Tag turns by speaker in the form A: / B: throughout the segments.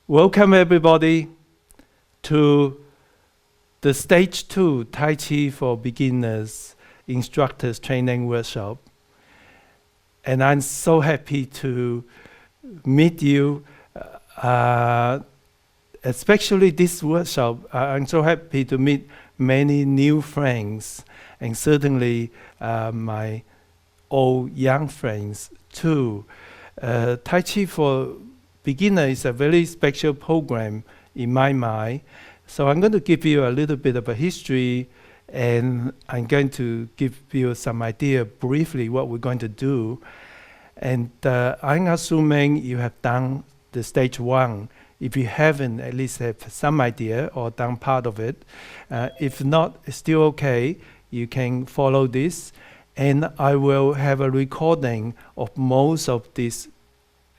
A: Welcome everybody to the Stage 2 Tai Chi for Beginners Instructors Training Workshop. And I'm so happy to meet you, especially this workshop. I'm so happy to meet many new friends, and certainly my old young friends too. Tai Chi for Beginner is a very special program in my mind. So I'm going to give you a little bit of a history, and I'm going to give you some idea briefly what we're going to do. And I'm assuming you have done the stage 1. If you haven't, at least have some idea or done part of it. If not, it's still okay. You can follow this. And I will have a recording of most of this,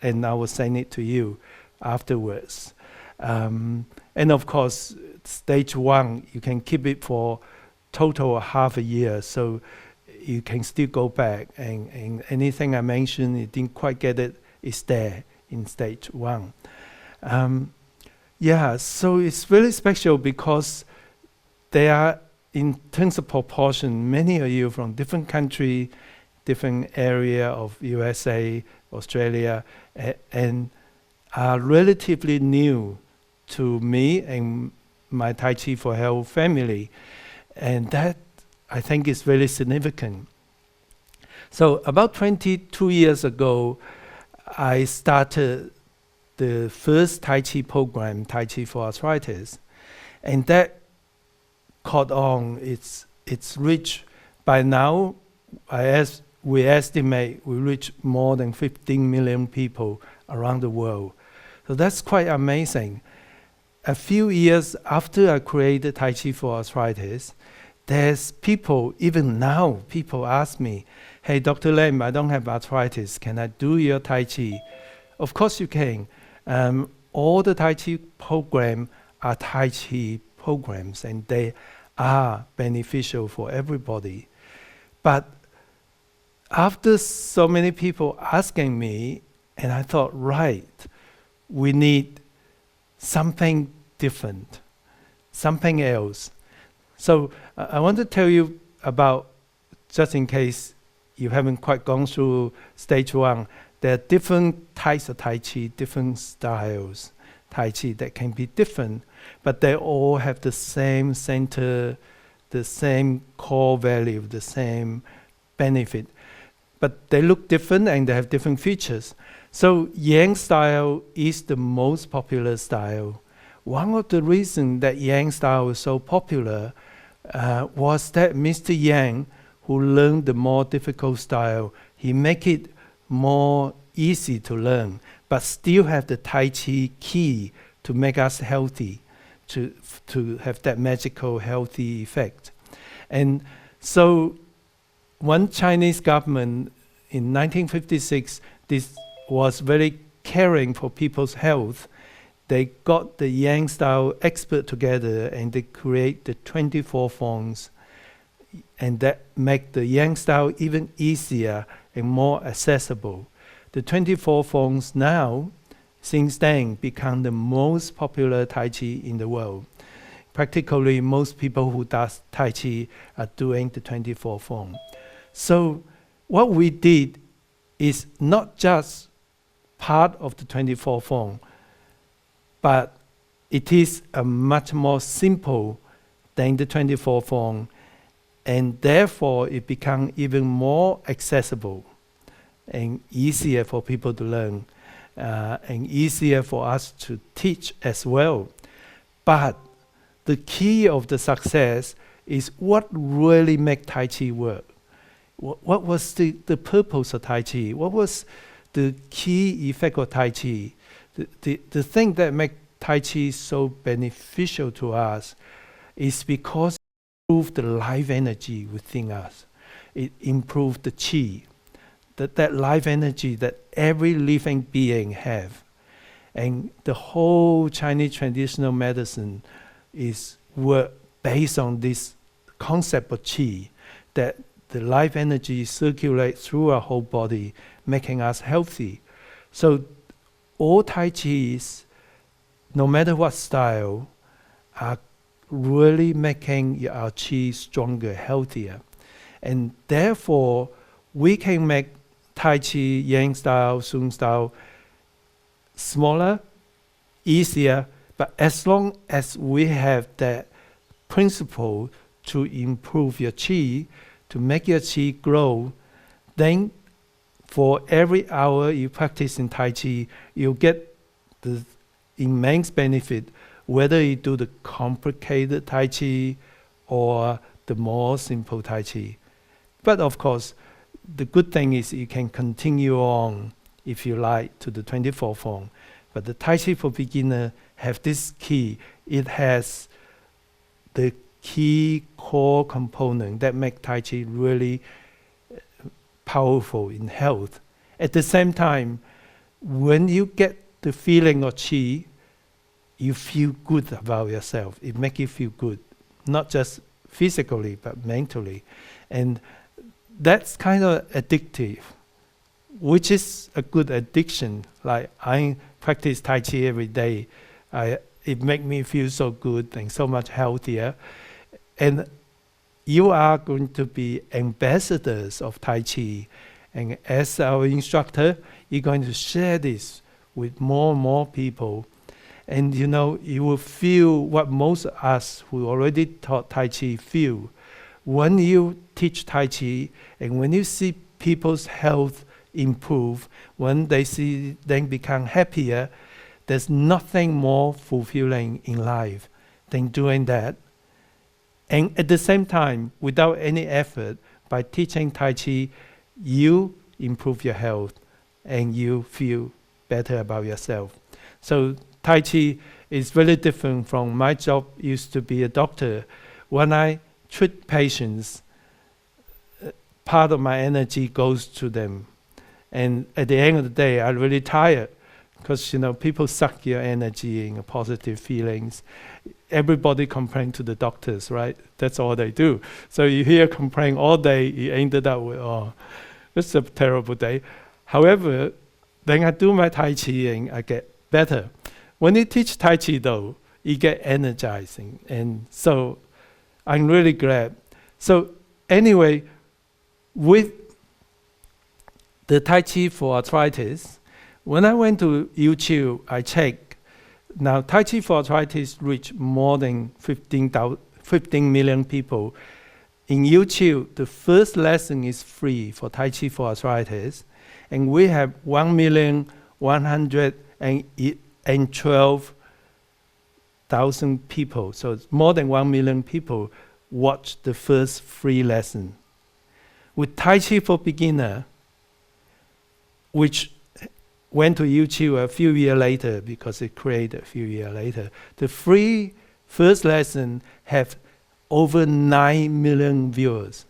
A: and I will send it to you afterwards. And of course, stage 1, you can keep it for total half a year, so you can still go back, and anything I mentioned, you didn't quite get it, is there in stage 1. So it's very special because they are, in terms of proportion, many of you from different country, different area of USA, Australia, and are relatively new to me and my Tai Chi for Health family. And that, I think, is very significant. So about 22 years ago, I started the first Tai Chi program, Tai Chi for Arthritis. And that caught on. It's reached, by now, we estimate we reach more than 15 million people around the world. So that's quite amazing. A few years after I created Tai Chi for Arthritis, there's people, even now, people ask me, hey, Dr. Lam, I don't have arthritis. Can I do your Tai Chi? Of course you can. All the Tai Chi programs are Tai Chi programs, and they are beneficial for everybody. But after so many people asking me, and I thought, right, we need something different, something else. So I want to tell you about, just in case you haven't quite gone through stage 1, there are different types of Tai Chi, different styles Tai Chi that can be different, but they all have the same center, the same core value, the same benefit. But they look different and they have different features. So Yang style is the most popular style. One of the reasons that Yang style is so popular was that Mr. Yang, who learned the more difficult style, he make it more easy to learn, but still have the Tai Chi key to make us healthy, to have that magical healthy effect. And so one Chinese government in 1956, this was very caring for people's health. They got the Yang style expert together and they create the 24 forms, and that make the Yang style even easier and more accessible. The 24 forms now, since then, become the most popular Tai Chi in the world. Practically most people who does Tai Chi are doing the 24 form. So what we did is not just part of the 24 form, but it is a much more simple than the 24 form, and therefore it becomes even more accessible and easier for people to learn, and easier for us to teach as well. But the key of the success is what really makes Tai Chi work. What was the purpose of Tai Chi? What was the key effect of Tai Chi? The thing that makes Tai Chi so beneficial to us is because it improves the life energy within us. It improves the Qi, that life energy that every living being have. And the whole Chinese traditional medicine is work based on this concept of Qi, that the life energy circulates through our whole body, making us healthy. So all Tai Chis no matter what style, are really making our chi stronger, healthier. And therefore, we can make Tai Chi, Yang style, Sun style smaller, easier, but as long as we have that principle to improve your chi, to make your chi grow, then for every hour you practice in Tai Chi, you get the immense benefit, whether you do the complicated Tai Chi or the more simple Tai Chi. But of course, the good thing is you can continue on, if you like, to the 24 form. But the Tai Chi for beginner have this key. It has the key core component that make Tai Chi really powerful in health. At the same time, when you get the feeling of Chi, you feel good about yourself. It makes you feel good, not just physically, but mentally. And that's kind of addictive, which is a good addiction. Like I practice Tai Chi every day. It makes me feel so good and so much healthier. And you are going to be ambassadors of Tai Chi. And as our instructor, you're going to share this with more and more people. And you know, you will feel what most of us who already taught Tai Chi feel. When you teach Tai Chi and when you see people's health improve, when they see them become happier, there's nothing more fulfilling in life than doing that. And at the same time, without any effort, by teaching Tai Chi, you improve your health and you feel better about yourself. So Tai Chi is very different from my job. Used to be a doctor. When I treat patients, part of my energy goes to them. And at the end of the day, I'm really tired because, you know, people suck your energy and positive feelings. Everybody complain to the doctors, right? That's all they do. So you hear complain all day, you ended up with, oh, it's a terrible day. However, then I do my Tai Chi and I get better. When you teach Tai Chi though, you get energizing. And so I'm really glad. So anyway, with the Tai Chi for arthritis, when I went to YouTube, I checked. Now, Tai Chi for arthritis reached more than 15 million people. In YouTube, the first lesson is free for Tai Chi for arthritis. And we have 1,112,000 people. So it's more than 1 million people watch the first free lesson. With Tai Chi for beginner, which went to YouTube a few years later because it created a few years later, the free first lesson have over 9 million viewers.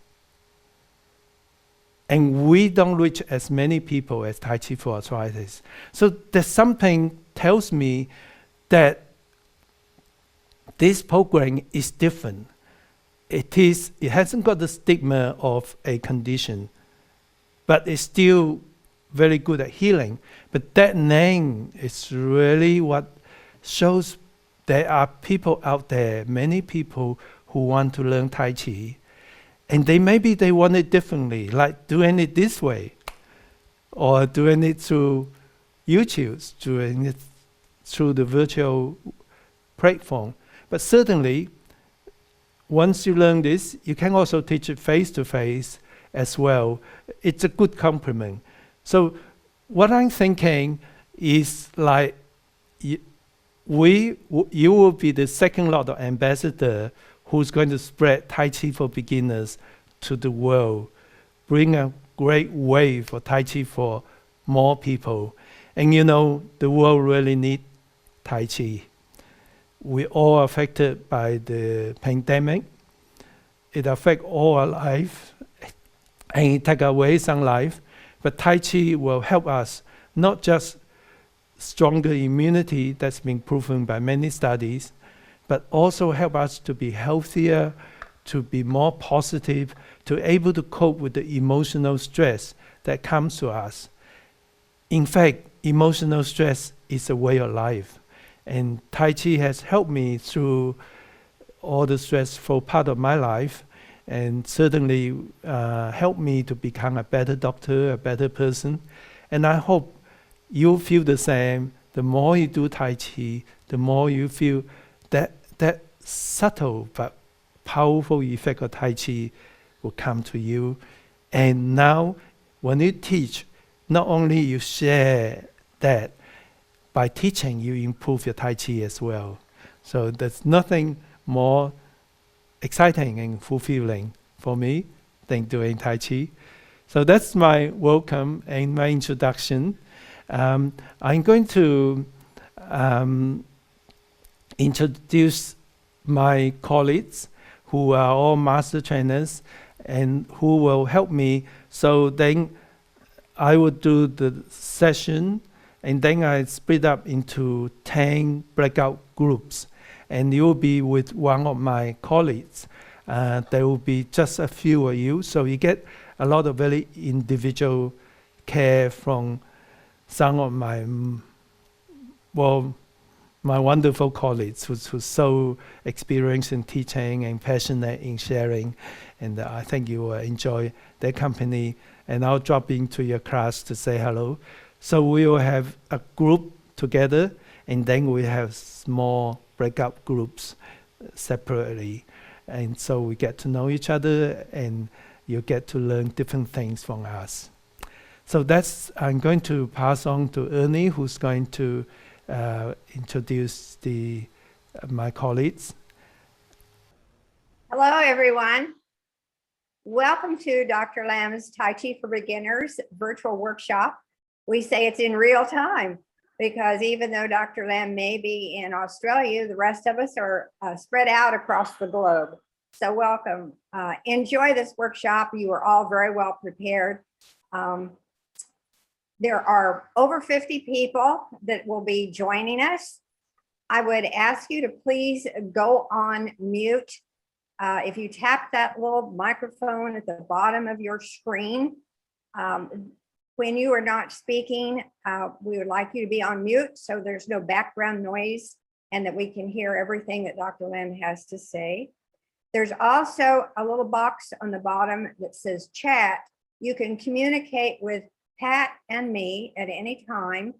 A: And we don't reach as many people as Tai Chi for arthritis. So there's something tells me that this program is different. It hasn't got the stigma of a condition, but it's still very good at healing. But that name is really what shows there are people out there, many people who want to learn Tai Chi. And maybe they want it differently, like doing it this way, or doing it through YouTube, doing it through the virtual platform. But certainly, once you learn this, you can also teach it face-to-face as well. It's a good complement. So what I'm thinking is like, you will be the second lot of ambassador who's going to spread Tai Chi for beginners to the world, bring a great wave for Tai Chi for more people. And you know, the world really needs Tai Chi. We're all affected by the pandemic. It affects all our life, and it takes away some life. But Tai Chi will help us, not just stronger immunity that's been proven by many studies, but also help us to be healthier, to be more positive, to able to cope with the emotional stress that comes to us. In fact, emotional stress is a way of life. And Tai Chi has helped me through all the stressful part of my life, and certainly helped me to become a better doctor, a better person. And I hope you feel the same. The more you do Tai Chi, the more you feel that subtle but powerful effect of Tai Chi will come to you. And now, when you teach, not only you share that, by teaching you improve your Tai Chi as well. So there's nothing more exciting and fulfilling for me than doing Tai Chi. So that's my welcome and my introduction. I'm going to introduce my colleagues who are all master trainers and who will help me. So then I will do the session, and then I split up into 10 breakout groups. And you'll be with one of my colleagues. There will be just a few of you, so you get a lot of very individual care from some of my wonderful colleagues who's so experienced in teaching and passionate in sharing. And I think you will enjoy their company. And I'll drop into your class to say hello. So we will have a group together, and then we have small breakout groups separately. And so we get to know each other, and you get to learn different things from us. So I'm going to pass on to Ernie, who's going to introduce my colleagues.
B: Hello, everyone. Welcome to Dr. Lam's Tai Chi for Beginners virtual workshop. We say it's in real time because even though Dr. Lam may be in Australia, the rest of us are spread out across the globe. So welcome. Enjoy this workshop. You are all very well prepared. There are over 50 people that will be joining us. I would ask you to please go on mute. If you tap that little microphone at the bottom of your screen, when you are not speaking, we would like you to be on mute so there's no background noise and that we can hear everything that Dr. Lam has to say. There's also a little box on the bottom that says chat. You can communicate with Pat and me at any time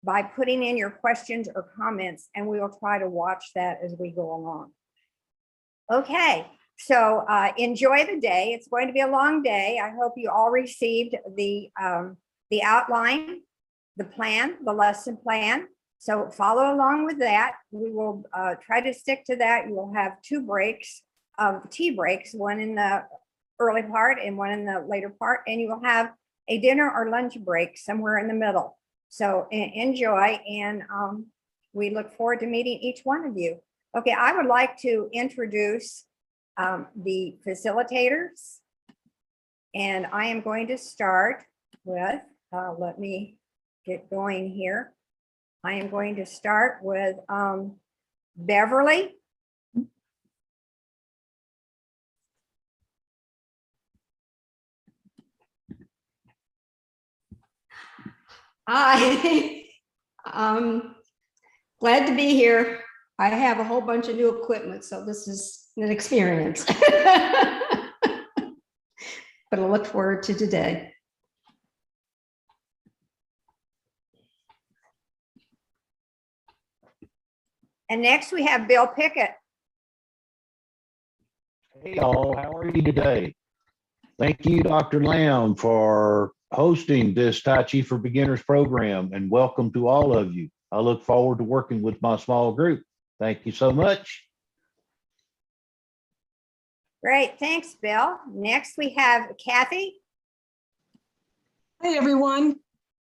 B: by putting in your questions or comments, and we will try to watch that as we go along. Okay, so enjoy the day. It's going to be a long day. I hope you all received the outline, the plan, the lesson plan. So follow along with that. We will try to stick to that. You will have 2 breaks, tea breaks, one in the early part and one in the later part, and you will have a dinner or lunch break somewhere in the middle. So enjoy, and we look forward to meeting each one of you. Okay, I would like to introduce the facilitators, and I am going to start with, let me get going here. I am going to start with Beverly.
C: Hi, glad to be here. I have a whole bunch of new equipment, so this is an experience. But I look forward to today.
B: And next we have Bill Pickett.
D: Hey all, how are you today? Thank you, Dr. Lam, for hosting this Tai Chi for Beginners program, and welcome to all of you. I look forward to working with my small group. Thank you so much.
B: Great, thanks, Bill. Next we have Kathy.
E: Hey everyone,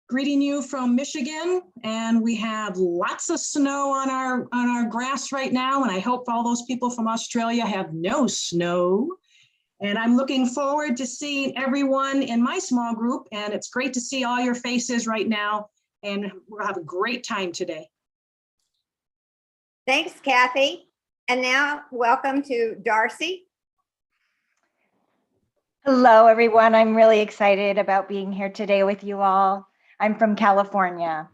E: greeting you from Michigan, and we have lots of snow on our grass right now, and I hope all those people from Australia have no snow. And I'm looking forward to seeing everyone in my small group, and it's great to see all your faces right now, and we'll have a great time today.
B: Thanks, Kathy. And now welcome to Darcy.
F: Hello, everyone. I'm really excited about being here today with you all. I'm from California.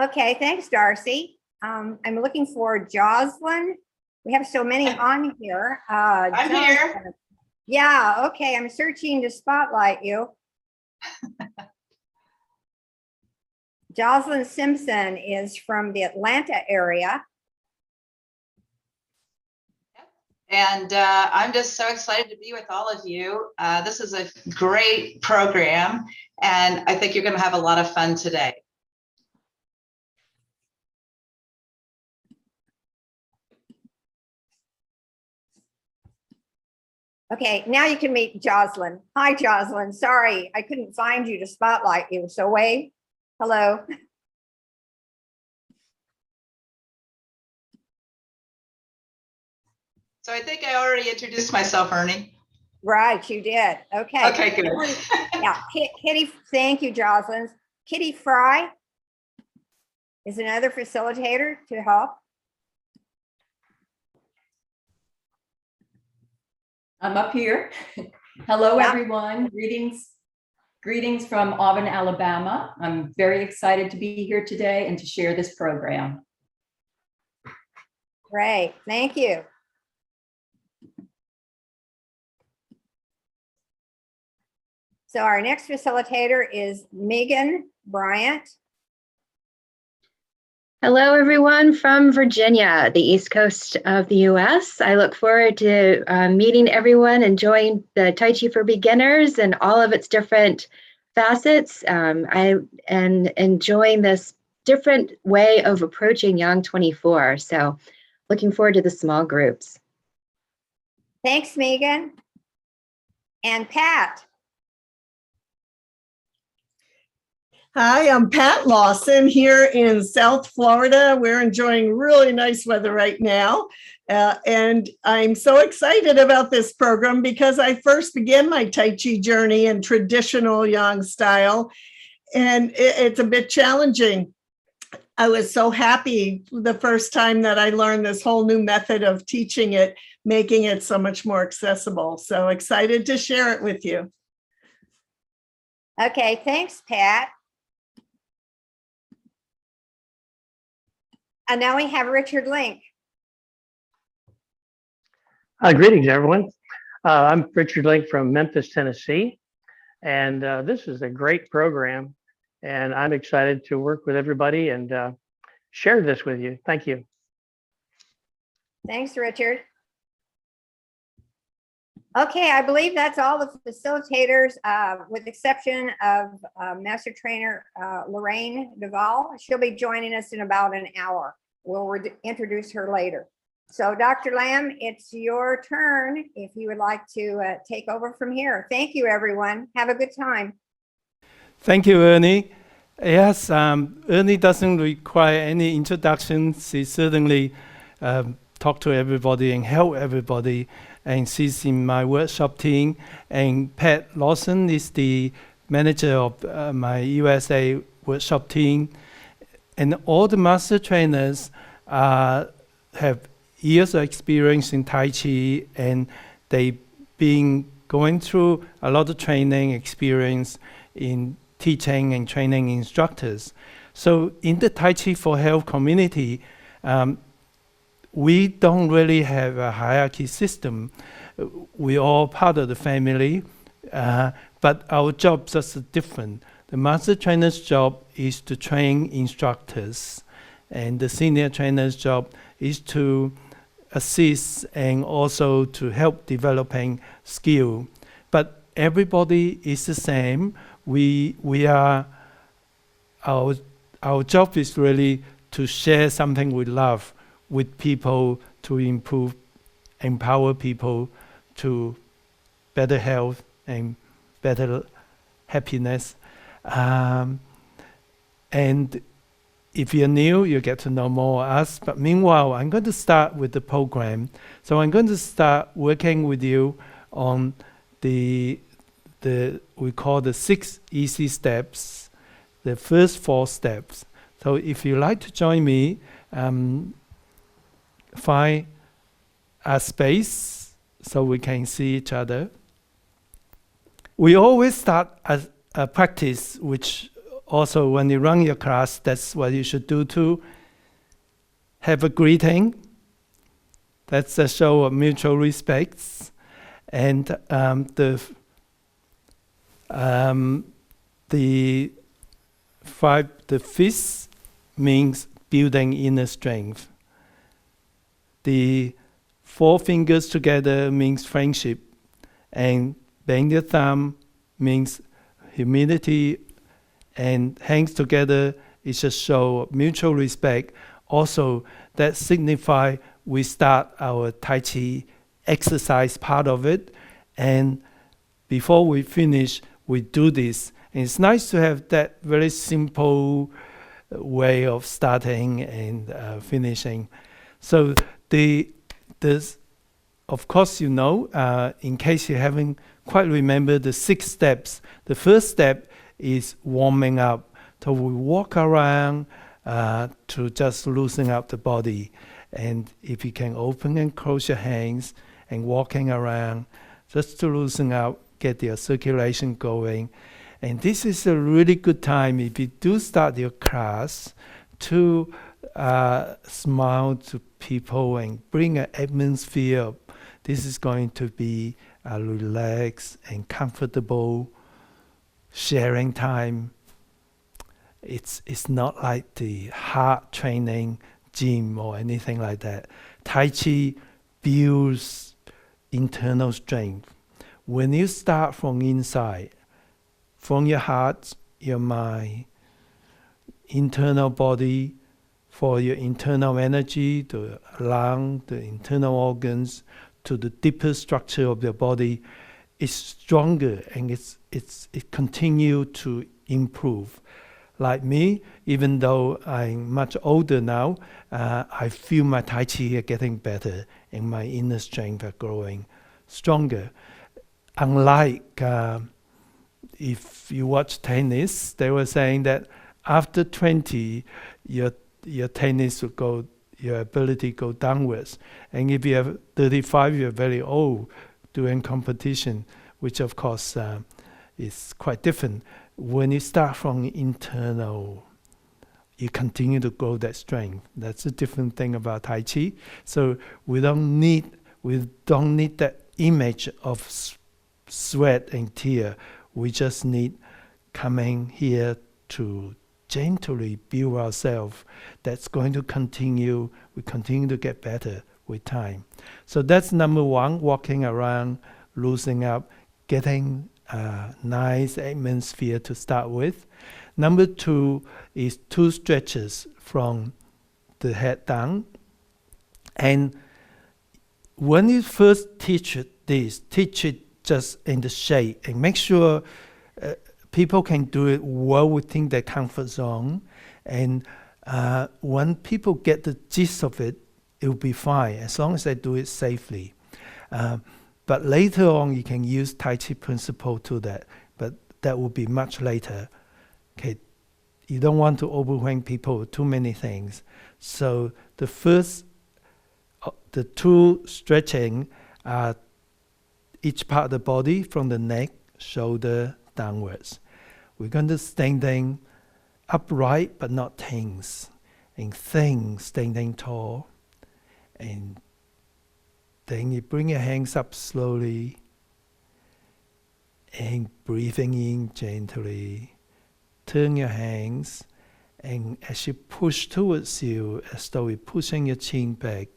B: Okay, thanks, Darcy. I'm looking for Jocelyn. We have so many on here.
G: I'm here.
B: Jocelyn. Yeah, okay, I'm searching to spotlight you. Jocelyn Simpson is from the Atlanta area.
G: And I'm just so excited to be with all of you. This is a great program, and I think you're going to have a lot of fun today.
B: Okay, now you can meet Jocelyn. Hi, Jocelyn. Sorry, I couldn't find you to spotlight you, so wave. Hello.
G: So I think I already introduced myself, Ernie.
B: Right, you did. Okay.
G: Okay, good.
B: Yeah, Kitty, thank you, Jocelyn. Kitty Fry is another facilitator to help.
H: I'm up here. Hello,
B: Yeah.
H: everyone. Greetings from Auburn, Alabama. I'm very excited to be here today and to share this program.
B: Great, thank you. So our next facilitator is Megan Bryant.
I: Hello, everyone from Virginia, the East Coast of the US. I look forward to meeting everyone, enjoying the Tai Chi for beginners and all of its different facets, and enjoying this different way of approaching Yang 24. So looking forward to the small groups.
B: Thanks, Megan. And Pat.
J: Hi, I'm Pat Lawson here in South Florida. We're enjoying really nice weather right now. And I'm so excited about this program because I first began my Tai Chi journey in traditional Yang style, and it's a bit challenging. I was so happy the first time that I learned this whole new method of teaching it, making it so much more accessible. So excited to share it with you.
B: Okay, thanks, Pat. And now we have Richard Link.
K: Greetings, everyone. I'm Richard Link from Memphis, Tennessee, and this is a great program, and I'm excited to work with everybody and share this with you. Thank you.
B: Thanks, Richard. Okay, I believe that's all the facilitators, with the exception of Master Trainer Lorraine Duvall. She'll be joining us in about an hour. We'll introduce her later. So Dr. Lamb, it's your turn if you would like to take over from here. Thank you, everyone. Have a good time.
A: Thank you, Ernie. Yes, Ernie doesn't require any introduction. She certainly talk to everybody and help everybody. And she's in my workshop team. And Pat Lawson is the manager of my USA workshop team. And all the master trainers have years of experience in Tai Chi, and they've been going through a lot of training experience in teaching and training instructors. So in the Tai Chi for Health community, we don't really have a hierarchy system. We all part of the family, but our jobs are different. The master trainer's job is to train instructors, and the senior trainer's job is to assist and also to help developing skill. But everybody is the same. Our job is really to share something we love with people to empower people to better health and better happiness. And if you're new, you get to know more of us. But meanwhile, I'm going to start with the program. So I'm going to start working with you on we call the 6 easy steps, the first 4 steps. So if you like to join me, find a space so we can see each other. We always start a practice which also when you run your class, that's what you should do too. Have a greeting. That's a show of mutual respect. And the fifth means building inner strength. The 4 fingers together means friendship, and bend your thumb means humility, and hands together is a show of mutual respect. Also, that signify we start our Tai Chi exercise part of it, and before we finish, we do this. And it's nice to have that very simple way of starting and finishing. So of course, in case you haven't quite remembered the 6 steps, the first step is warming up. So we walk around to just loosen up the body. And if you can open and close your hands and walking around just to loosen up, get your circulation going. And this is a really good time if you do start your class to smile to people and bring an atmosphere. This is going to be a relaxed and comfortable sharing time. It's not like the hard training gym or anything like that. Tai Chi builds internal strength. When you start from inside, from your heart, your mind, internal body, for your internal energy, the lung, the internal organs, to the deeper structure of your body, is stronger and it continues to improve. Like me, even though I'm much older now, I feel my Tai Chi are getting better and my inner strength are growing stronger. Unlike if you watch tennis, they were saying that after 20, your tennis will go, your ability go downwards. And if you have 35, you're very old doing competition, which of course is quite different. When you start from internal, you continue to grow that strength. That's a different thing about Tai Chi. So we don't need that image of sweat and tear. We just need coming here to gently build ourselves. That's going to continue. We continue to get better with time. So that's number 1, walking around, loosening up, getting a nice atmosphere to start with. Number 2 is 2 stretches from the head down. And when you first teach it just in the shape and make sure people can do it well within their comfort zone. And when people get the gist of it, it will be fine as long as they do it safely. But later on, you can use Tai Chi principle to that, but that will be much later. Okay, you don't want to overwhelm people with too many things. So the 2 stretching are each part of the body from the neck, shoulder, downwards. We're going to standing upright but not tense, and standing tall. And then you bring your hands up slowly and breathing in gently. Turn your hands, and as you push towards you, as though you're pushing your chin back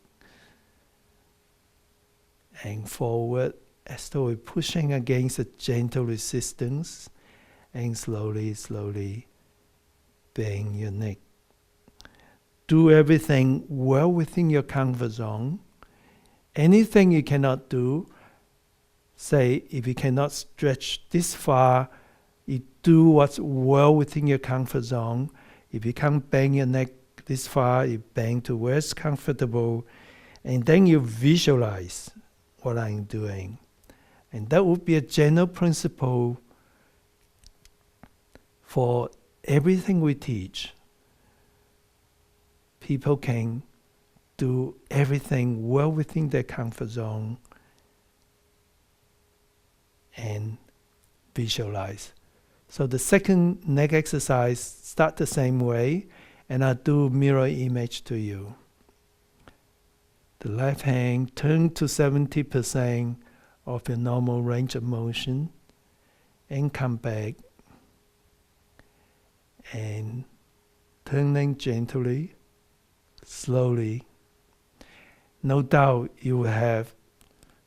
A: and forward, as though we're pushing against a gentle resistance, and slowly bend your neck. Do everything well within your comfort zone. Anything you cannot do, say if you cannot stretch this far, you do what's well within your comfort zone. If you can't bend your neck this far, you bend to where it's comfortable, and then you visualize what I'm doing. And that would be a general principle for everything we teach. People can do everything well within their comfort zone and visualize. So the second neck exercise start the same way, and I'll do mirror image to you. The left hand turn to 70% of your normal range of motion and come back and turning gently, slowly. No doubt you will have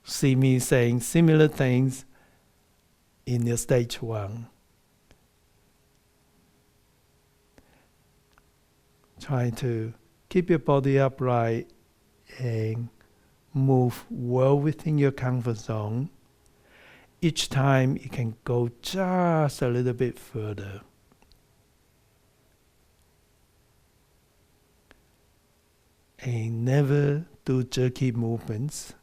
A: see me saying similar things in your stage 1. Try to keep your body upright and move well within your comfort zone. Each time you can go just a little bit further. And never do jerky movements.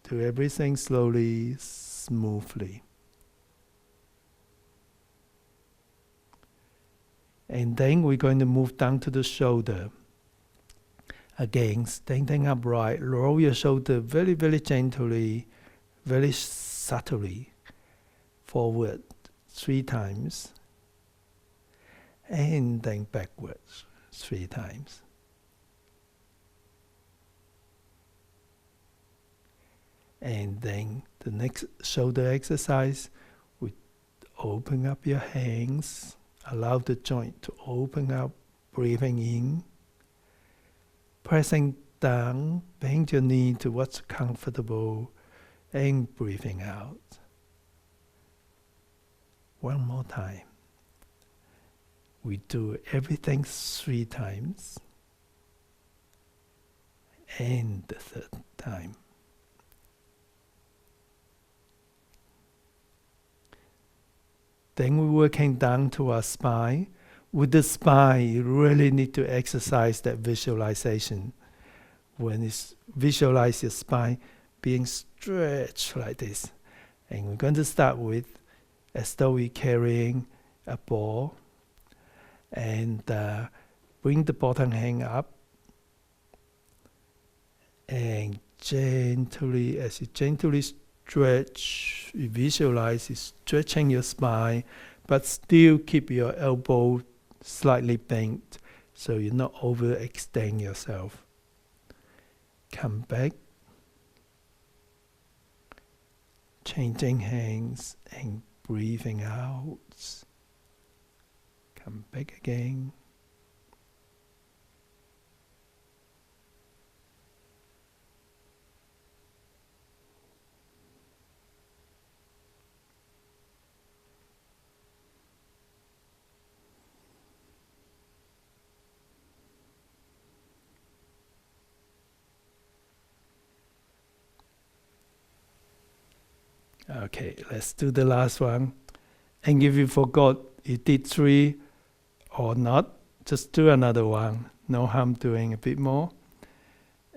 A: Do everything slowly, smoothly. And then we're going to move down to the shoulder. Again, standing upright, roll your shoulder very, very gently, very subtly forward 3 times. And then backwards 3 times. And then the next shoulder exercise, we open up your hands, allow the joint to open up, breathing in, pressing down, bend your knee to what's comfortable, and breathing out. One more time. We do everything 3 times, and the 3rd time. Then we're working down to our spine. With the spine, you really need to exercise that visualization. When you visualize your spine being stretched like this. And we're going to start with as though we're carrying a ball. And bring the bottom hand up. And gently, as you gently stretch, you visualize you stretching your spine, but still keep your elbow slightly bent so you're not overextend yourself. Come back, changing hands and breathing out. Come back again. Okay, let's do the last one. And if you forgot you did 3 or not, just do another one. No harm doing a bit more.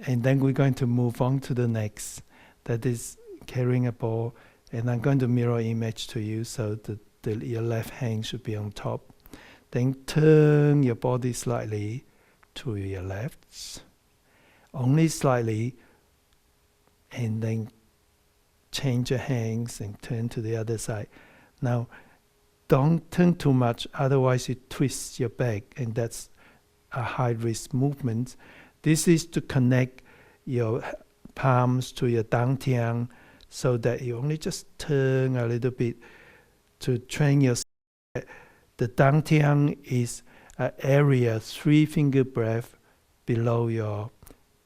A: And then we're going to move on to the next. That is carrying a ball. And I'm going to mirror image to you so that your left hand should be on top. Then turn your body slightly to your left. Only slightly. And then change your hands and turn to the other side. Now, don't turn too much, otherwise you twist your back, and that's a high-risk movement. This is to connect your palms to your dantian so that you only just turn a little bit to train your. The dantian is an area 3-finger breadth below your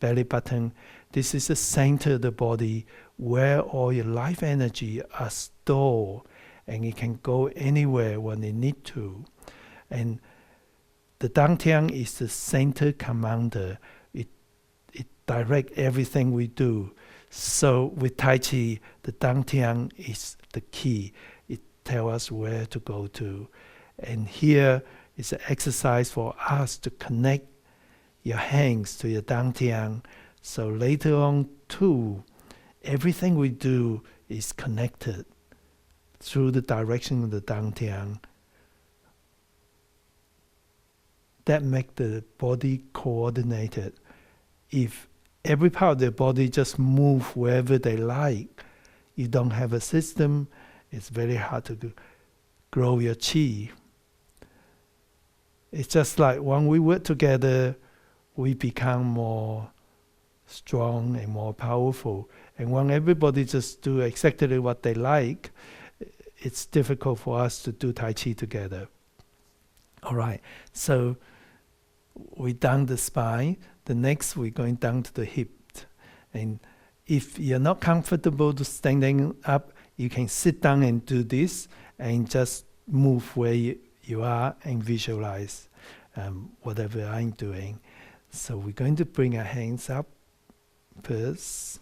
A: belly button. This is the center of the body where all your life energy are stored, and it can go anywhere when it need to. And the dantian is the center commander. It directs everything we do. So with Tai Chi, the dantian is the key. It tells us where to go to. And here is an exercise for us to connect your hands to your dantian. So later on too, everything we do is connected through the direction of the dantian. That makes the body coordinated. If every part of the body just move wherever they like, you don't have a system, it's very hard to grow your chi. It's just like when we work together, we become more strong and more powerful. And when everybody just do exactly what they like, it's difficult for us to do Tai Chi together. All right, so we done the spine. The next we're going down to the hip. And if you're not comfortable to standing up, you can sit down and do this and just move where you are and visualize whatever I'm doing. So we're going to bring our hands up first.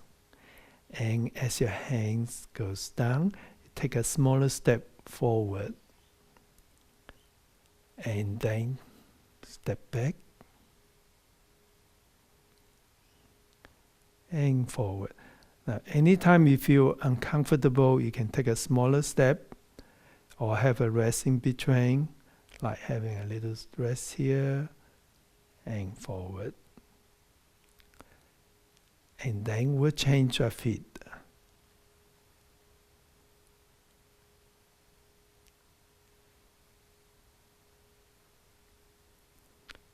A: And as your hands goes down, take a smaller step forward. And then step back. And forward. Now, anytime you feel uncomfortable, you can take a smaller step or have a rest in between, like having a little rest here and forward. And then we'll change our feet.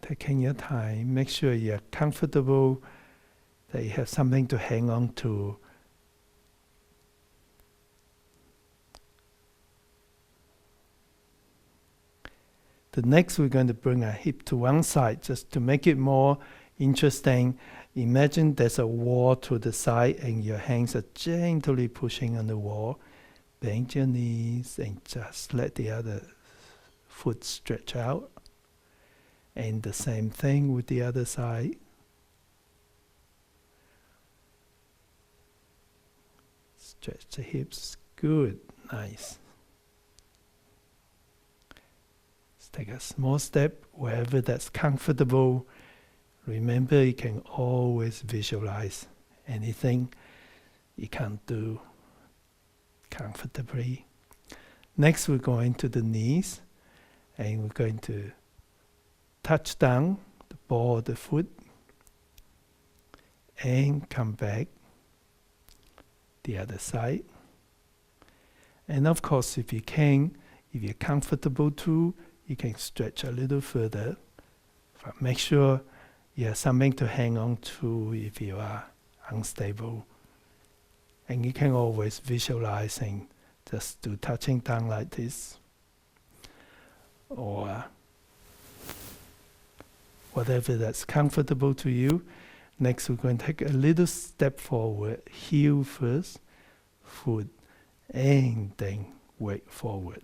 A: Taking your time, make sure you're comfortable, that you have something to hang on to. The next, we're going to bring our hip to one side just to make it more interesting. Imagine there's a wall to the side and your hands are gently pushing on the wall. Bend your knees and just let the other foot stretch out. And the same thing with the other side. Stretch the hips. Good. Nice. Let's take a small step wherever that's comfortable. Remember, you can always visualize anything you can't do comfortably. Next, we're going to the knees. And we're going to touch down the ball of the foot. And come back. The other side. And of course, if you're comfortable too, you can stretch a little further. But make sure you have something to hang on to if you are unstable. And you can always visualize and just do touching down like this. Or whatever that's comfortable to you. Next, we're going to take a little step forward, heel first, foot, and then weight forward.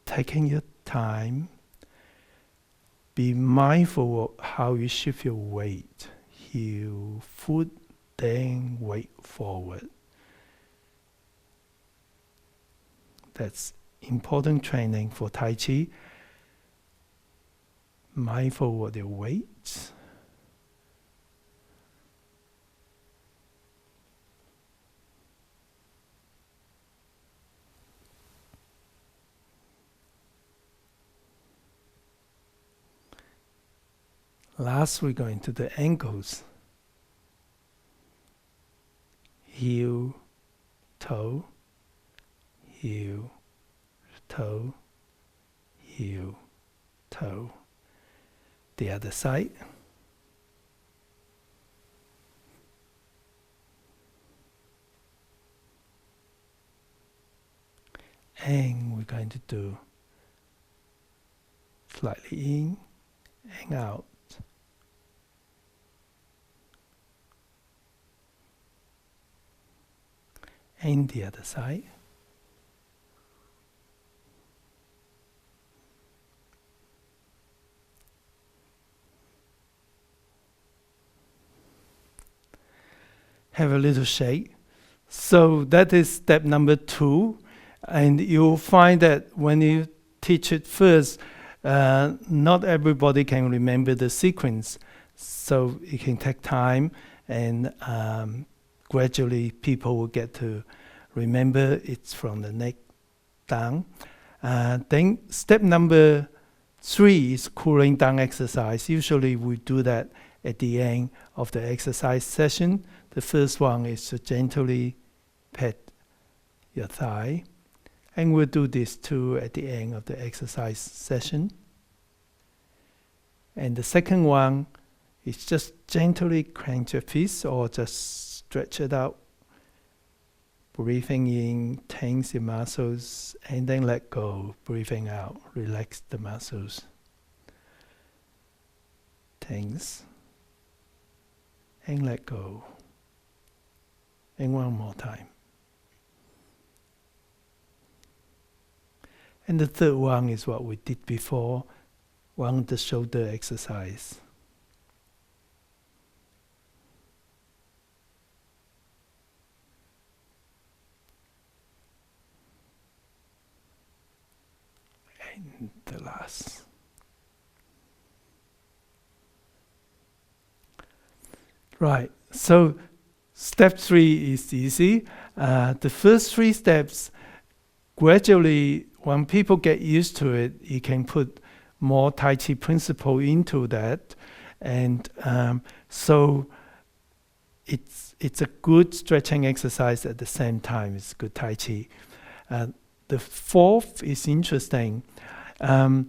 A: Taking your time, be mindful of how you shift your weight. Heel, foot, then weight forward. That's important training for Tai Chi. Mindful of your weight. Last, we're going to the ankles. Heel, toe, heel, toe, heel, toe. The other side. And we're going to do slightly in and out. And the other side. Have a little shake. So that is step number 2. And you'll find that when you teach it first, not everybody can remember the sequence. So it can take time, and gradually people will get to remember it's from the neck down. Then step number 3 is cooling down exercise. Usually we do that at the end of the exercise session. The first one is to gently pat your thigh. And we'll do this too at the end of the exercise session. And the second one is just gently clench your fists or just stretch it out. Breathing in, tense your muscles, and then let go. Breathing out, relax the muscles. Tense, and let go. And one more time. And the third one is what we did before, one the shoulder exercise. And the last. Right, so step 3 is easy. The first 3 steps, gradually, when people get used to it, you can put more Tai Chi principle into that. And so it's a good stretching exercise at the same time. It's good Tai Chi. The fourth is interesting. I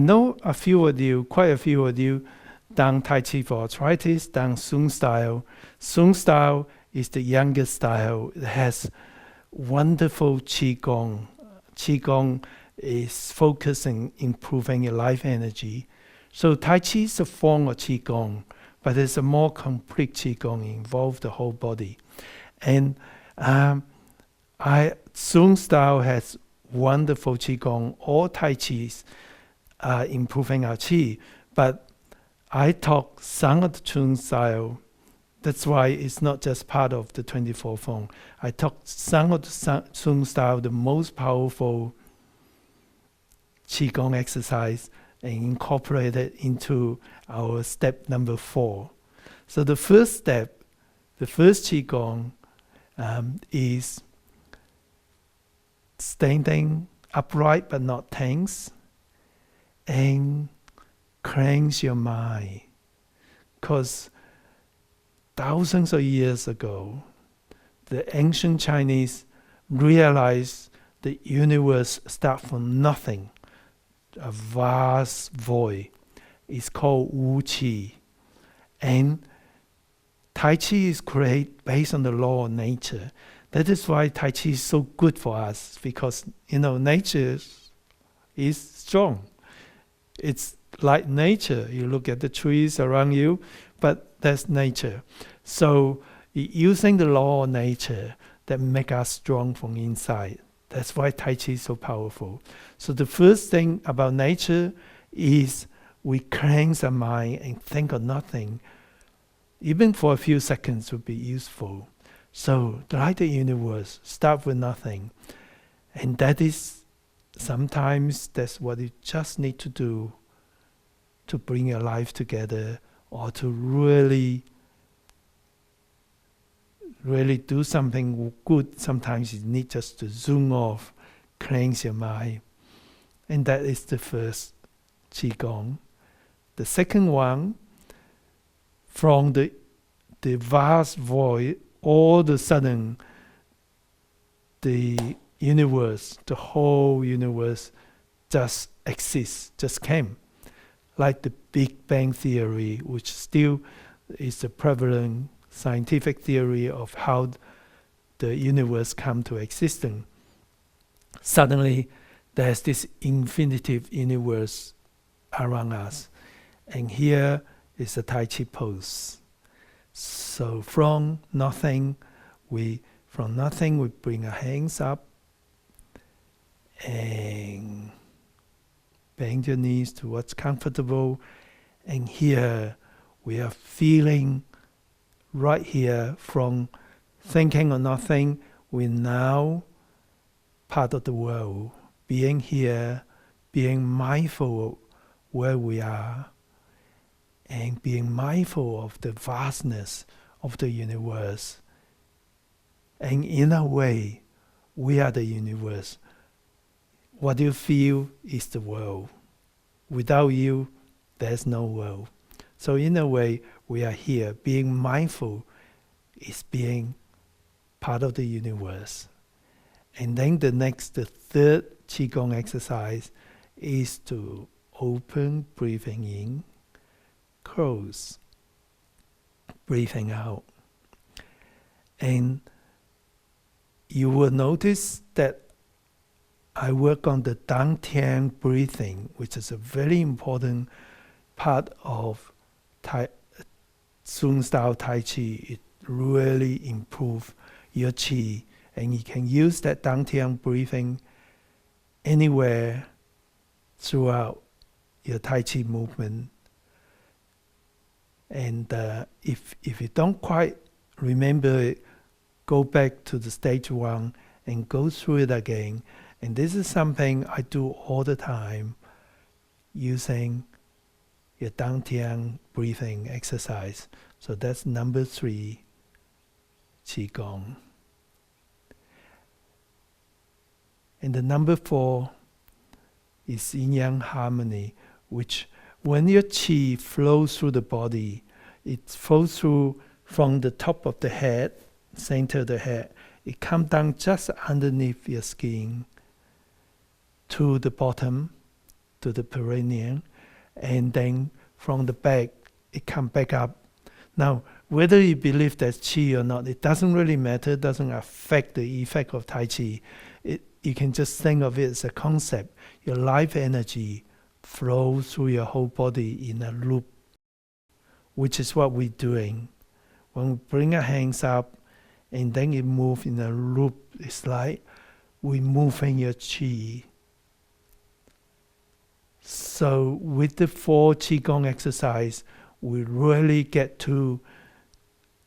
A: know a few of you, quite a few of you, done Tai Chi for arthritis, done Sung style. Sung style is the youngest style. It has wonderful Qigong. Qigong is focusing improving your life energy. So Tai Chi is a form of Qigong, but it's a more complete Qigong, involve the whole body. And Sung style has wonderful Qigong. All Tai Chis are improving our Qi, but I talk Sang Chung style. That's why it's not just part of the 24 form. I talk Sang Chung style, the most powerful Qigong exercise, and incorporate it into our step number 4. So the first step, the first Qigong is standing upright but not tense, and cleanse your mind. Because thousands of years ago, the ancient Chinese realized the universe starts from nothing, a vast void. It's called Wu Qi. And Tai Chi is created based on the law of nature. That is why Tai Chi is so good for us, because nature is strong. It's like nature. You look at the trees around you, but that's nature. So using the law of nature that make us strong from inside. That's why Tai Chi is so powerful. So the first thing about nature is we cleanse our mind and think of nothing. Even for a few seconds would be useful. So like the universe, start with nothing. And that is, sometimes that's what you just need to do to bring your life together, or to really do something good. Sometimes you need just to zoom off, cleanse your mind. And that is the first Qigong. The second one, from the vast void, all of a sudden, the universe, the whole universe just exists, just came. Like the Big Bang Theory, which still is a prevalent scientific theory of how the universe come to existence. Suddenly, there's this infinitive universe around us. And here is the Tai Chi pose. So from nothing, we bring our hands up and bend your knees to what's comfortable. And here we are feeling right here, from thinking of nothing, we're now part of the world. Being here, being mindful of where we are, and being mindful of the vastness of the universe. And in a way, we are the universe. What you feel is the world. Without you, there's no world. So in a way, we are here. Being mindful is being part of the universe. And then the third Qigong exercise is to open, breathing in, close, breathing out. And you will notice that I work on the Dantian breathing, which is a very important part of Sun style Tai Chi. It really improves your Qi, and you can use that Dantian breathing anywhere throughout your Tai Chi movement. And if you don't quite remember it, go back to the stage 1 and go through it again. And this is something I do all the time, using your Dantian breathing exercise. So that's number 3 Qigong. And the number 4 is yin-yang harmony, which when your Qi flows through the body, it flows through from the top of the head, center of the head. It comes down just underneath your skin to the bottom, to the perineum, and then from the back, it comes back up. Now, whether you believe that's Qi or not, it doesn't really matter. It doesn't affect the effect of Tai Chi. You can just think of it as a concept. Your life energy flows through your whole body in a loop, which is what we're doing. When we bring our hands up and then it moves in a loop, it's like we're moving your Qi. So with the 4 Qigong exercise, we really get to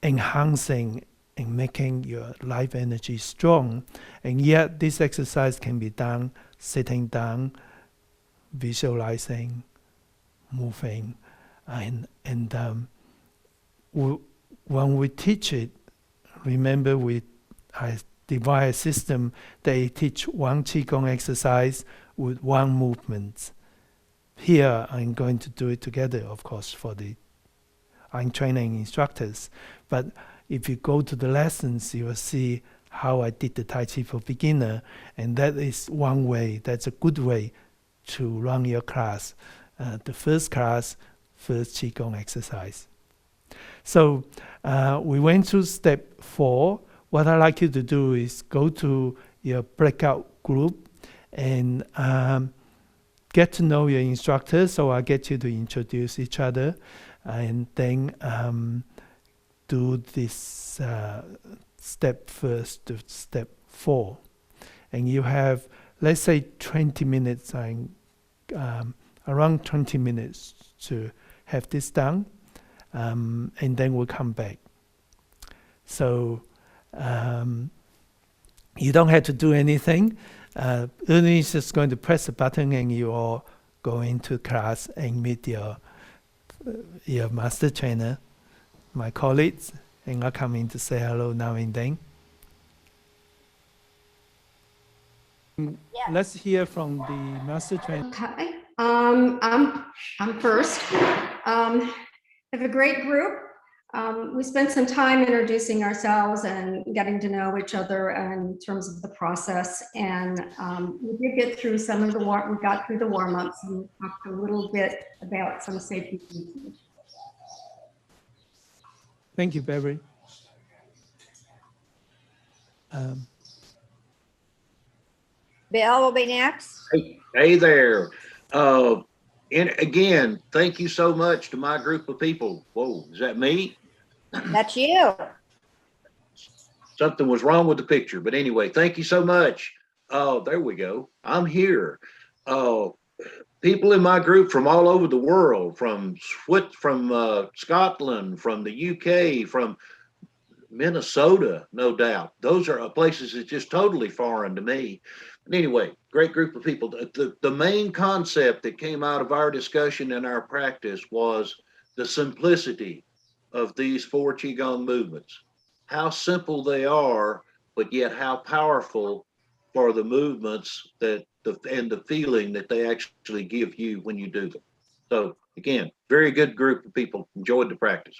A: enhancing and making your life energy strong. And yet this exercise can be done sitting down, visualizing, moving. And when we teach it, remember I divide a system. They teach 1 Qigong exercise with 1 movement. Here, I'm going to do it together, of course, I'm training instructors. But if you go to the lessons, you will see how I did the Tai Chi for beginner. And that is one way, that's a good way to run your class. The first class, first Qigong exercise. So we went through step 4. What I'd like you to do is go to your breakout group and get to know your instructor. So I get you to introduce each other, and then do this step first to step 4. And you have, let's say, 20 minutes, around 20 minutes to have this done, and then we'll come back. So you don't have to do anything. Ernie is just going to press a button and you all go into class and meet your master trainer, my colleagues, and I'll come in to say hello now and then.
B: Yes.
A: Let's hear from the master trainer.
C: Okay, I'm first. I have a great group. We spent some time introducing ourselves and getting to know each other in terms of the process. And we did get through some of we got through the warm-ups and talked a little bit about some safety features.
A: Thank you, Barry.
B: Bill will be next.
D: Hey there. And again, thank you so much to my group of people. Whoa, is that me?
B: That's you.
D: Something was wrong with the picture, but anyway, thank you so much. Oh, there we go. I'm here. People in my group from all over the world, from Scotland, from the UK, from Minnesota, no doubt. Those are places that's just totally foreign to me. But anyway, great group of people. The main concept that came out of our discussion and our practice was the simplicity of these 4 Qigong movements. How simple they are, but yet how powerful for the movements and the feeling that they actually give you when you do them. So again, very good group of people. Enjoyed the practice.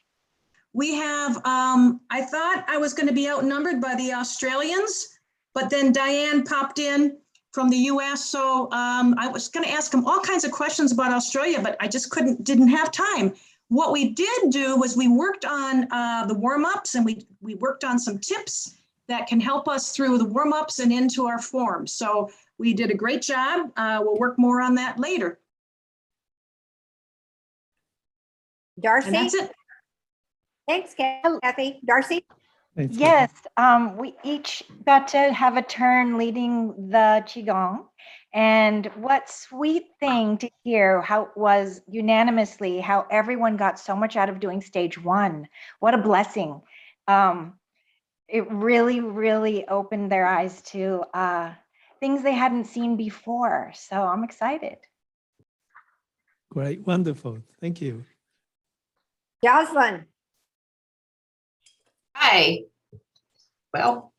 E: We have, I thought I was going to be outnumbered by the Australians, but then Diane popped in from the US. So I was going to ask him all kinds of questions about Australia, but I just didn't have time. What we did do was we worked on the warm-ups, and we worked on some tips that can help us through the warm-ups and into our forms. So we did a great job. We'll work more on that later.
B: Darcy?
E: And that's it.
B: Thanks, Kathy. Darcy?
A: Thanks, Kathy.
F: Yes, we each got to have a turn leading the Qigong. And what sweet thing to hear how it was unanimously how everyone got so much out of doing stage 1. What a blessing. It really, really opened their eyes to things they hadn't seen before. So I'm excited.
A: Great, wonderful. Thank you.
B: Jocelyn?
G: Hi. Well,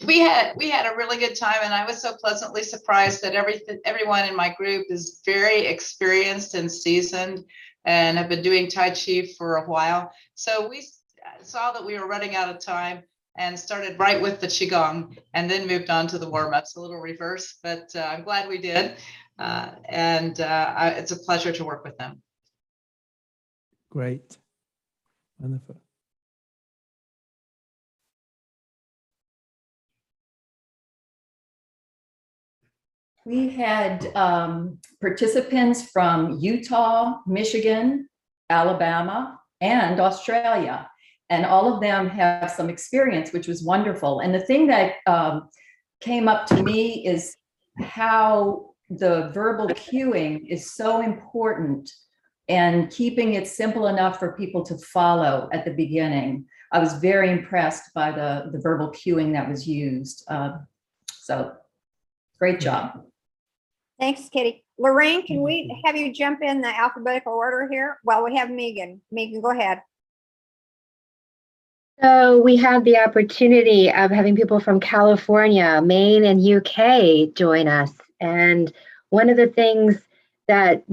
G: we had a really good time, and I was so pleasantly surprised that everyone in my group is very experienced and seasoned and have been doing Tai Chi for a while. So we saw that we were running out of time and started right with the Qigong and then moved on to the warm-ups, a little reverse, but I'm glad we did. It's a pleasure to work with them.
A: Great. Wonderful.
H: We had participants from Utah, Michigan, Alabama, and Australia. And all of them have some experience, which was wonderful. And the thing that came up to me is how the verbal cueing is so important and keeping it simple enough for people to follow at the beginning. I was very impressed by the verbal cueing that was used. So great job.
B: Thanks, Kitty. Lorraine, can we have you jump in the alphabetical order here? Well, we have Megan. Megan, go ahead.
I: So we had the opportunity of having people from California, Maine, and UK join us. And one of the things that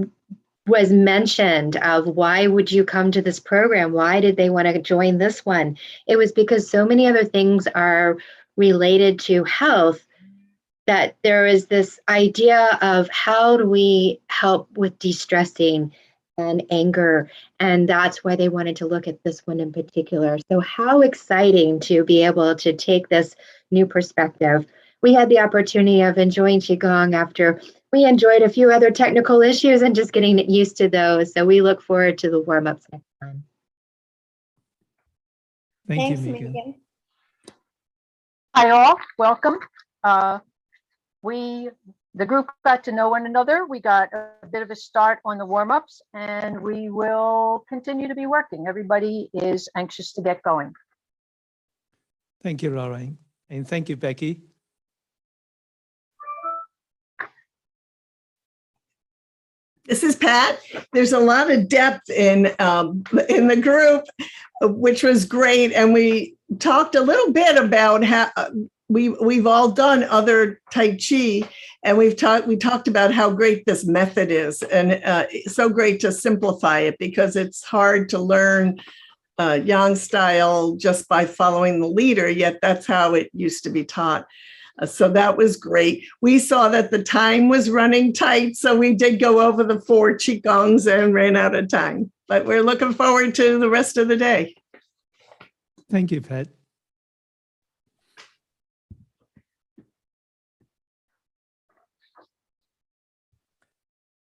I: was mentioned of why would you come to this program? Why did they want to join this one? It was because so many other things are related to health that there is this idea of how do we help with de-stressing and anger, and that's why they wanted to look at this one in particular. So how exciting to be able to take this new perspective. We had the opportunity of enjoying Qigong after we enjoyed a few other technical issues and just getting used to those. So we look forward to the warm-ups next time.
A: Thanks,
B: you,
A: Megan.
B: Megan.
L: Hi all, welcome. The group got to know one another. We got a bit of a start on the warm-ups, and we will continue to be working. Everybody is anxious to get going.
A: Thank you, Lorraine. And thank you, Becky.
J: This is Pat. There's a lot of depth in the group, which was great. And we talked a little bit about how we've all done other Tai Chi, and we talked about how great this method is, and it's so great to simplify it because it's hard to learn Yang style just by following the leader, yet that's how it used to be taught. So that was great. We saw that the time was running tight, so we did go over the 4 Qigongs and ran out of time, but we're looking forward to the rest of the day.
A: Thank you, Pat.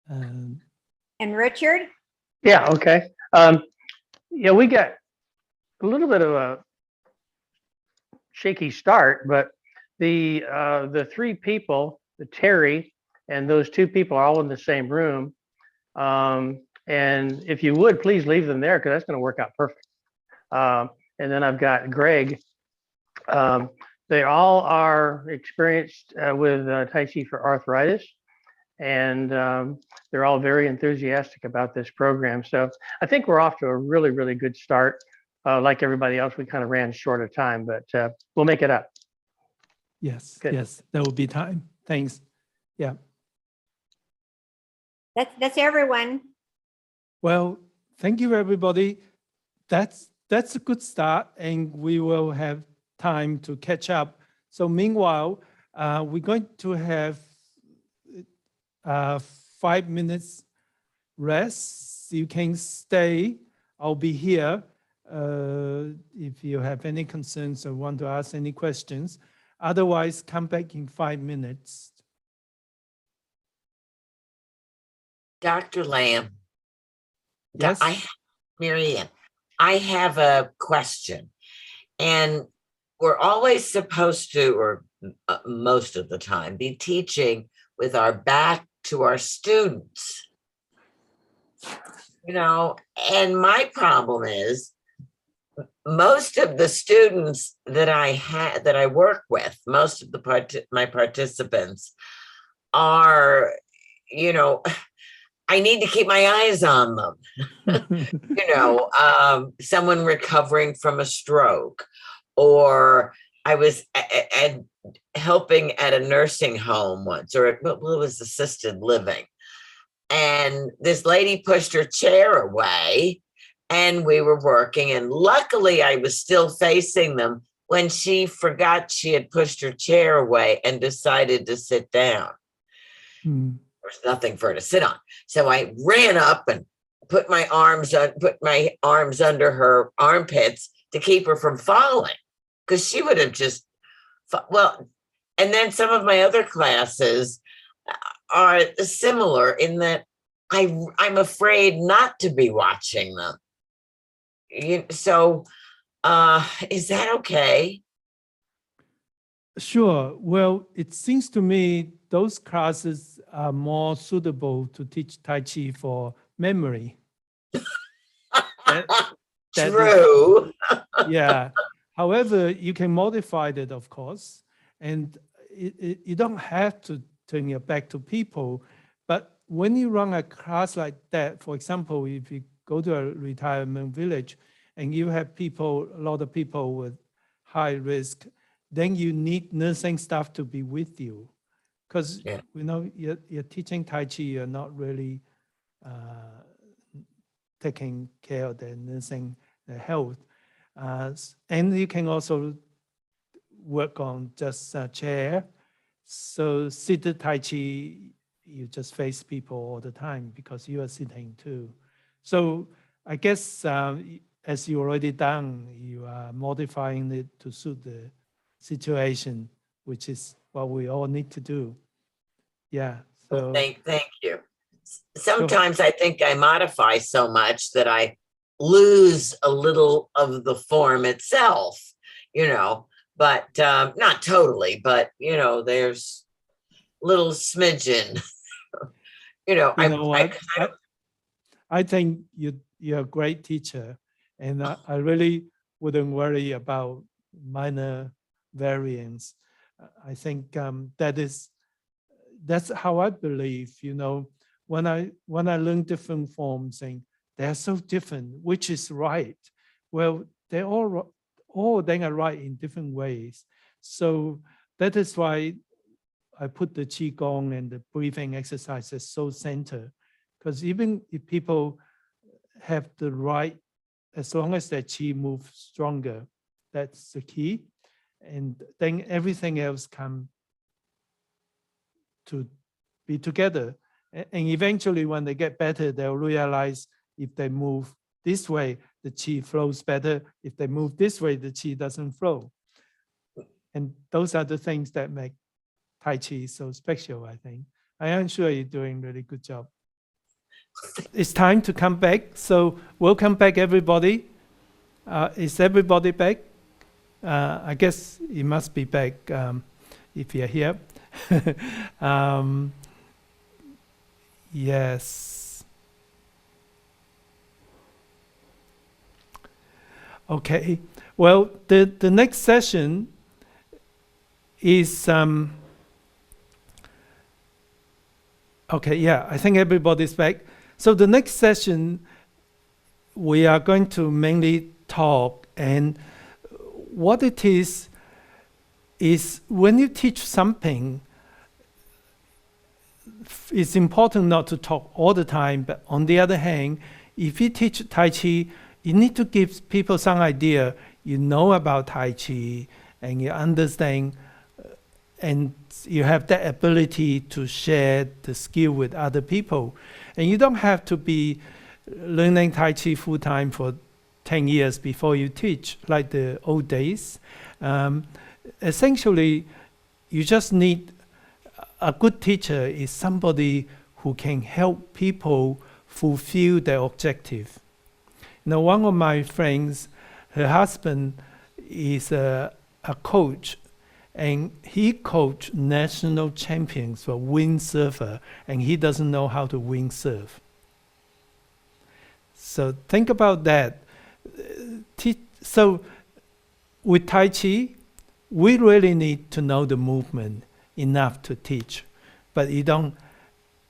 B: And Richard?
K: Yeah, okay. Yeah, we got a little bit of a shaky start, but the 3 people, the Terry and those 2 people are all in the same room. And if you would, please leave them there because that's going to work out perfect. And then I've got Greg. They all are experienced with Tai Chi for arthritis. And they're all very enthusiastic about this program. So I think we're off to a really, really good start. Like everybody else, we kind of ran short of time, but we'll make it up.
A: Yes,
K: Good.
A: yes, there will be time. Thanks. Yeah.
B: That's everyone.
A: Well, thank you, everybody. That's a good start, and we will have time to catch up. So meanwhile, we're going to have 5 minutes rest. You can stay. I'll be here if you have any concerns or want to ask any questions. Otherwise, come back in 5 minutes.
M: Dr. Lamb,
A: Yes.
M: Marianne, I have a question. And we're always supposed to, or most of the time, be teaching with our back to our students. You know, and my problem is most of the students that I work with, most of my participants are, you know, I need to keep my eyes on them. You know, someone recovering from a stroke, or I was helping at a nursing home once, or it was assisted living. And this lady pushed her chair away and we were working. And luckily I was still facing them when she forgot she had pushed her chair away and decided to sit down. There's nothing for her to sit on. So I ran up and put my arms under her armpits to keep her from falling, because she would have just, well, and then some of my other classes are similar in that I'm afraid not to be watching them. So is that okay?
A: Sure. Well, it seems to me those classes are more suitable to teach Tai Chi for memory.
M: True.
A: Yeah. However, you can modify that, of course, and you don't have to turn your back to people. But when you run a class like that, for example, if you go to a retirement village and you have a lot of people with high risk, then you need nursing staff to be with you. Because, you know, you're teaching Tai Chi, you're not really taking care of their nursing, their health. And you can also work on just a chair. So seated Tai Chi, you just face people all the time because you are sitting too. So I guess as you already done, you are modifying it to suit the situation, which is what we all need to do. Yeah. So
M: Thank you. Sometimes I think I modify so much that I lose a little of the form itself, you know, but not totally, but, you know, there's little smidgen, you know.
A: I think you're a great teacher, and I really wouldn't worry about minor variants. I think that's how I believe, you know, when I learn different forms and they're so different, which is right. Well, they're all then are right in different ways. So that is why I put the Qigong and the breathing exercises so center, because even if people have the right, as long as their Qi moves stronger, that's the key. And then everything else can to be together. And eventually when they get better, they'll realize if they move this way, the Qi flows better. If they move this way, the Qi doesn't flow. And those are the things that make Tai Chi so special, I think. I am sure you're doing a really good job. It's time to come back. So welcome back, everybody. Is everybody back? I guess you must be back if you're here. Yes. Okay. Well, the next session is okay. Yeah, I think everybody's back. So the next session, we are going to mainly talk, and what it is when you teach something, it's important not to talk all the time, but on the other hand, if you teach Tai Chi, you need to give people some idea, you know about Tai Chi, and you understand, and you have that ability to share the skill with other people. And you don't have to be learning Tai Chi full time for 10 years before you teach, like the old days. Essentially, you just need a good teacher is somebody who can help people fulfill their objective. One of my friends, her husband is a coach, and he coached national champions for windsurfer, and he doesn't know how to windsurf. So think about that. So with Tai Chi, we really need to know the movement enough to teach, but you don't,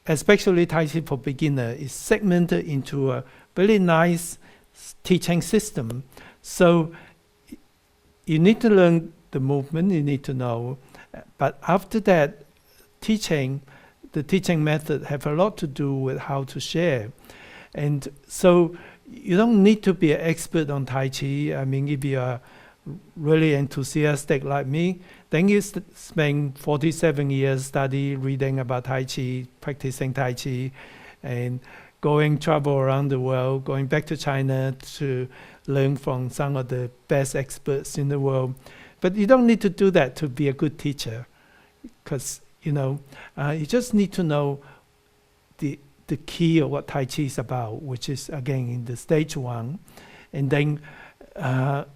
A: especially Tai Chi for beginner is segmented into a very nice teaching system. So you need to learn the movement, you need to know, but after that, the teaching method have a lot to do with how to share. And so you don't need to be an expert on Tai Chi. I mean, if you are really enthusiastic like me, then you spend 47 years study, reading about Tai Chi, practicing Tai Chi, and travel around the world, going back to China to learn from some of the best experts in the world. But you don't need to do that to be a good teacher, because you just need to know the key of what Tai Chi is about, which is again in the stage 1, and then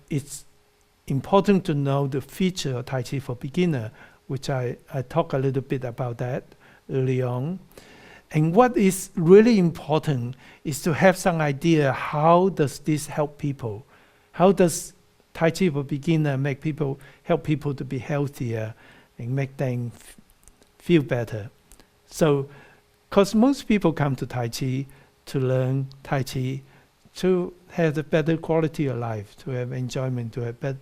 A: it's important to know the feature of Tai Chi for beginner, which I talk a little bit about that early on. And what is really important is to have some idea, how does this help people? How does Tai Chi for beginner help people to be healthier and make them feel better? So, because most people come to Tai Chi to learn Tai Chi to have a better quality of life, to have enjoyment, to have better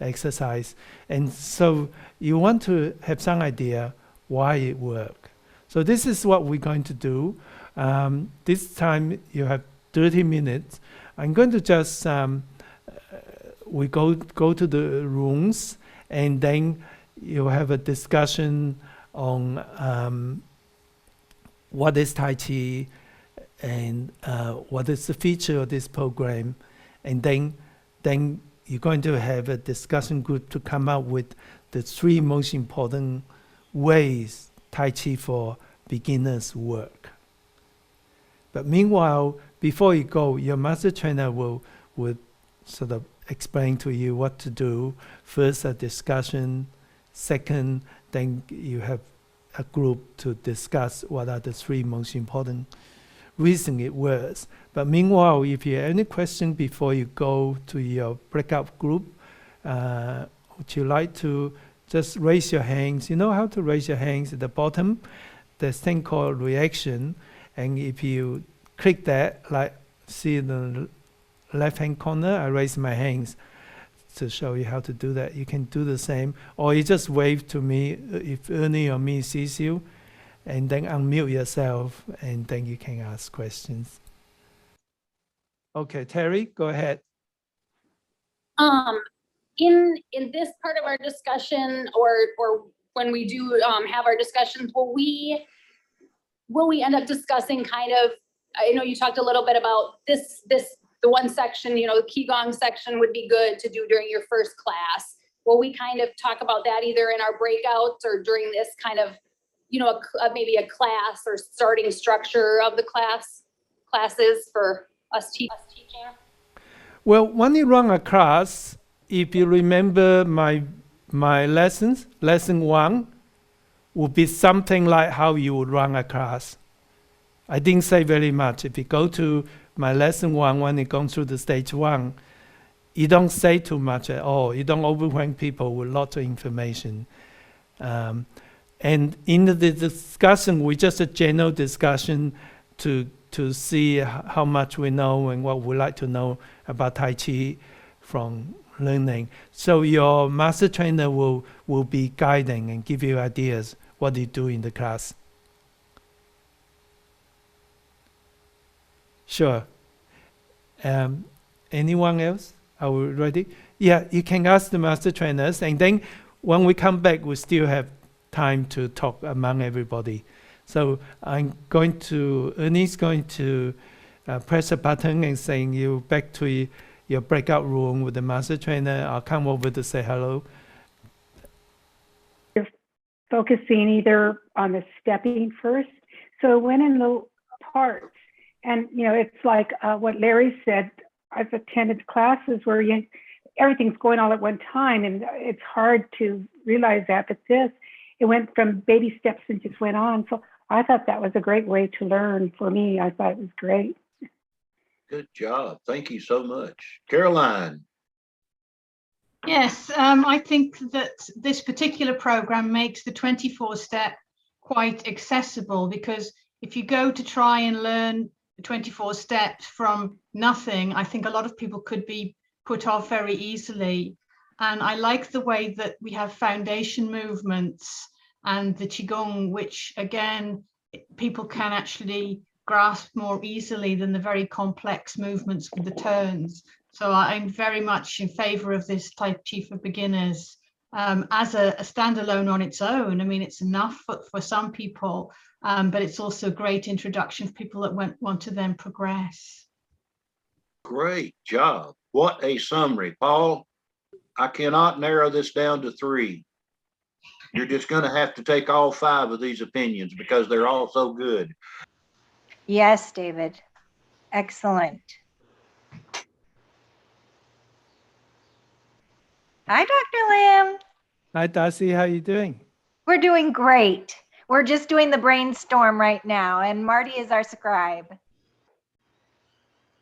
A: exercise. And so you want to have some idea why it works. So this is what we're going to do. This time you have 30 minutes. I'm going to just, we go to the rooms, and then you have a discussion on what is Tai Chi and what is the feature of this program. And then you're going to have a discussion group to come up with the 3 most important ways Tai Chi for beginners work. But meanwhile, before you go, your master trainer will sort of explain to you what to do. First, a discussion. Second, then you have a group to discuss what are the 3 most important reasons it works. But meanwhile, if you have any question before you go to your breakout group, would you like to just raise your hands? You know how to raise your hands at the bottom? There's a thing called reaction. And if you click that, like see in the left-hand corner, I raise my hands to show you how to do that. You can do the same. Or you just wave to me if Ernie or me sees you, and then unmute yourself, and then you can ask questions. Okay, Terry, go ahead.
N: In this part of our discussion, or when we do have our discussions, will we end up discussing kind of, I know you talked a little bit about the one section, the Qigong section would be good to do during your first class. Will we kind of talk about that either in our breakouts or during this kind of, maybe a class or starting structure of the classes for us teaching?
A: Well, when you run a class, if you remember my lessons, lesson 1 would be something like how you would run a class. I didn't say very much. If you go to my lesson 1, when you go through the stage 1, you don't say too much at all. You don't overwhelm people with lots of information. And in the discussion, we just a general discussion to see how much we know and what we like to know about Tai Chi from learning. So your master trainer will be guiding and give you ideas what you do in the class. Sure. Anyone else? Are we ready? Yeah, you can ask the master trainers, and then when we come back, we still have time to talk among everybody. So Ernie's going to press a button and saying you back to your breakout room with the master trainer. I'll come over to say hello.
O: You're focusing either on the stepping first. So it went in the parts. And, you know, it's like what Larry said, I've attended classes where everything's going all at one time, and it's hard to realize that. But it went from baby steps and just went on. So I thought that was a great way to learn for me. I thought it was great.
D: Good job. Thank you so much. Caroline.
P: Yes, I think that this particular program makes the 24-step quite accessible, because if you go to try and learn 24 steps from nothing, I think a lot of people could be put off very easily. And I like the way that we have foundation movements and the Qigong, which again, people can actually grasp more easily than the very complex movements with the turns. So I'm very much in favor of this Tai Chi for beginners as a standalone on its own. I mean, it's enough for some people, but it's also a great introduction for people that want to then progress.
D: Great job. What a summary. Paul, I cannot narrow this down to 3. You're just going to have to take all 5 of these opinions because they're all so good.
F: Yes, David. Excellent. Hi, Dr. Lam.
A: Hi, Darcy. How are you doing?
F: We're doing great. We're just doing the brainstorm right now, and Marty is our scribe.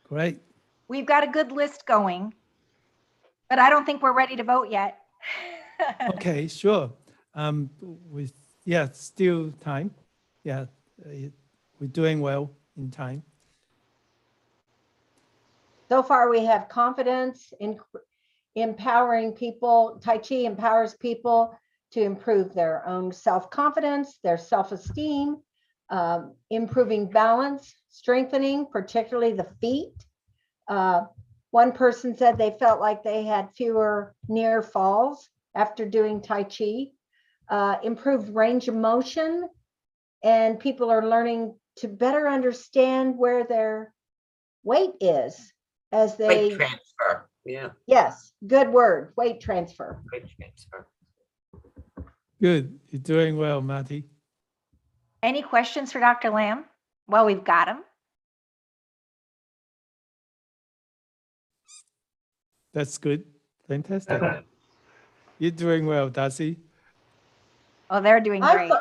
A: Great.
F: We've got a good list going, but I don't think we're ready to vote yet.
A: Okay, sure. Still time. Yeah, we're doing well in time.
L: So far, we have confidence in empowering people. Tai Chi empowers people to improve their own self-confidence, their self-esteem, improving balance, strengthening, particularly the feet. One person said they felt like they had fewer near falls after doing Tai Chi, improved range of motion, and people are learning to better understand where their weight is as they—
M: Weight transfer, yeah.
L: Yes, good word, weight transfer.
M: Weight transfer.
A: Good, you're doing well, Marty.
F: Any questions for Dr. Lam? Well, we've got him.
A: That's good. Fantastic. You're doing well, Darcy.
F: Oh, they're doing great.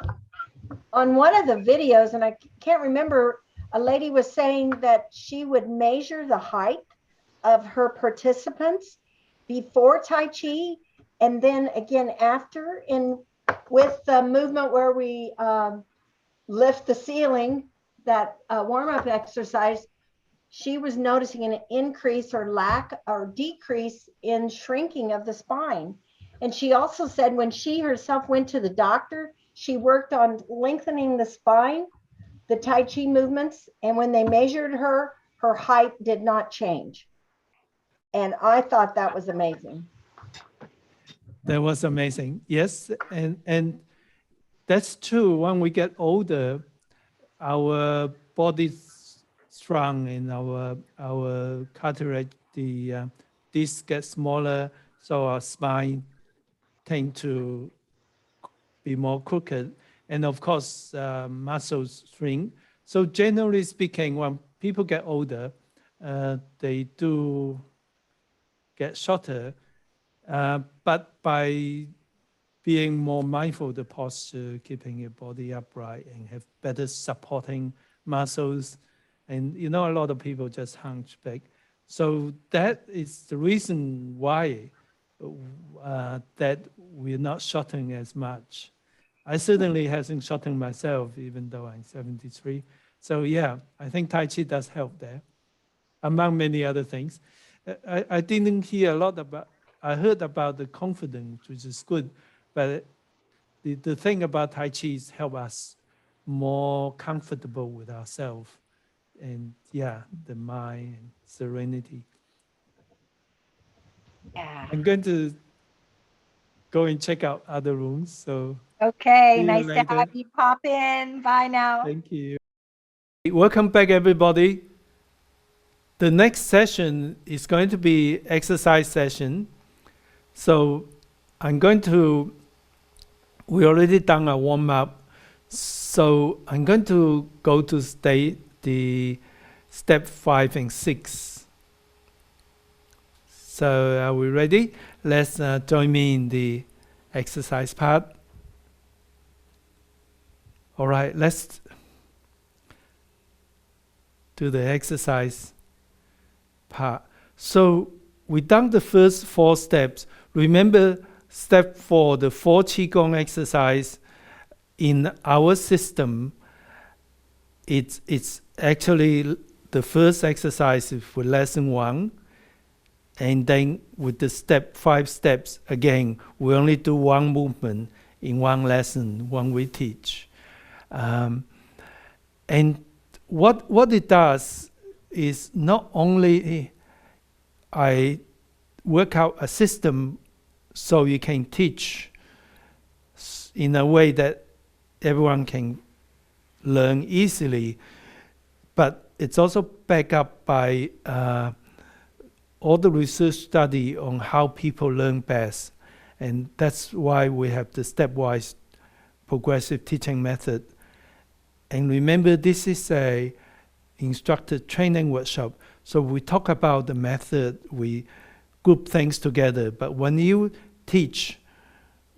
L: On one of the videos, and I can't remember, a lady was saying that she would measure the height of her participants before Tai Chi and then again after, with the movement where we lift the ceiling, that warm-up exercise. She was noticing an increase or lack or decrease in shrinking of the spine. And she also said when she herself went to the doctor, she worked on lengthening the spine, the Tai Chi movements, and when they measured her, her height did not change. And I thought that was amazing.
A: That was amazing. Yes, and that's true. When we get older, our bodies shrunk and our cartilage, the disc gets smaller, so our spine tend to be more crooked, and of course muscles shrink. So generally speaking, when people get older, they do get shorter, but by being more mindful of the posture, keeping your body upright and have better supporting muscles. And you know, a lot of people just hunch back. So that is the reason why that we're not shortening as much. I certainly hasn't shortened myself, even though I'm 73. So yeah, I think Tai Chi does help there, among many other things. I didn't hear a lot about, I heard about the confidence, which is good, but the thing about Tai Chi is help us more comfortable with ourselves, and yeah, the mind and serenity.
F: Yeah.
A: I'm going to go and check out other rooms. So
F: Okay,
A: see you
F: nice to
A: later.
F: have you pop in. Bye now.
A: Thank you. Welcome back, everybody. The next session is going to be exercise session. So I'm going to, we already done a warm up. So I'm going to go to the step 5 and 6. So are we ready? Let's join me in the exercise part. All right, let's do the exercise part. So we done the first 4 steps. Remember step 4, the 4 Qigong exercise in our system. It's actually the first exercise for lesson 1. And then with the 5 steps, again, we only do 1 movement in 1 lesson when we teach. And what it does is not only I work out a system so you can teach in a way that everyone can learn easily, but it's also backed up by all the research study on how people learn best. And that's why we have the stepwise progressive teaching method. And remember, this is a instructor training workshop. So we talk about the method, we group things together. But when you teach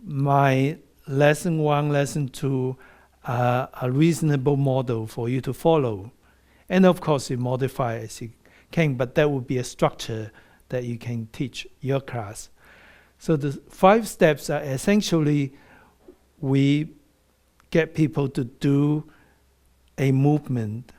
A: my lesson 1, lesson 2, a reasonable model for you to follow. And of course, you modify as you can, but that would be a structure that you can teach your class. So the 5 steps are essentially, we get people to do a movement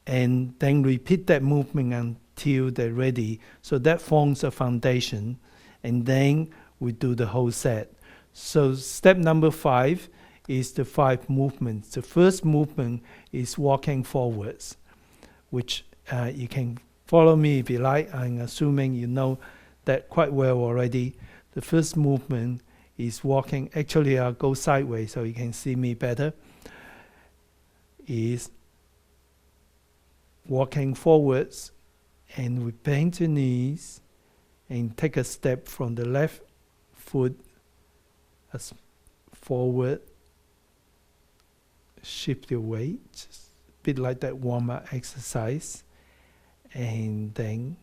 A: and then repeat that movement until they're ready. So that forms a foundation, and then we do the whole set. So step number 5 is the 5 movements. The first movement is walking forwards, which you can follow me if you like. I'm assuming you know that quite well already. The first movement is walking. Actually, I'll go sideways so you can see me better. Is walking forwards, and we bend your knees and take a step from the left foot as forward. Shift your weight, just a bit like that warm-up exercise. And then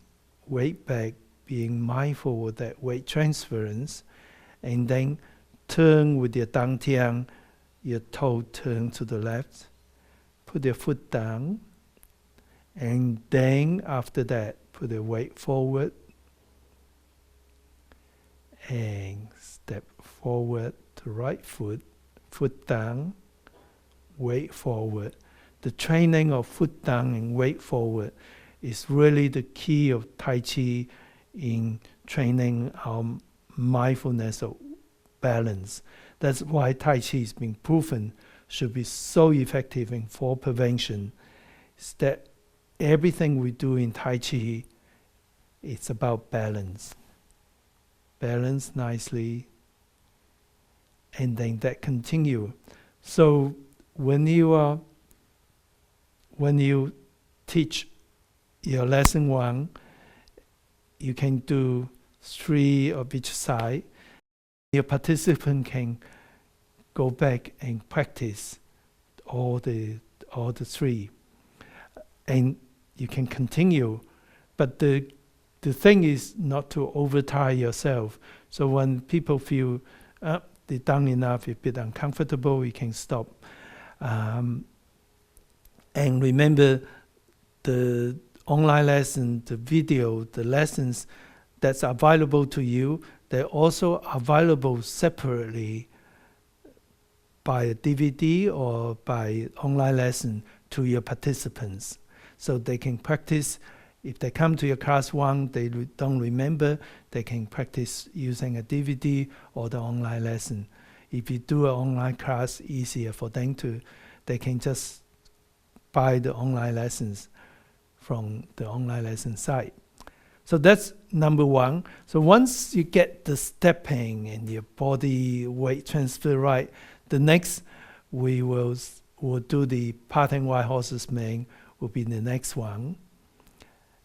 A: weight back, being mindful of that weight transference. And then turn with your dantian, your toe turn to the left. Put your foot down. And then after that, put the weight forward. And step forward to right foot, foot down, weight forward. The training of foot down and weight forward is really the key of Tai Chi in training our mindfulness of balance. That's why Tai Chi has been proven should be so effective in fall prevention. Is that everything we do in Tai Chi, it's about balance. Balance nicely, and then that continue. So when you teach your lesson 1, you can do 3 of each side. Your participant can go back and practice all the 3, and you can continue. But the thing is not to overtire yourself. So when people feel they're done enough, a bit uncomfortable, you can stop. And remember, the online lesson, the video, the lessons that's available to you, they're also available separately by a DVD or by online lesson to your participants. So they can practice. If they come to your class 1, they don't remember, they can practice using a DVD or the online lesson. If you do an online class, easier for them they can just buy the online lessons from the online lesson site. So that's number one. So once you get the stepping and your body weight transfer right, the next we will do the parting while horses mane will be the next one.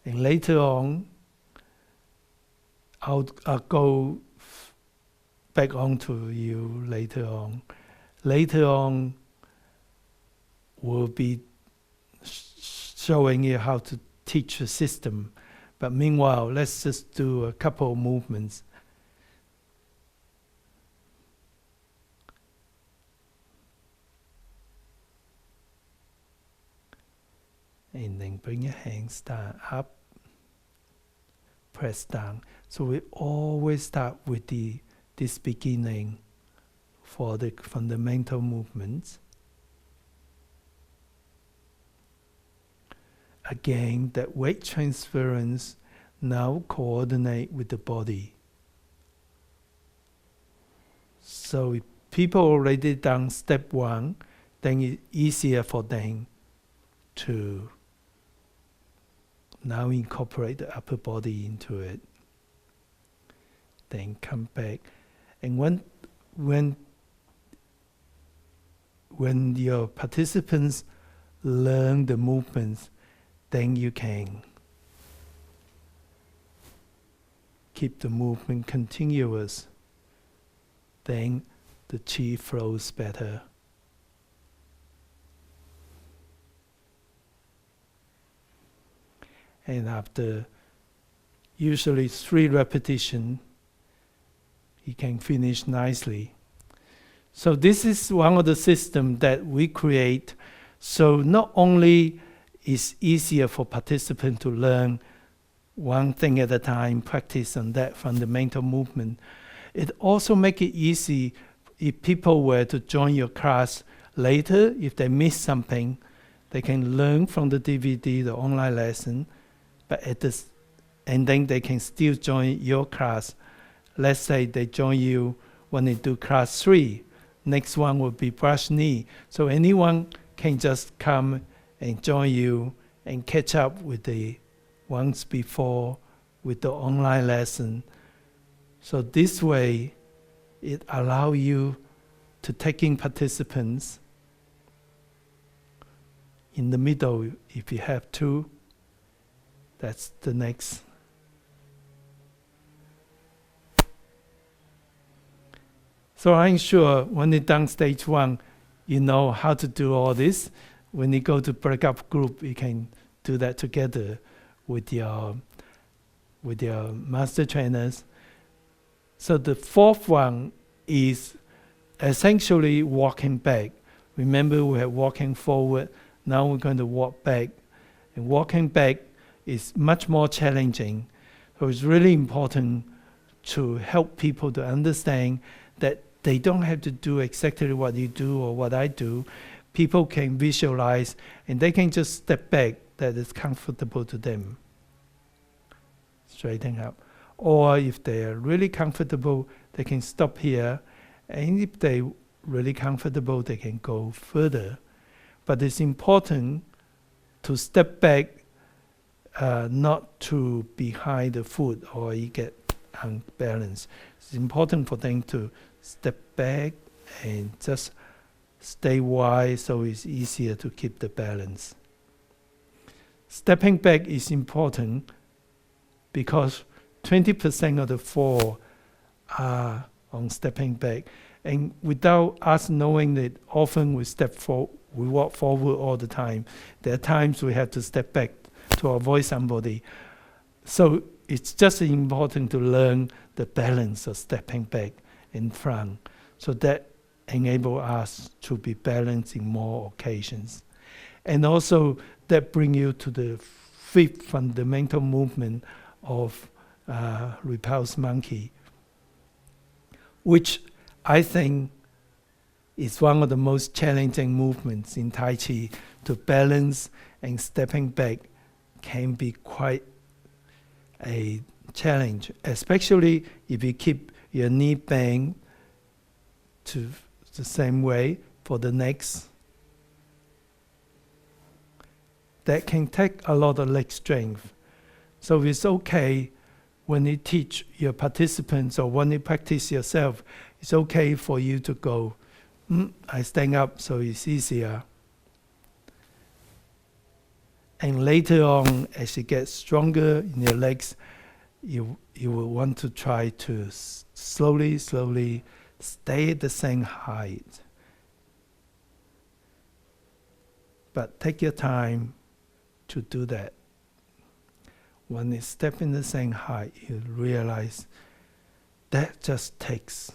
A: And later on, I'll go back on to you later on. Later on, we'll be showing you how to teach the system. But meanwhile, let's just do a couple of movements. And then bring your hands down, up, press down. So we always start with this beginning for the fundamental movements. Again, that weight transference now coordinate with the body. So if people already done step one, then it's easier for them to now incorporate the upper body into it. Then come back. And when your participants learn the movements, then you can keep the movement continuous. Then the chi flows better. And after usually 3 repetitions, you can finish nicely. So this is one of the systems that we create. So not only is easier for participants to learn one thing at a time, practice on that fundamental movement, it also makes it easy if people were to join your class later, if they miss something, they can learn from the DVD, the online lesson, but and then they can still join your class. Let's say they join you when they do class 3. Next one will be brush knee. So anyone can just come and join you and catch up with the ones before with the online lesson. So this way, it allows you to take in participants in the middle if you have 2. That's the next. So I'm sure when you're done stage 1, you know how to do all this. When you go to breakup group, you can do that together with your master trainers. So the 4th one is essentially walking back. Remember, we have walking forward. Now we're going to walk back. And walking back is much more challenging. So it's really important to help people to understand that they don't have to do exactly what you do or what I do. People can visualize and they can just step back that is comfortable to them. Straighten up. Or if they are really comfortable, they can stop here. And if they're really comfortable, they can go further. But it's important to step back, not to behind the foot or you get unbalanced. It's important for them to step back and just stay wide so it's easier to keep the balance. Stepping back is important because 20% of the fall are on stepping back. And without us knowing that, often we walk forward all the time. There are times we have to step back to avoid somebody. So it's just important to learn the balance of stepping back in front. So that enables us to be balanced in more occasions. And also that brings you to the 5th fundamental movement of repulse monkey, which I think is one of the most challenging movements in Tai Chi. To balance and stepping back can be quite a challenge, especially if you keep your knee bent to the same way for the next. That can take a lot of leg strength. So it's okay when you teach your participants or when you practice yourself, it's okay for you to go, I stand up so it's easier. And later on, as you get stronger in your legs, you will want to try to slowly stay at the same height. But take your time to do that. When you step in the same height, you realize that just takes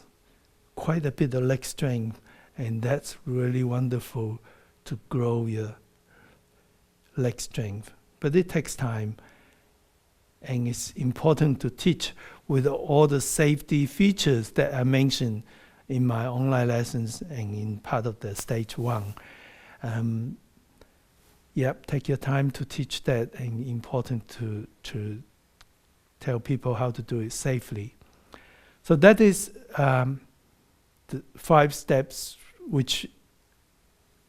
A: quite a bit of leg strength, and that's really wonderful to grow your leg strength. But it takes time, and it's important to teach with all the safety features that I mentioned in my online lessons and in part of the stage 1. Take your time to teach that, and important to tell people how to do it safely. So that is the 5 steps, which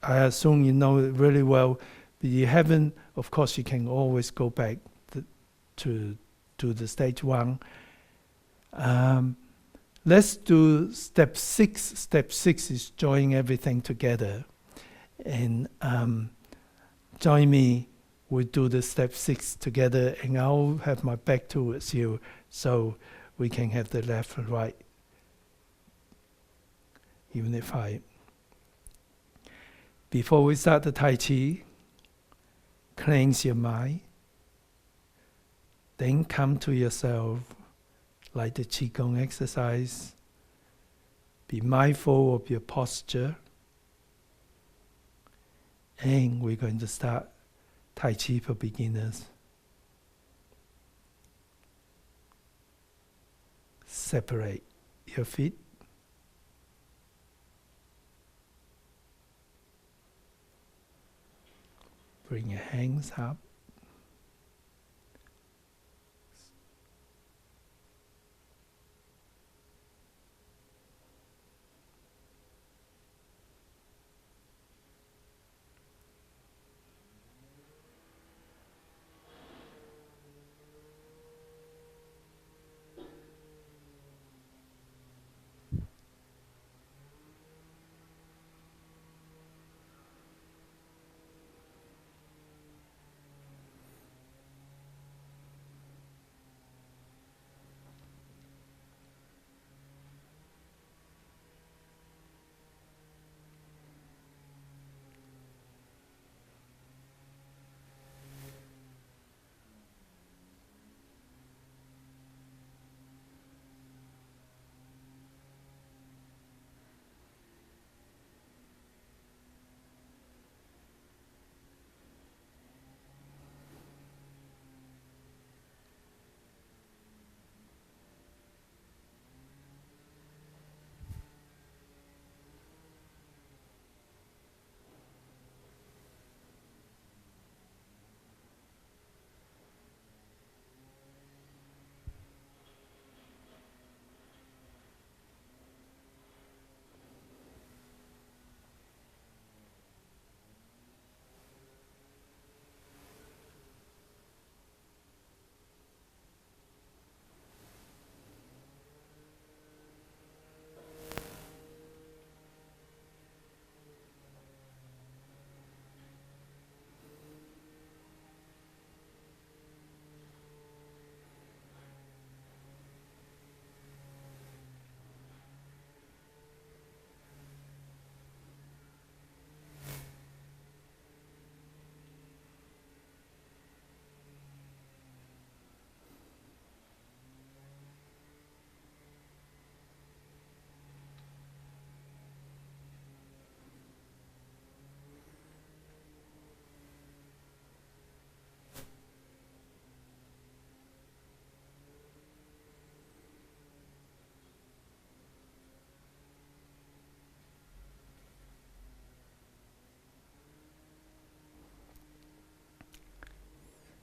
A: I assume you know really well. But you haven't, of course, you can always go back to the stage 1. Let's do step 6. Step 6 is join everything together. And join me, we do the step 6 together, and I'll have my back towards you so we can have the left and right unified. Before we start the Tai Chi, cleanse your mind. Then come to yourself like the Qigong exercise. Be mindful of your posture. And we're going to start Tai Chi for beginners. Separate your feet. Bring your hands up.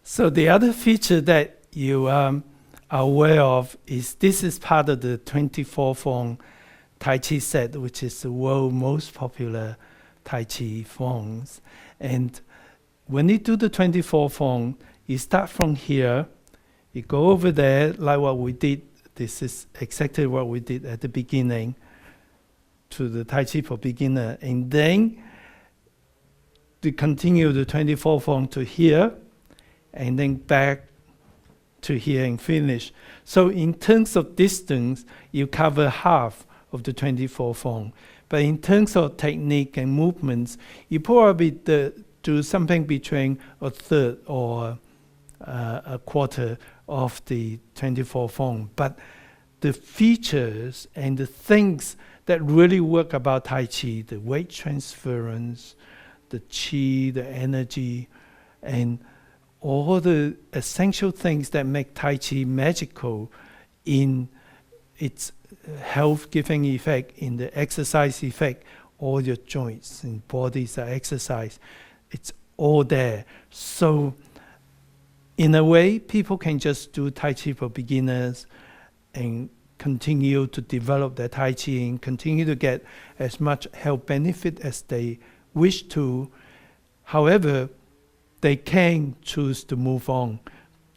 A: So the other feature that you are aware of is this is part of the 24 form Tai Chi set, which is the world's most popular Tai Chi forms. And when you do the 24 form, you start from here, You go over there like what we did. This is exactly what we did at the beginning to the Tai Chi for beginner. And then to continue the 24 form to here, and then back to here and finish. So in terms of distance, you cover half of the 24 form. But in terms of technique and movements, you probably do something between a third or a quarter of the 24 form. But the features and the things that really work about Tai Chi, the weight transference, the Chi, the energy, and all the essential things that make Tai Chi magical in its health-giving effect, in the exercise effect, all your joints and bodies are exercised. It's all there. So in a way, people can just do Tai Chi for beginners and continue to develop their Tai Chi and continue to get as much health benefit as they wish to. However, they can choose to move on.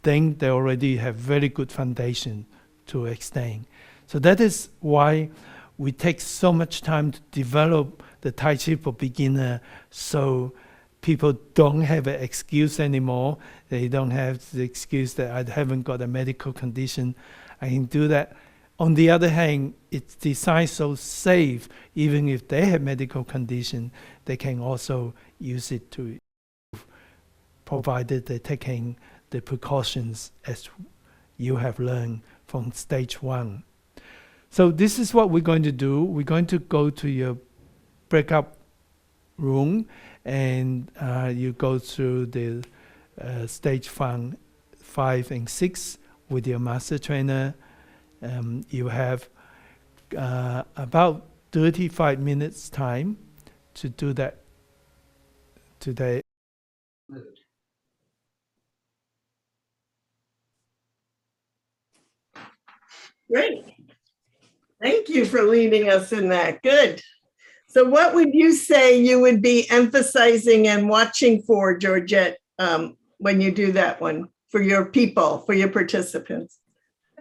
A: Then they already have very good foundation to extend. So that is why we take so much time to develop the Tai Chi for beginner, so people don't have an excuse anymore. They don't have the excuse that I haven't got a medical condition. I can do that. On the other hand, it's designed so safe, even if they have medical condition, they can also use it to, provided they're taking the precautions as you have learned from stage 1. So this is what we're going to do. We're going to go to your breakout room, and you go through the stage 5 and 6 with your master trainer. You have about 35 minutes time to do that today.
J: Great. Thank you for leading us in that. Good. So what would you say you would be emphasizing and watching for, Georgette, when you do that one for your people, for your participants?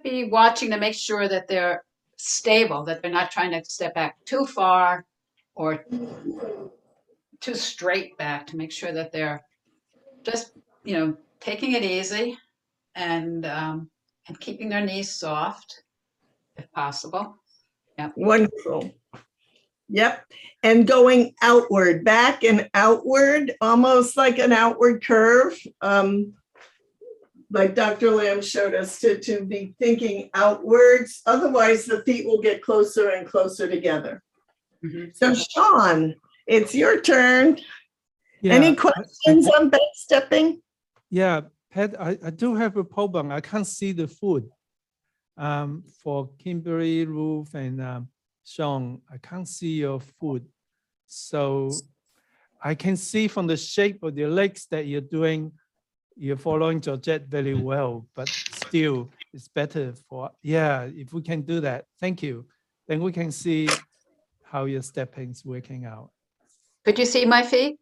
Q: Be watching to make sure that they're stable, that they're not trying to step back too far or too straight back, to make sure that they're just, taking it easy and keeping their knees soft if possible. Yep.
J: Wonderful. Yep. And going outward, back and outward, almost like an outward curve. Like Dr. Lamb showed us, to be thinking outwards. Otherwise, the feet will get closer and closer together. Mm-hmm. So Sean, it's your turn. Yeah. Any questions on back stepping?
A: Yeah, Pat, I do have a problem. I can't see the foot. For Kimberly, Ruth, and Sean, I can't see your foot. So I can see from the shape of your legs that you're following Georgette very well, but still it's better if we can do that. Thank you. Then we can see how your stepping is working out.
Q: Could you see my feet?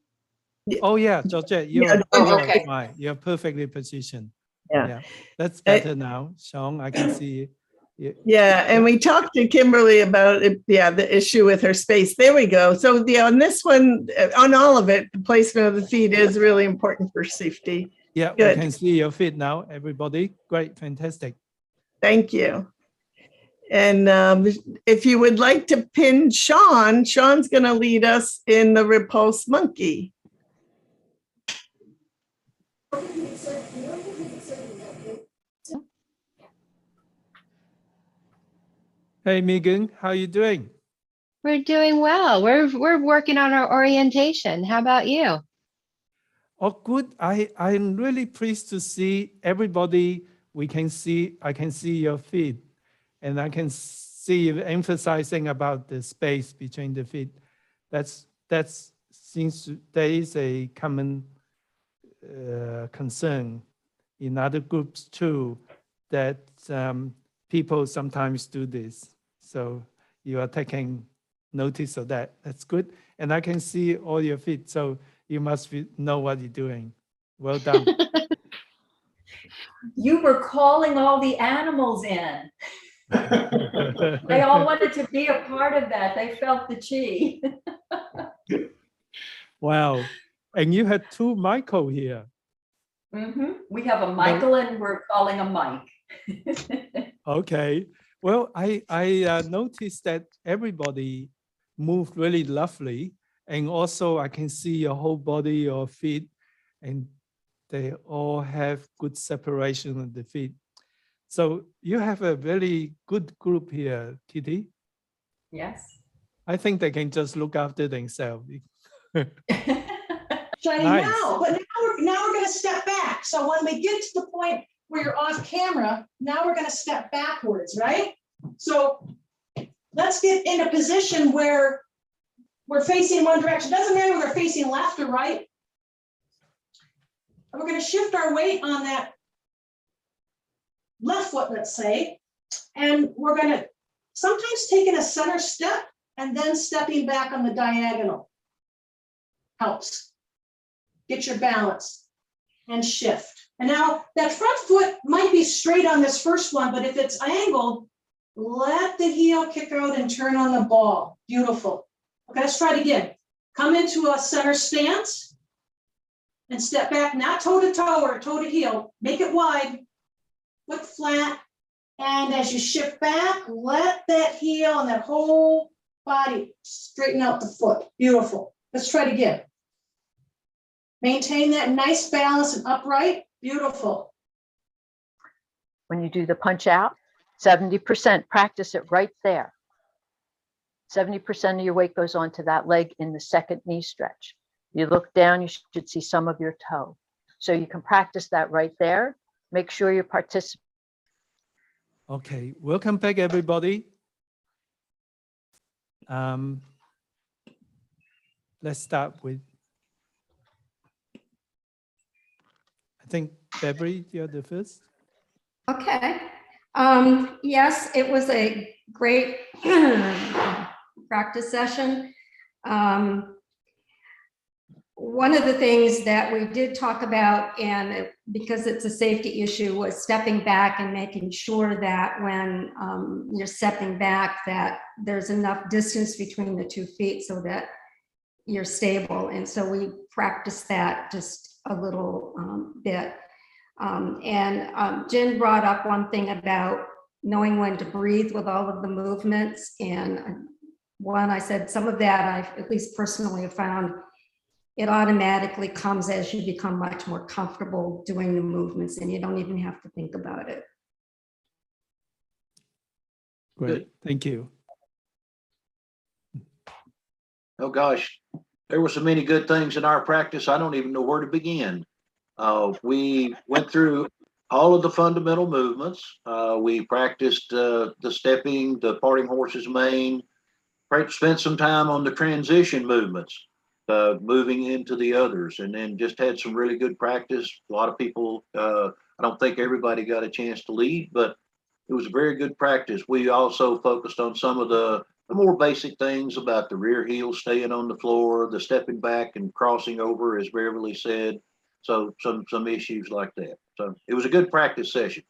A: Oh yeah, Georgette, you're perfectly positioned. Yeah, that's better now. Sean, I can see you.
J: Yeah, and we talked to Kimberly about it, the issue with her space. There we go. So on this one, on all of it, the placement of the feet is really important for safety.
A: Yeah, good. We can see your feet now, everybody. Great, fantastic.
J: Thank you. And if you would like to pin Sean's going to lead us in the repulse monkey.
A: Hey, Megan, how are you doing?
I: We're doing well. We're working on our orientation. How about you?
A: Oh, good. I'm really pleased to see everybody. I can see your feet, and I can see you emphasizing about the space between the feet. That seems there is a common concern in other groups too, that people sometimes do this. So you are taking notice of that. That's good. And I can see all your feet. So you must know what you're doing. Well done.
H: You were calling all the animals in. They all wanted to be a part of that. They felt the chi.
A: Wow. And you had two Michael here.
H: We have a Michael and we're calling a Mike.
A: Okay. Well, I noticed that everybody moved really lovely. And also I can see your whole body, your feet, and they all have good separation of the feet. So you have a very good group here, Kitty.
H: Yes.
A: I think they can just look after themselves.
E: Shiny
A: Nice.
E: now, but now we're going to step back. So when we get to the point where you're off camera, now we're going to step backwards, right? So let's get in a position where we're facing one direction. Doesn't matter whether we're facing left or right. And we're going to shift our weight on that left foot, let's say, and we're going to sometimes taking a center step and then stepping back on the diagonal helps. Get your balance and shift. And now that front foot might be straight on this first one, but if it's angled, let the heel kick out and turn on the ball. Beautiful. Okay, let's try it again. Come into a center stance and step back, not toe to toe or toe to heel. Make it wide, foot flat. And as you shift back, let that heel and that whole body straighten out the foot. Beautiful. Let's try it again. Maintain that nice balance and upright. Beautiful.
R: When you do the punch out, 70%, practice it right there. 70% of your weight goes onto that leg in the second knee stretch. You look down, you should see some of your toe. So you can practice that right there. Make sure you're participating.
A: Okay, welcome back, everybody. Let's start with, I think, Beverly, you're the first.
C: Okay. Yes, it was a great practice session. One of the things that we did talk about, and because it's a safety issue, was stepping back and making sure that when you're stepping back, that there's enough distance between the 2 feet so that you're stable. And so we practiced that just a little bit. Jen brought up one thing about knowing when to breathe with all of the movements. And one, I said some of that I, at least personally, have found it automatically comes as you become much more comfortable doing the movements, and you don't even have to think about it.
A: Great, thank you.
D: Oh gosh, there were so many good things in our practice. I don't even know where to begin. We went through all of the fundamental movements. We practiced the stepping, the parting horse's mane, spent some time on the transition movements, moving into the others, and then just had some really good practice. A lot of people, I don't think everybody got a chance to lead, but it was a very good practice. We also focused on some of the more basic things about the rear heel staying on the floor, the stepping back and crossing over, as Beverly said. So some issues like that. So it was a good practice session.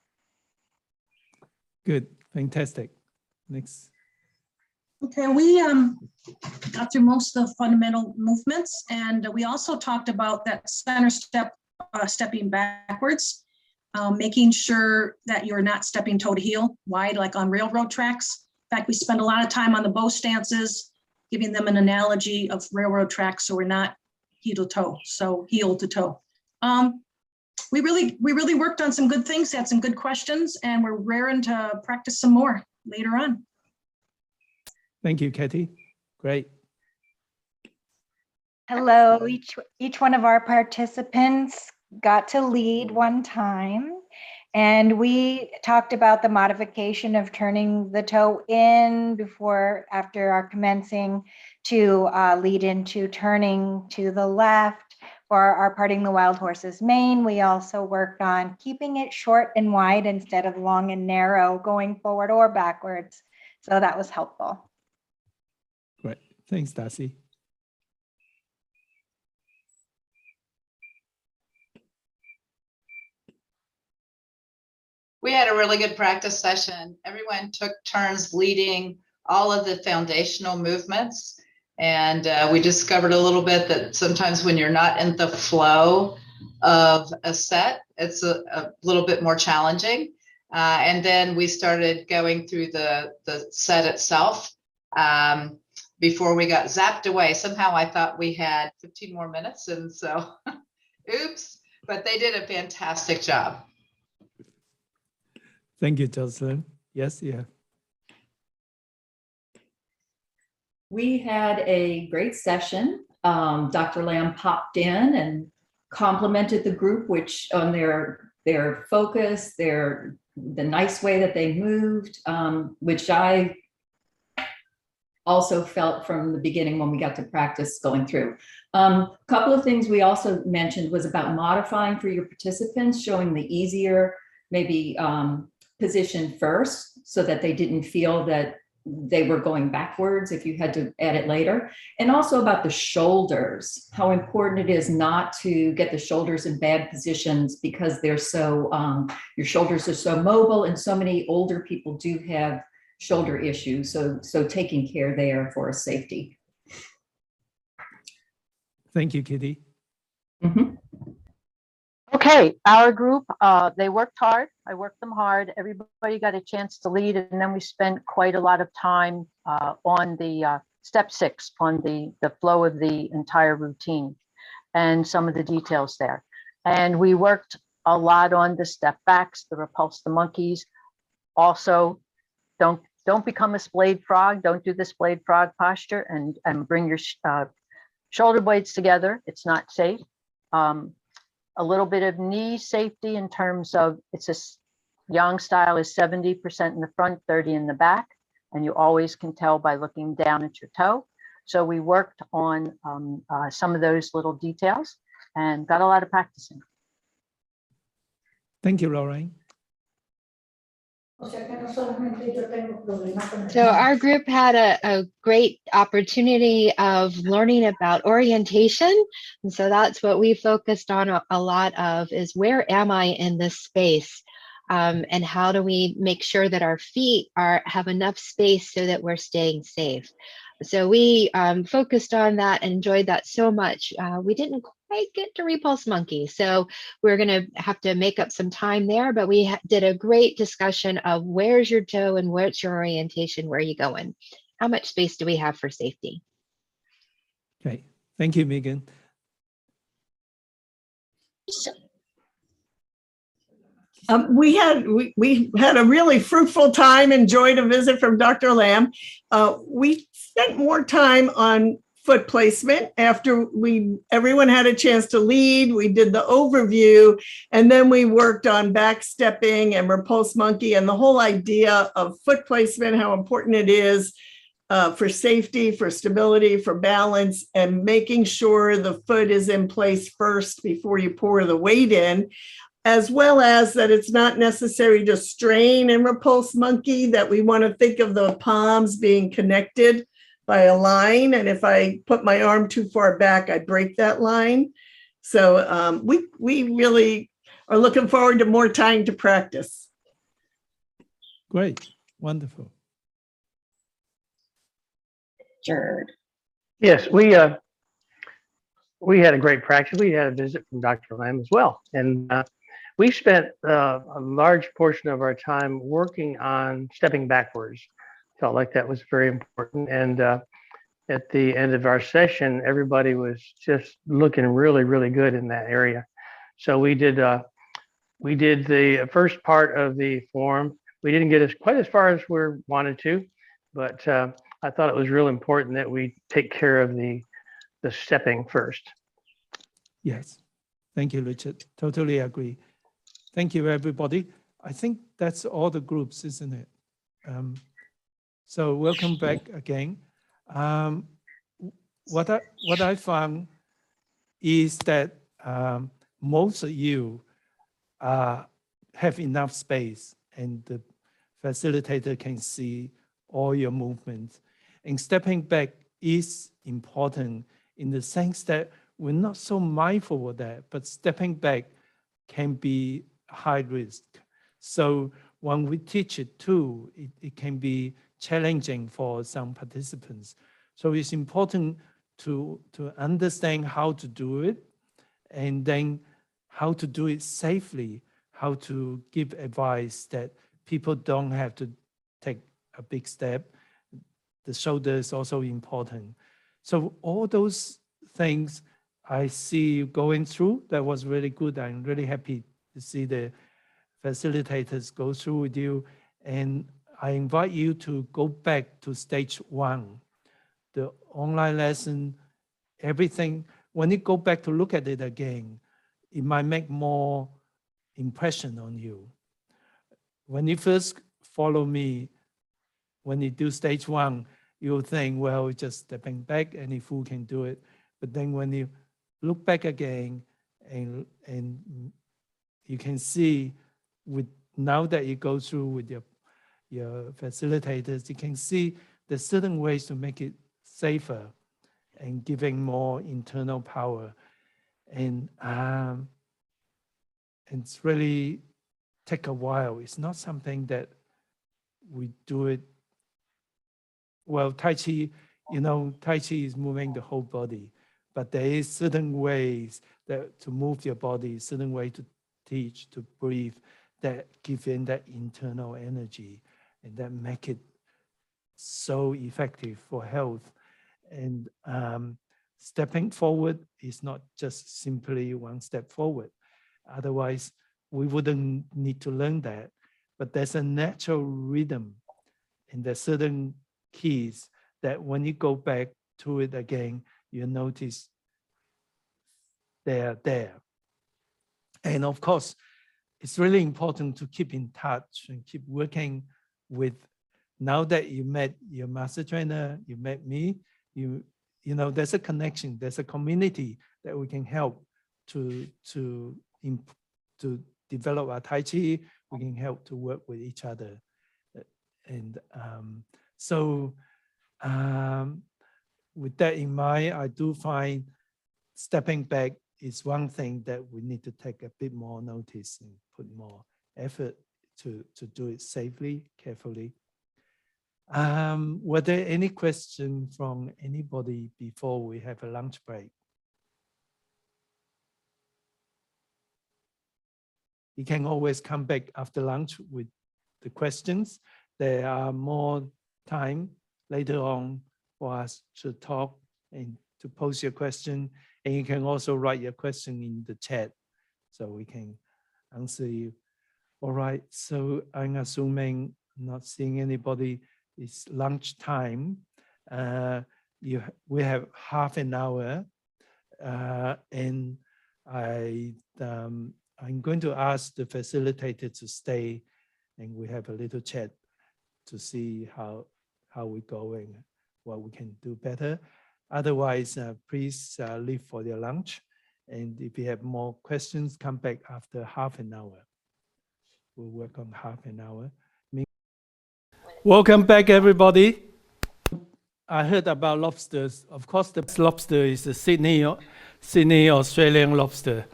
A: Good, fantastic. Next.
E: Okay, we got through most of the fundamental movements, and we also talked about that center step, stepping backwards, making sure that you're not stepping toe to heel wide like on railroad tracks. In fact, we spend a lot of time on the bow stances, giving them an analogy of railroad tracks, so we're not heel to toe, so heel to toe. We really worked on some good things, had some good questions, and we're raring to practice some more later on.
A: Thank you, Katie. Great.
F: Hello, each one of our participants got to lead one time. And we talked about the modification of turning the toe in after our commencing to lead into turning to the left. For our parting the wild horse's mane, we also worked on keeping it short and wide instead of long and narrow, going forward or backwards. So that was helpful.
A: Great. Thanks, Darcy.
G: We had a really good practice session. Everyone took turns leading all of the foundational movements. And we discovered a little bit that sometimes when you're not in the flow of a set, it's a little bit more challenging. And then we started going through the set itself before we got zapped away. Somehow I thought we had 15 more minutes, and so oops, but they did a fantastic job.
A: Thank you, Jocelyn. Yes, yeah.
H: We had a great session. Dr. Lamb popped in and complimented the group, which on their focus, the nice way that they moved, which I also felt from the beginning when we got to practice going through. A couple of things we also mentioned was about modifying for your participants, showing the easier maybe position first so that they didn't feel that they were going backwards if you had to add it later. And also about the shoulders, how important it is not to get the shoulders in bad positions because they're so, your shoulders are so mobile, and so many older people do have shoulder issues. So taking care there for safety.
A: Thank you, Kitty.
H: Mm-hmm.
R: Okay, our group, they worked hard. I worked them hard. Everybody got a chance to lead, and then we spent quite a lot of time on the step 6, on the flow of the entire routine and some of the details there. And we worked a lot on the step backs, the repulse the monkeys. Also, don't become a splayed frog. Don't do the splayed frog posture and bring your shoulder blades together. It's not safe. A little bit of knee safety in terms of it's a Yang style is 70% in the front, 30 in the back, and you always can tell by looking down at your toe. So we worked on some of those little details and got a lot of practicing.
A: Thank you, Lorraine.
I: So our group had a great opportunity of learning about orientation. And so that's what we focused on a lot of is where am I in this space? And how do we make sure that our feet have enough space so that we're staying safe? So we focused on that and enjoyed that so much. We didn't quite get to repulse monkey, so we're going to have to make up some time there, but we did a great discussion of where's your toe and where's your orientation, where are you going? How much space do we have for safety?
A: Okay, thank you, Megan.
J: We had a really fruitful time, enjoyed a visit from Dr. Lamb. We spent more time on foot placement after everyone had a chance to lead. We did the overview, and then we worked on back stepping and repulse monkey and the whole idea of foot placement, how important it is for safety, for stability, for balance, and making sure the foot is in place first before you pour the weight in, as well as that it's not necessary to strain and repulse monkey, that we want to think of the palms being connected by a line. And if I put my arm too far back, I break that line. So we really are looking forward to more time to practice.
A: Great, wonderful.
I: Jared.
K: Yes, we had a great practice. We had a visit from Dr. Lamb as well. And we spent a large portion of our time working on stepping backwards. Felt like that was very important. And at the end of our session, everybody was just looking really, really good in that area. So we did the first part of the form. We didn't get quite as far as we wanted to, but I thought it was real important that we take care of the stepping first.
A: Yes, thank you, Richard. Totally agree. Thank you, everybody. I think that's all the groups, isn't it? So welcome back again. What I found is that most of you have enough space, and the facilitator can see all your movements. And stepping back is important in the sense that we're not so mindful of that, but stepping back can be high risk. So when we teach it too, it can be challenging for some participants. So it's important to understand how to do it, and then how to do it safely, how to give advice that people don't have to take a big step. The shoulder is also important. So all those things I see you going through, that was really good. I'm really happy to see the facilitators go through with you. And I invite you to go back to stage 1, the online lesson, everything. When you go back to look at it again, it might make more impression on you. When you first follow me, when you do stage 1, you'll think, well, just stepping back, any fool can do it. But then when you look back again, and you can see with now that you go through with your facilitators, you can see there's certain ways to make it safer and giving more internal power. And it's really take a while. It's not something that we do it. Well, Tai Chi, Tai Chi is moving the whole body, but there is certain ways that to move your body, certain way to teach, to breathe, that give in that internal energy and that make it so effective for health. And stepping forward is not just simply one step forward. Otherwise, we wouldn't need to learn that. But there's a natural rhythm and there's certain keys that when you go back to it again, you notice they're there. And of course, it's really important to keep in touch and keep working with, now that you met your master trainer, you met me, you know, there's a connection, there's a community that we can help to develop our Tai Chi. We can help to work with each other. And with that in mind, I do find stepping back is one thing that we need to take a bit more notice and put more effort to do it safely, carefully. Were there any questions from anybody before we have a lunch break? You can always come back after lunch with the questions. There are more time later on for us to talk and to pose your question. And you can also write your question in the chat so we can answer you. All right, so I'm assuming, not seeing anybody, it's lunchtime. We have half an hour, and I'm going to ask the facilitator to stay, and we have a little chat to see how we're going, what we can do better. Otherwise, please leave for your lunch. And if you have more questions, come back after half an hour. We'll work on half an hour. Welcome back, everybody. I heard about lobsters. Of course, the best lobster is the Sydney Australian lobster.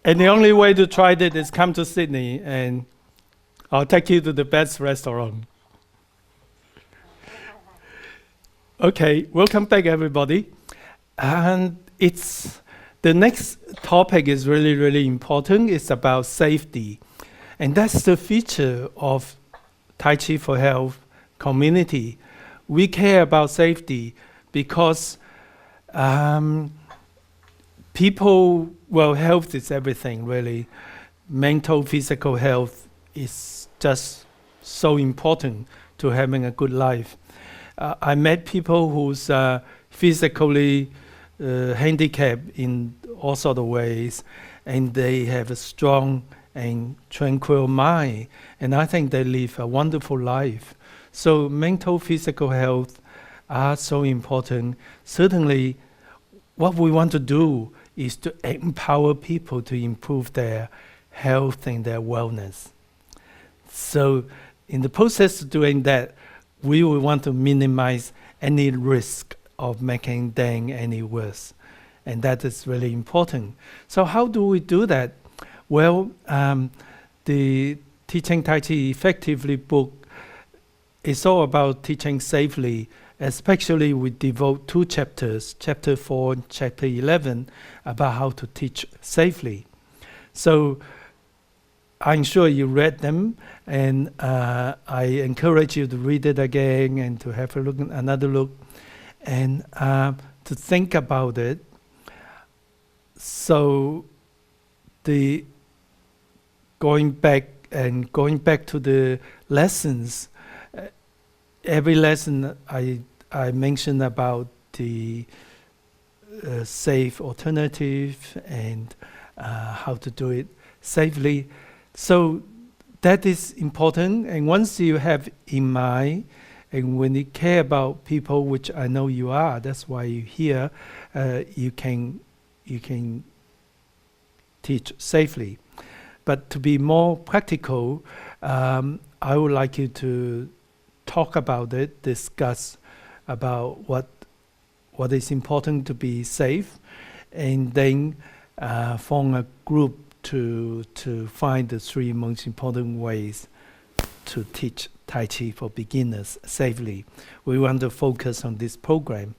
A: And the only way to try that is come to Sydney, and I'll take you to the best restaurant. Okay, welcome back, everybody. And the next topic is really, really important. It's about safety. And that's the feature of Tai Chi for Health community. We care about safety because people, well, health is everything, really. Mental, physical health is just so important to having a good life. I met people who's physically handicapped in all sorts of ways, and they have a strong and tranquil mind, and I think they live a wonderful life. So mental, physical health are so important. Certainly, what we want to do is to empower people to improve their health and their wellness. So in the process of doing that, we will want to minimize any risk of making them any worse. And that is really important. So how do we do that? Well, the Teaching Tai Chi Effectively book is all about teaching safely. Especially we devote 2 chapters, chapter 4 and chapter 11, about how to teach safely. So I'm sure you read them, and I encourage you to read it again and to have another look, and to think about it. So going back to the lessons, every lesson I mentioned about the safe alternative and how to do it safely. So that is important. And once you have in mind, and when you care about people, which I know you are, that's why you're here, you can teach safely. But to be more practical, I would like you to talk about it, discuss about what is important to be safe, and then form a group to find the 3 most important ways to teach Tai Chi for beginners safely. We want to focus on this program,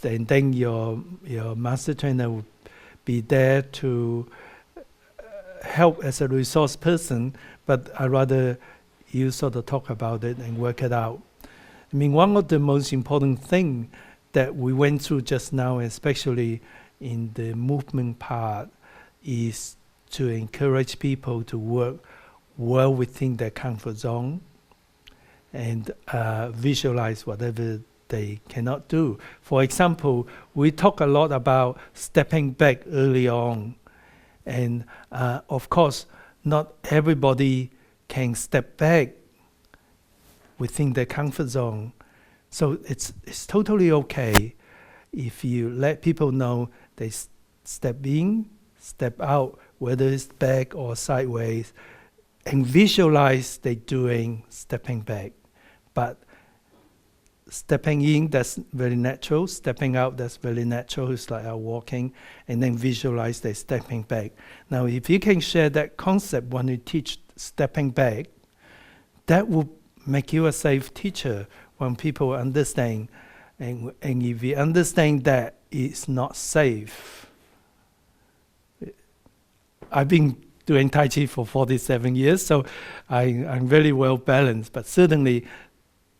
A: and then your master trainer will be there to help as a resource person, but I rather you sort of talk about it and work it out. I mean, one of the most important things that we went through just now, especially in the movement part, is to encourage people to work well within their comfort zone and visualize whatever they cannot do. For example, we talk a lot about stepping back early on. And of course, not everybody can step back within their comfort zone. So it's totally okay if you let people know they step in, step out, whether it's back or sideways, and visualize they doing stepping back. But stepping in, that's very natural. Stepping out, that's very natural. It's like walking, and then visualize they stepping back. Now, if you can share that concept when you teach stepping back, that will make you a safe teacher when people understand. And if you understand that it's not safe. I've been doing Tai Chi for 47 years, so I'm very well balanced, but certainly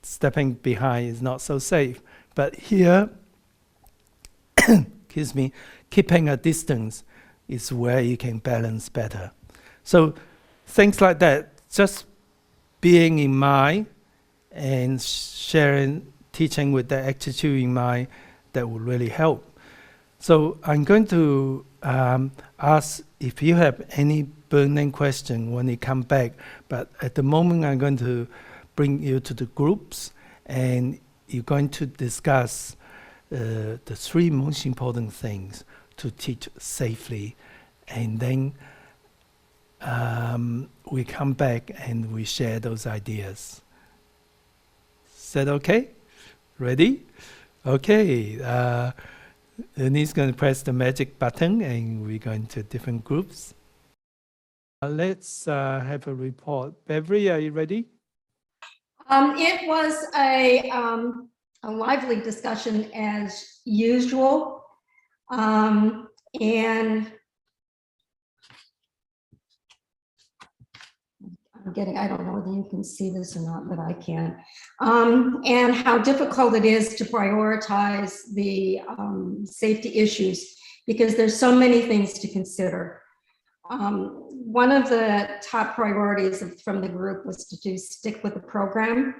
A: stepping behind is not so safe. But here, excuse me, keeping a distance is where you can balance better. So things like that, just being in mind and sharing, teaching with that attitude in mind, that will really help. So I'm going to ask if you have any burning question when you come back, but at the moment I'm going to bring you to the groups, and you're going to discuss the 3 most important things to teach safely, and then we come back and we share those ideas. Is that okay? Ready? Okay. Ernie's going to press the magic button, and we're going to different groups. Let's have a report. Beverly, are you ready?
C: It was a lively discussion as usual. And I don't know whether you can see this or not, but I can. And how difficult it is to prioritize the safety issues, because there's so many things to consider. One of the top priorities from the group was to stick with the program.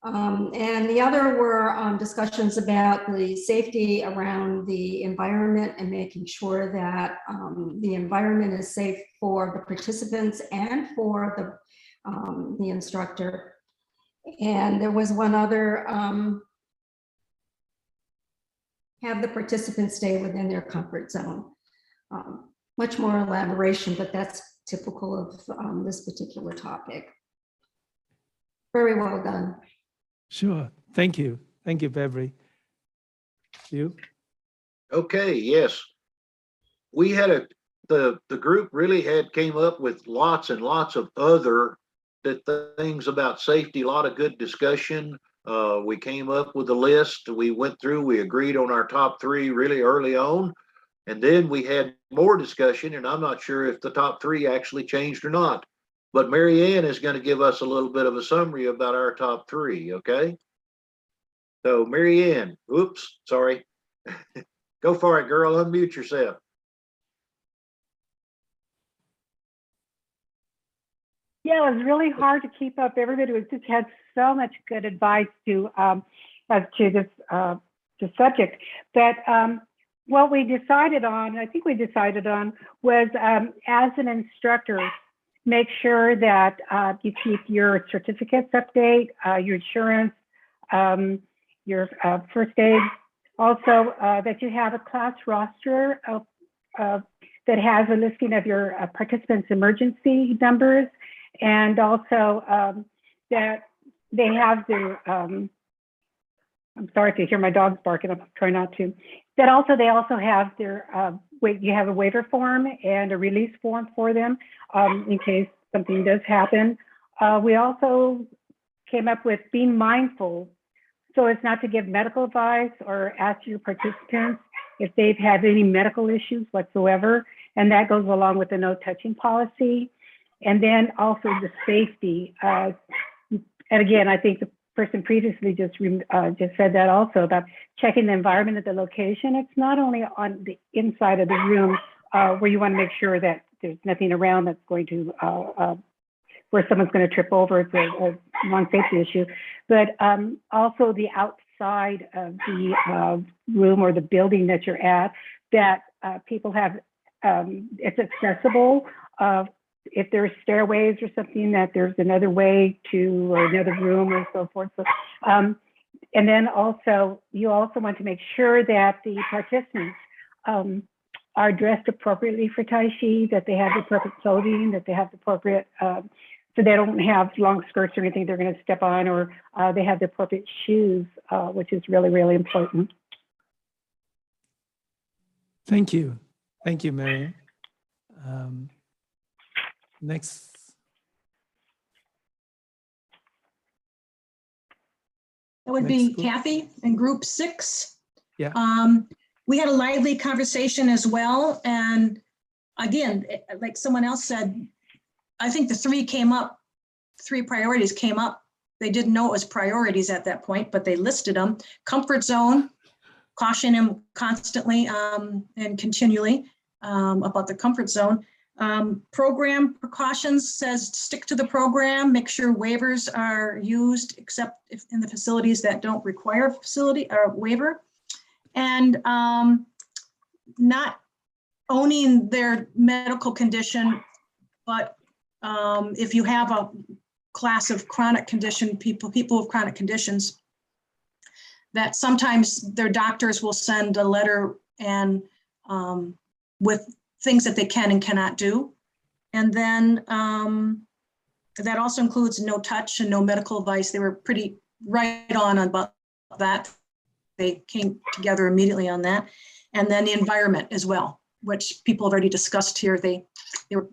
C: And the other were discussions about the safety around the environment and making sure that the environment is safe for the participants and for the instructor. And there was one other, have the participants stay within their comfort zone. Much more elaboration, but that's typical of this particular topic. Very well done.
A: Sure. Thank you. Thank you, Beverly. You?
D: Okay, yes. We had the group really came up with lots and lots of other things about safety, a lot of good discussion. We came up with a list. We went through, we agreed on our top 3 really early on. And then we had more discussion, and I'm not sure if the top 3 actually changed or not. But Mary Ann is going to give us a little bit of a summary about our top 3, okay? So Mary Ann, oops, sorry. Go for it, girl, unmute yourself.
O: Yeah, it was really hard to keep up. Everybody just had so much good advice to as to this subject. But what we decided on, I think we decided on, was as an instructor, make sure that you keep your certificates update, your insurance, your first aid. Also, that you have a class roster that has a listing of your participants' emergency numbers. And also that they have their, I'm sorry if you hear my dogs barking, I'm trying not to. That also, they also have their, you have a waiver form and a release form for them in case something does happen. We also came up with being mindful so as not to give medical advice or ask your participants if they've had any medical issues whatsoever. And that goes along with the no touching policy. And then also the safety. And again, I think the person previously just said that also about checking the environment at the location. It's not only on the inside of the room where you want to make sure that there's nothing around that's going to, where someone's going to trip over. It's a non-safety issue, but also the outside of the room or the building that you're at, that people have, it's accessible. If there's stairways or something, that there's another way to, or another room or so forth. So, and then also, you also want to make sure that the participants are dressed appropriately for Tai Chi, that they have the appropriate clothing, that they have the appropriate, so they don't have long skirts or anything they're going to step on, or they have the appropriate shoes, which is really, really important.
A: Thank you. Thank you, Mary. Next.
E: That would be Kathy in group 6.
A: Yeah.
E: We had a lively conversation as well. And again, like someone else said, I think the 3 priorities came up. They didn't know it was priorities at that point, but they listed them. Comfort zone, caution him constantly and continually about the comfort zone. Program precautions says stick to the program, make sure waivers are used except if in the facilities that don't require facility or waiver, and not owning their medical condition, but if you have a class of chronic condition, people with chronic conditions, that sometimes their doctors will send a letter and with things that they can and cannot do. And then that also includes no touch and no medical advice. They were pretty right on about that. They came together immediately on that. And then the environment as well, which people have already discussed here. They were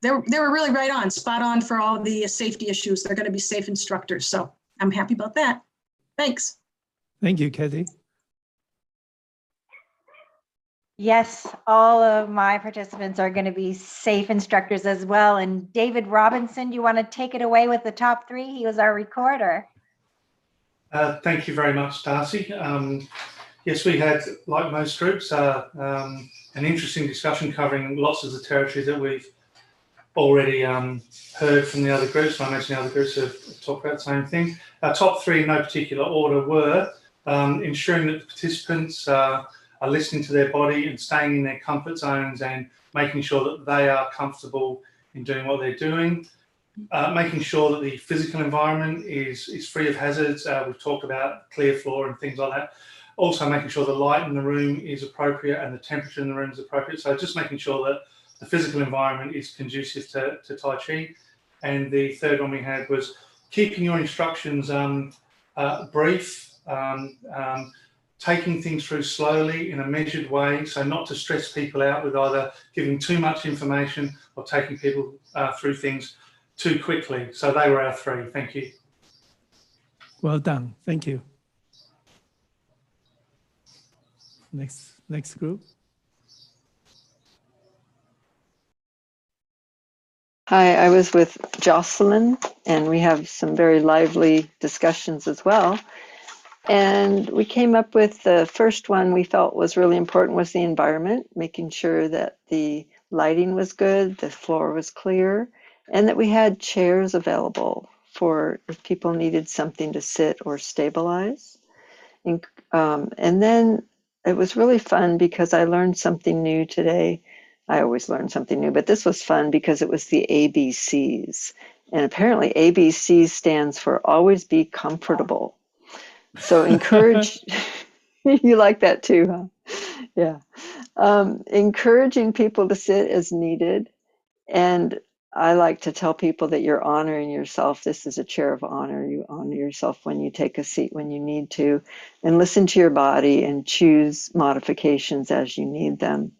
E: really right on, spot on for all the safety issues. They're going to be safe instructors. So I'm happy about that. Thanks.
A: Thank you, Kathy.
F: Yes, all of my participants are going to be safe instructors as well. And David Robinson, do you want to take it away with the top 3? He was our recorder.
S: Thank you very much, Darcy. Yes, we had, like most groups, an interesting discussion covering lots of the territory that we've already heard from the other groups. I imagine the other groups have talked about the same thing. Our top 3 in no particular order were ensuring that the participants are listening to their body and staying in their comfort zones and making sure that they are comfortable in doing what they're doing. Making sure that the physical environment is free of hazards. We've talked about clear floor and things like that. Also making sure the light in the room is appropriate and the temperature in the room is appropriate. So just making sure that the physical environment is conducive to Tai Chi. And the third one we had was keeping your instructions brief, taking things through slowly in a measured way, so not to stress people out with either giving too much information or taking people through things too quickly. So they were our three. Thank you.
A: Well done. Thank you. Next group.
T: Hi, I was with Jocelyn, and we have some very lively discussions as well. And we came up with the first one we felt was really important was the environment, making sure that the lighting was good, the floor was clear, and that we had chairs available for if people needed something to sit or stabilize. And then it was really fun because I learned something new today. I always learn something new, but this was fun because it was the ABCs. And apparently ABC stands for always be comfortable. So encourage, you like that too, huh? Yeah. Encouraging people to sit as needed. And I like to tell people that you're honoring yourself. This is a chair of honor. You honor yourself when you take a seat when you need to, and listen to your body and choose modifications as you need them.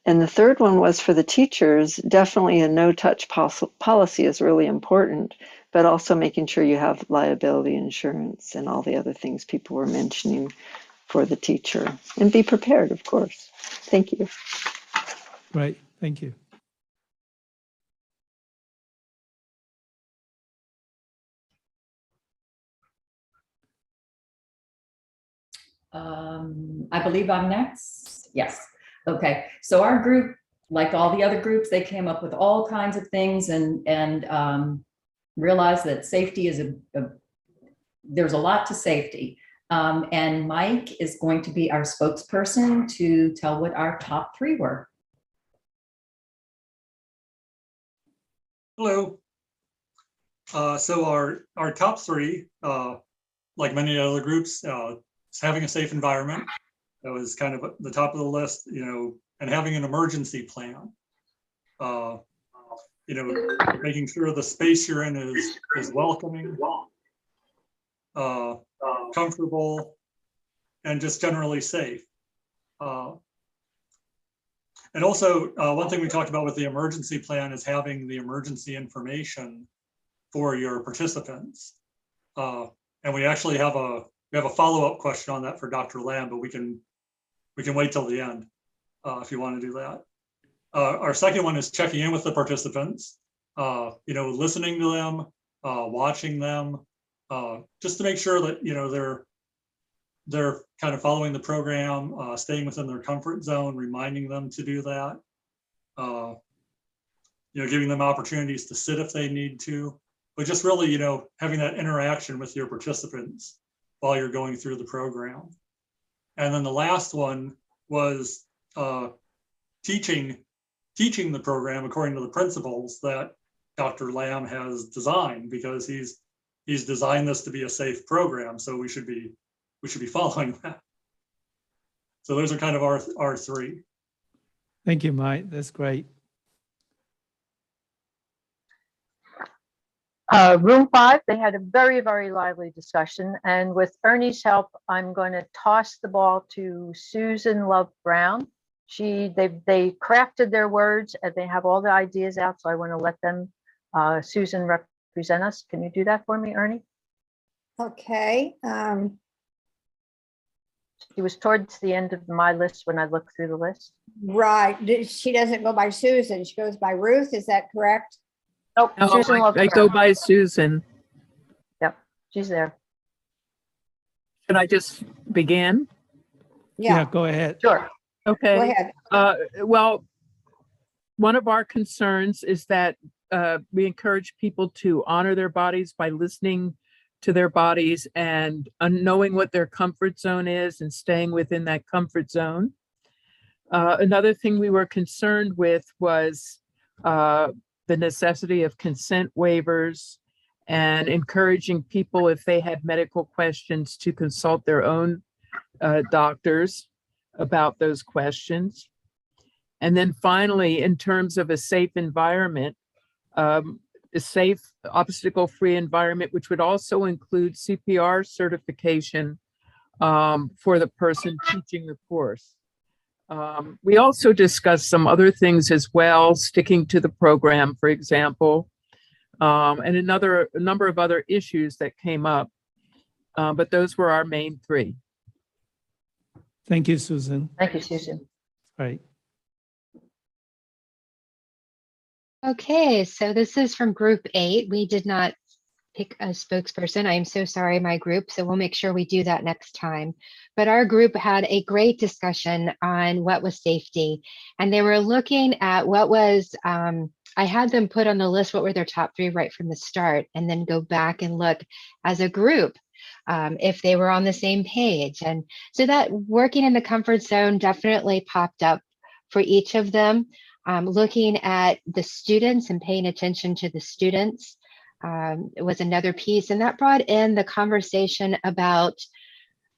T: And the third one was for the teachers. Definitely a no-touch policy is really important, but also making sure you have liability insurance and all the other things people were mentioning for the teacher. And be prepared, of course. Thank you.
A: Right. Thank you.
H: I believe I'm next. Yes. Okay. So our group, like all the other groups, they came up with all kinds of things and realized that safety is there's a lot to safety. And Mike is going to be our spokesperson to tell what our top three were.
U: Hello. So our top three, like many other groups, is having a safe environment. That was kind of the top of the list, you know, and having an emergency plan. You know, making sure the space you're in is welcoming, comfortable, and just generally safe. And also, one thing we talked about with the emergency plan is having the emergency information for your participants. And we actually have a follow-up question on that for Dr. Lamb, but we can wait till the end if you want to do that. Our second one is checking in with the participants, you know, listening to them, watching them, just to make sure that, you know, they're kind of following the program, staying within their comfort zone, reminding them to do that. You know, giving them opportunities to sit if they need to, but just really, you know, having that interaction with your participants while you're going through the program. And then the last one was teaching the program according to the principles that Dr. Lamb has designed, because he's designed this to be a safe program. So we should be following that. So those are kind of our three.
A: Thank you, Mike. That's great.
R: Room 5, they had a very, very lively discussion. And with Ernie's help, I'm going to toss the ball to Susan Love Brown. They crafted their words and they have all the ideas out. So I want to let them, Susan, represent us. Can you do that for me, Ernie?
B: Okay.
R: She was towards the end of my list when I looked through the list.
B: Right. She doesn't go by Susan. She goes by Ruth. Is that correct?
R: Nope.
V: No,
R: Susan Love
V: I
R: Brown.
V: go by Susan.
R: Yep, she's there.
V: Should I just begin?
A: Yeah, go ahead.
R: Sure.
V: Okay.
B: Go ahead.
V: Well, one of our concerns is that we encourage people to honor their bodies by listening to their bodies and knowing what their comfort zone is and staying within that comfort zone. Another thing we were concerned with was the necessity of consent waivers and encouraging people, if they had medical questions, to consult their own doctors about those questions. And then finally, in terms of a safe environment, a safe obstacle-free environment, which would also include CPR certification for the person teaching the course. We also discussed some other things as well, sticking to the program, for example, and a number of other issues that came up. But those were our main three.
A: Thank you, Susan.
R: Thank you, Susan.
A: Right.
I: Okay, so this is from group 8. We did not pick a spokesperson. I am so sorry, my group. So we'll make sure we do that next time. But our group had a great discussion on what was safety. And they were looking at what was, I had them put on the list what were their top 3 right from the start, and then go back and look as a group if they were on the same page. And so that working in the comfort zone definitely popped up for each of them. Looking at the students and paying attention to the students was another piece. And that brought in the conversation about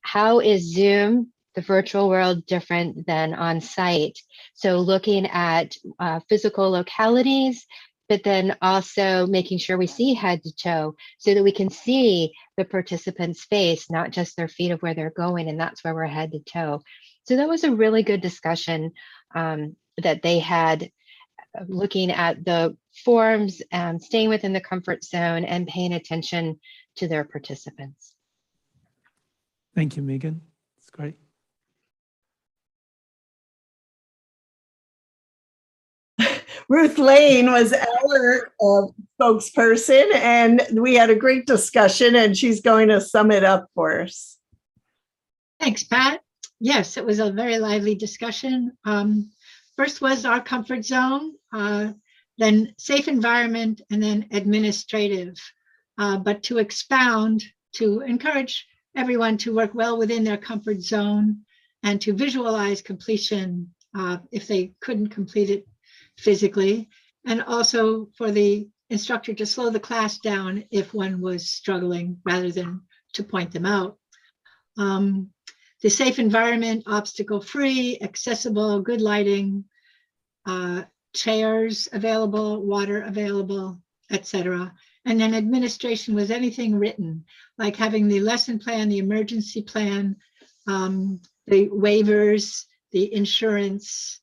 I: how is Zoom, the virtual world, different than on site? So looking at physical localities, but then also making sure we see head to toe so that we can see the participant's face, not just their feet of where they're going. And that's where we're head to toe. So that was a really good discussion that they had, looking at the forms, staying within the comfort zone and paying attention to their participants.
A: Thank you, Megan. It's great.
J: Ruth Lane was our spokesperson, and we had a great discussion, and she's going to sum it up for us.
N: Thanks, Pat. Yes, it was a very lively discussion. First was our comfort zone, then safe environment, and then administrative. But to expound, to encourage everyone to work well within their comfort zone and to visualize completion if they couldn't complete it physically, and also for the instructor to slow the class down if one was struggling rather than to point them out. The safe environment, obstacle-free, accessible, good lighting, chairs available, water available, etc. And then administration was anything written, like having the lesson plan, the emergency plan, the waivers, the insurance.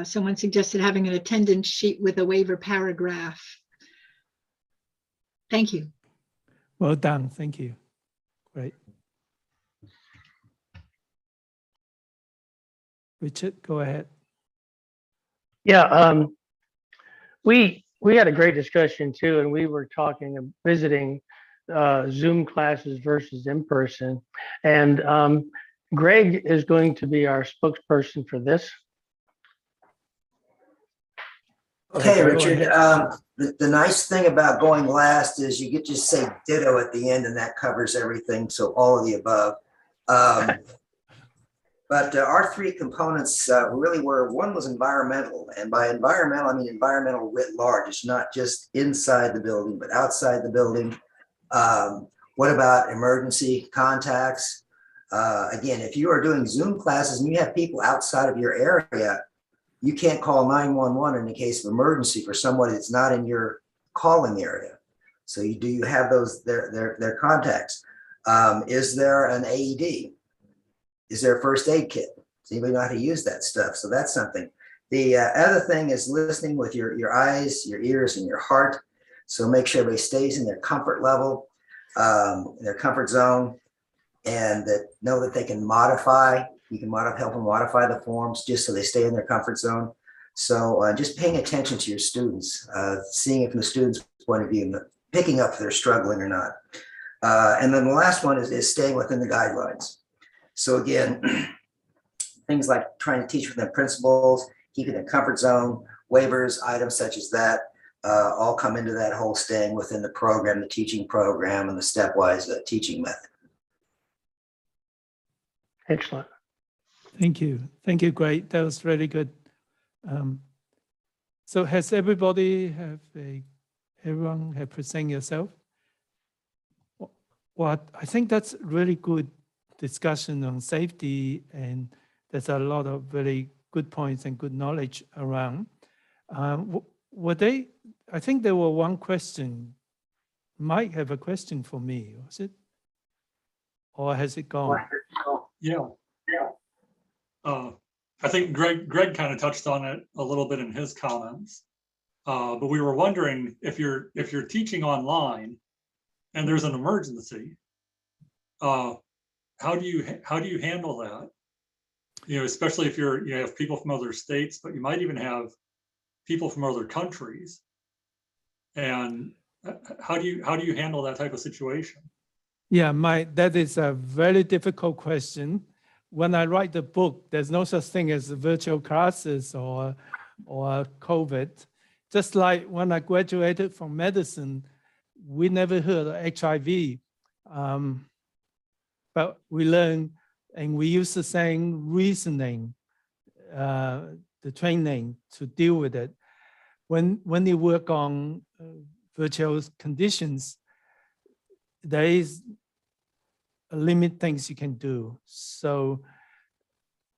N: Someone suggested having an attendance sheet with a waiver paragraph. Thank you.
A: Well done. Thank you. Great. Richard, go ahead.
K: Yeah, we had a great discussion too, and we were talking and visiting Zoom classes versus in person. And Greg is going to be our spokesperson for this.
P: Okay, Richard. The nice thing about going last is you get to say ditto at the end, and that covers everything. So all of the above. But our 3 components really were, one was environmental. And by environmental, I mean environmental writ large. It's not just inside the building, but outside the building. What about emergency contacts? Again, if you are doing Zoom classes and you have people outside of your area, you can't call 911 in the case of emergency for somebody that's not in your calling area. So you have those, their contacts. Is there an AED? Is there a first aid kit? Does anybody know how to use that stuff? So that's something. The other thing is listening with your eyes, your ears, and your heart. So make sure everybody stays in their comfort level, their comfort zone, and that know that they can modify. You can help them modify the forms just so they stay in their comfort zone. So just paying attention to your students, seeing it from the students' point of view, picking up if they're struggling or not. And then the last one is staying within the guidelines. So again, things like trying to teach within principles, keeping their comfort zone, waivers, items such as that, all come into that whole staying within the program, the teaching program, and the stepwise teaching method.
K: Excellent.
A: Thank you. Thank you. Great. That was really good. So has everybody everyone have present yourself? Well, I think that's really good discussion on safety, and there's a lot of very good points and good knowledge around. I think there were one question. Mike have a question for me, was it? or has it gone?
U: Yeah. I think Greg kind of touched on it a little bit in his comments. But we were wondering if you're teaching online and there's an emergency, how do you handle that? You know, especially if you have people from other states, but you might even have people from other countries. And how do you handle that type of situation?
A: Yeah, that is a very difficult question. When I write the book, there's no such thing as virtual classes or COVID. Just like when I graduated from medicine, we never heard of HIV, but we learned and we use the same reasoning, the training to deal with it. When you work on virtual conditions, there is a limit things you can do. So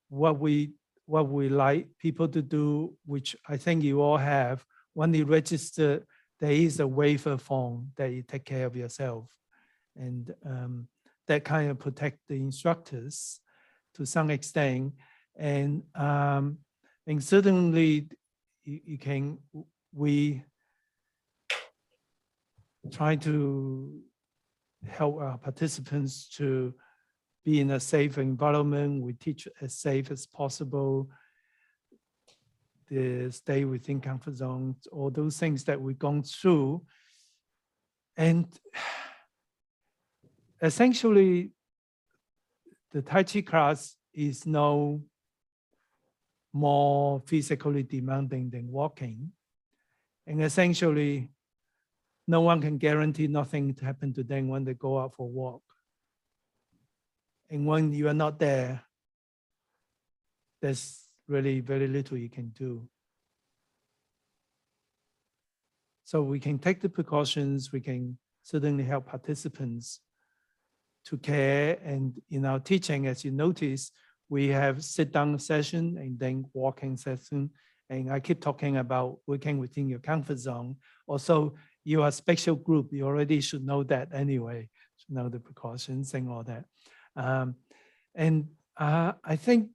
A: what we like people to do, which I think you all have, when you register, there is a waiver form that you take care of yourself. And that kind of protect the instructors to some extent. And certainly we try to help our participants to be in a safe environment. We teach as safe as possible, the stay within comfort zones, all those things that we've gone through. And essentially, the Tai Chi class is no more physically demanding than walking. And essentially, no one can guarantee nothing to happen to them when they go out for a walk. And when you are not there, there's really very little you can do. So we can take the precautions, we can certainly help participants to care. And in our teaching, as you notice, we have sit-down session and then walking session. And I keep talking about working within your comfort zone. Also, you are a special group. You already should know that anyway, should know the precautions and all that. I think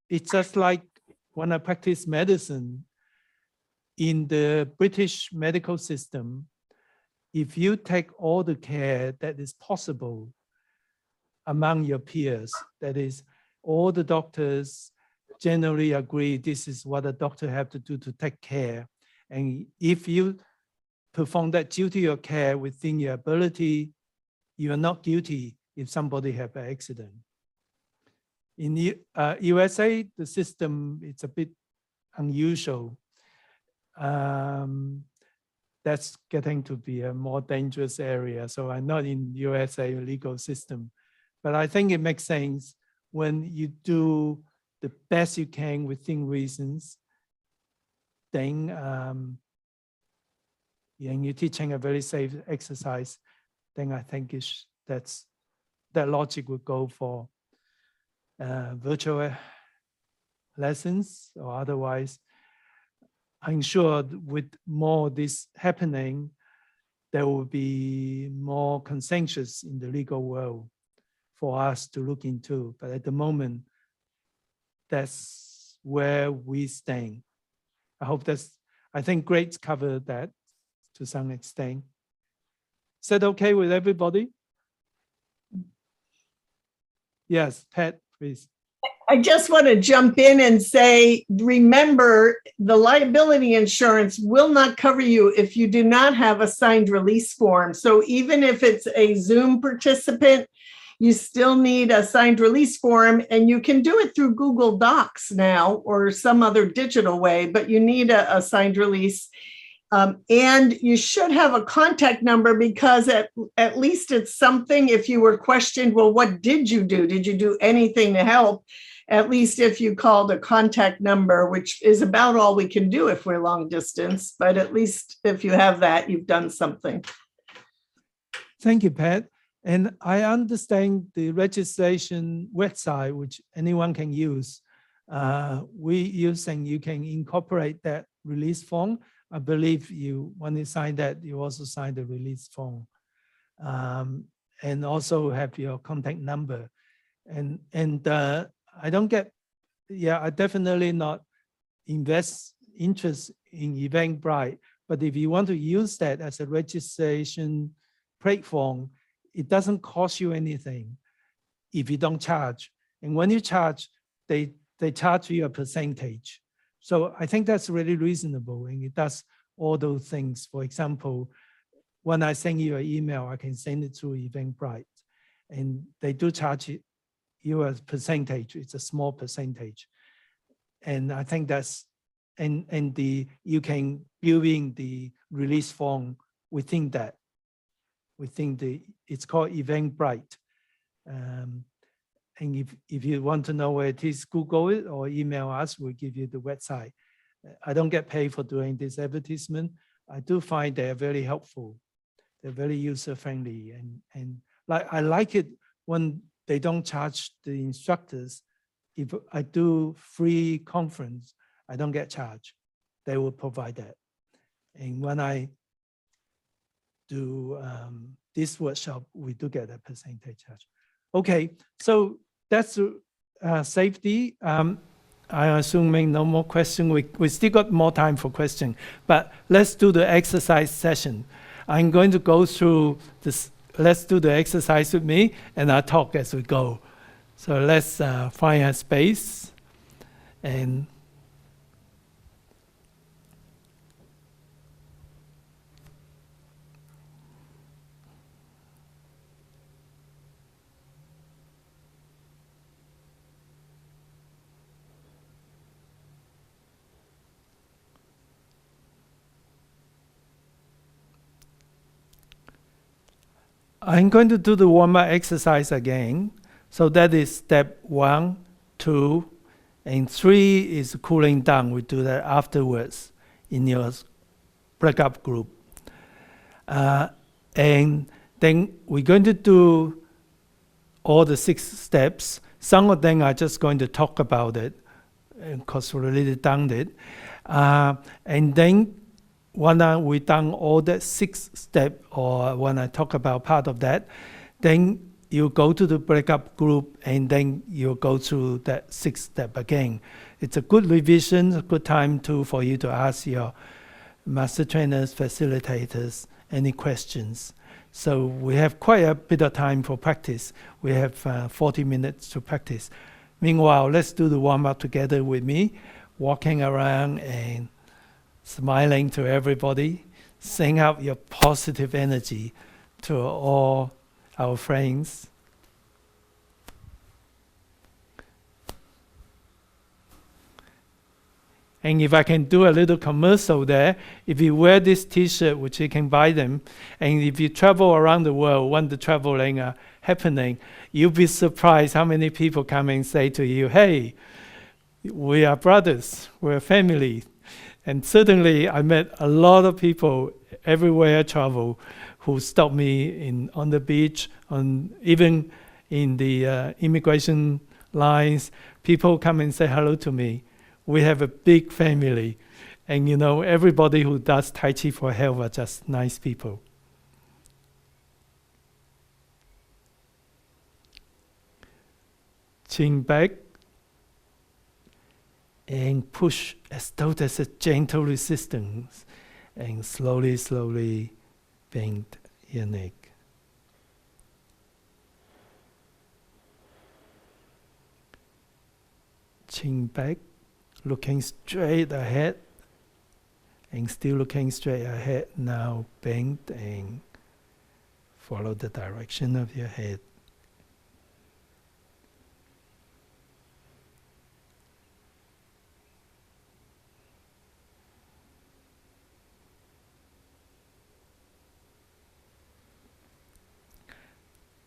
A: it's just like when I practice medicine, in the British medical system, if you take all the care that is possible among your peers, that is, all the doctors generally agree this is what a doctor have to do to take care. And if you perform that duty of care within your ability, you are not guilty if somebody have an accident. In the USA, the system is a bit unusual. That's getting to be a more dangerous area. So I'm not in USA legal system, but I think it makes sense when you do the best you can within reasons, then and you're teaching a very safe exercise, then I think that logic would go for virtual lessons or otherwise. I'm sure with more of this happening, there will be more consensus in the legal world for us to look into. But at the moment, that's where we stand. I think Greg's covered that to some extent. Is that okay with everybody? Yes, Pat, please.
J: I just want to jump in and say, remember, the liability insurance will not cover you if you do not have a signed release form. So even if it's a Zoom participant, you still need a signed release form, and you can do it through Google Docs now or some other digital way, but you need a signed release. And you should have a contact number, because at least it's something. If you were questioned, well, what did you do? Did you do anything to help? At least if you called a contact number, which is about all we can do if we're long distance, but at least if you have that, you've done something.
A: Thank you, Pat. And I understand the registration website, which anyone can use. We use, and you can incorporate that release form. I believe when you sign that, you also sign the release form. and also have your contact number. And I don't get, I definitely not interest in Eventbrite, but if you want to use that as a registration platform, it doesn't cost you anything if you don't charge. And when you charge, they charge you a percentage. So I think that's really reasonable, and it does all those things. For example, when I send you an email, I can send it through Eventbrite, and they do charge you a percentage. It's a small percentage. And I think that's, and you can build in the release form within that. It's called Eventbrite. And if you want to know where it is, Google it or email us, we'll give you the website. I don't get paid for doing this advertisement. I do find they're very helpful. They're very user-friendly. And like, I like it when they don't charge the instructors. If I do free conference, I don't get charged. They will provide that. And when I do this workshop, we do get a percentage charge. Okay, so that's safety. I assuming no more question. We still got more time for question, but let's do the exercise session. I'm going to go through this. Let's do the exercise with me, and I'll talk as we go. So let's find a space, and I'm going to do the warm-up exercise again. So that is step 1, 2, and 3 is cooling down. We do that afterwards in your breakup group. And then we're going to do all the 6 steps. Some of them are just going to talk about it because we already done it. And then when we done all the 6 steps, or when I talk about part of that, then you go to the breakup group, and then you go through that 6 step again. It's a good revision, a good time for you to ask your master trainers, facilitators, any questions. So we have quite a bit of time for practice. We have 40 minutes to practice. Meanwhile, let's do the warm-up together with me, walking around and smiling to everybody, send out your positive energy to all our friends. And if I can do a little commercial there, if you wear this t-shirt, which you can buy them, and if you travel around the world when the traveling are happening, you'll be surprised how many people come and say to you, hey, we are brothers, we're family. And certainly I met a lot of people everywhere I travel who stopped me on the beach, even in the immigration lines. People come and say hello to me. We have a big family. And everybody who does Tai Chi for health are just nice people. Chin back. And push as though there's a gentle resistance, and slowly, slowly bend your neck. Chin back, looking straight ahead, and still looking straight ahead. Now bend and follow the direction of your head.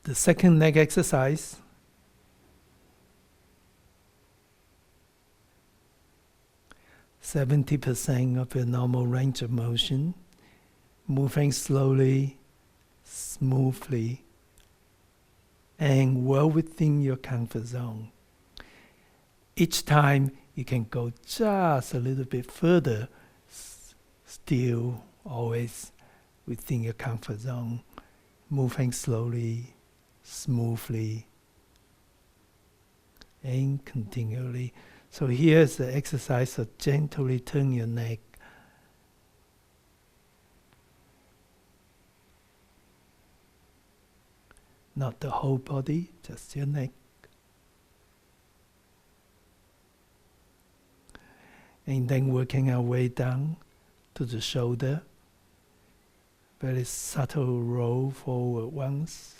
A: The second leg exercise. %70 of your normal range of motion, moving slowly, smoothly, and well within your comfort zone. Each time you can go just a little bit further, still always within your comfort zone, moving slowly, smoothly and continually. So here's the exercise of gently turn your neck. Not the whole body, just your neck. And then working our way down to the shoulder. Very subtle roll forward once,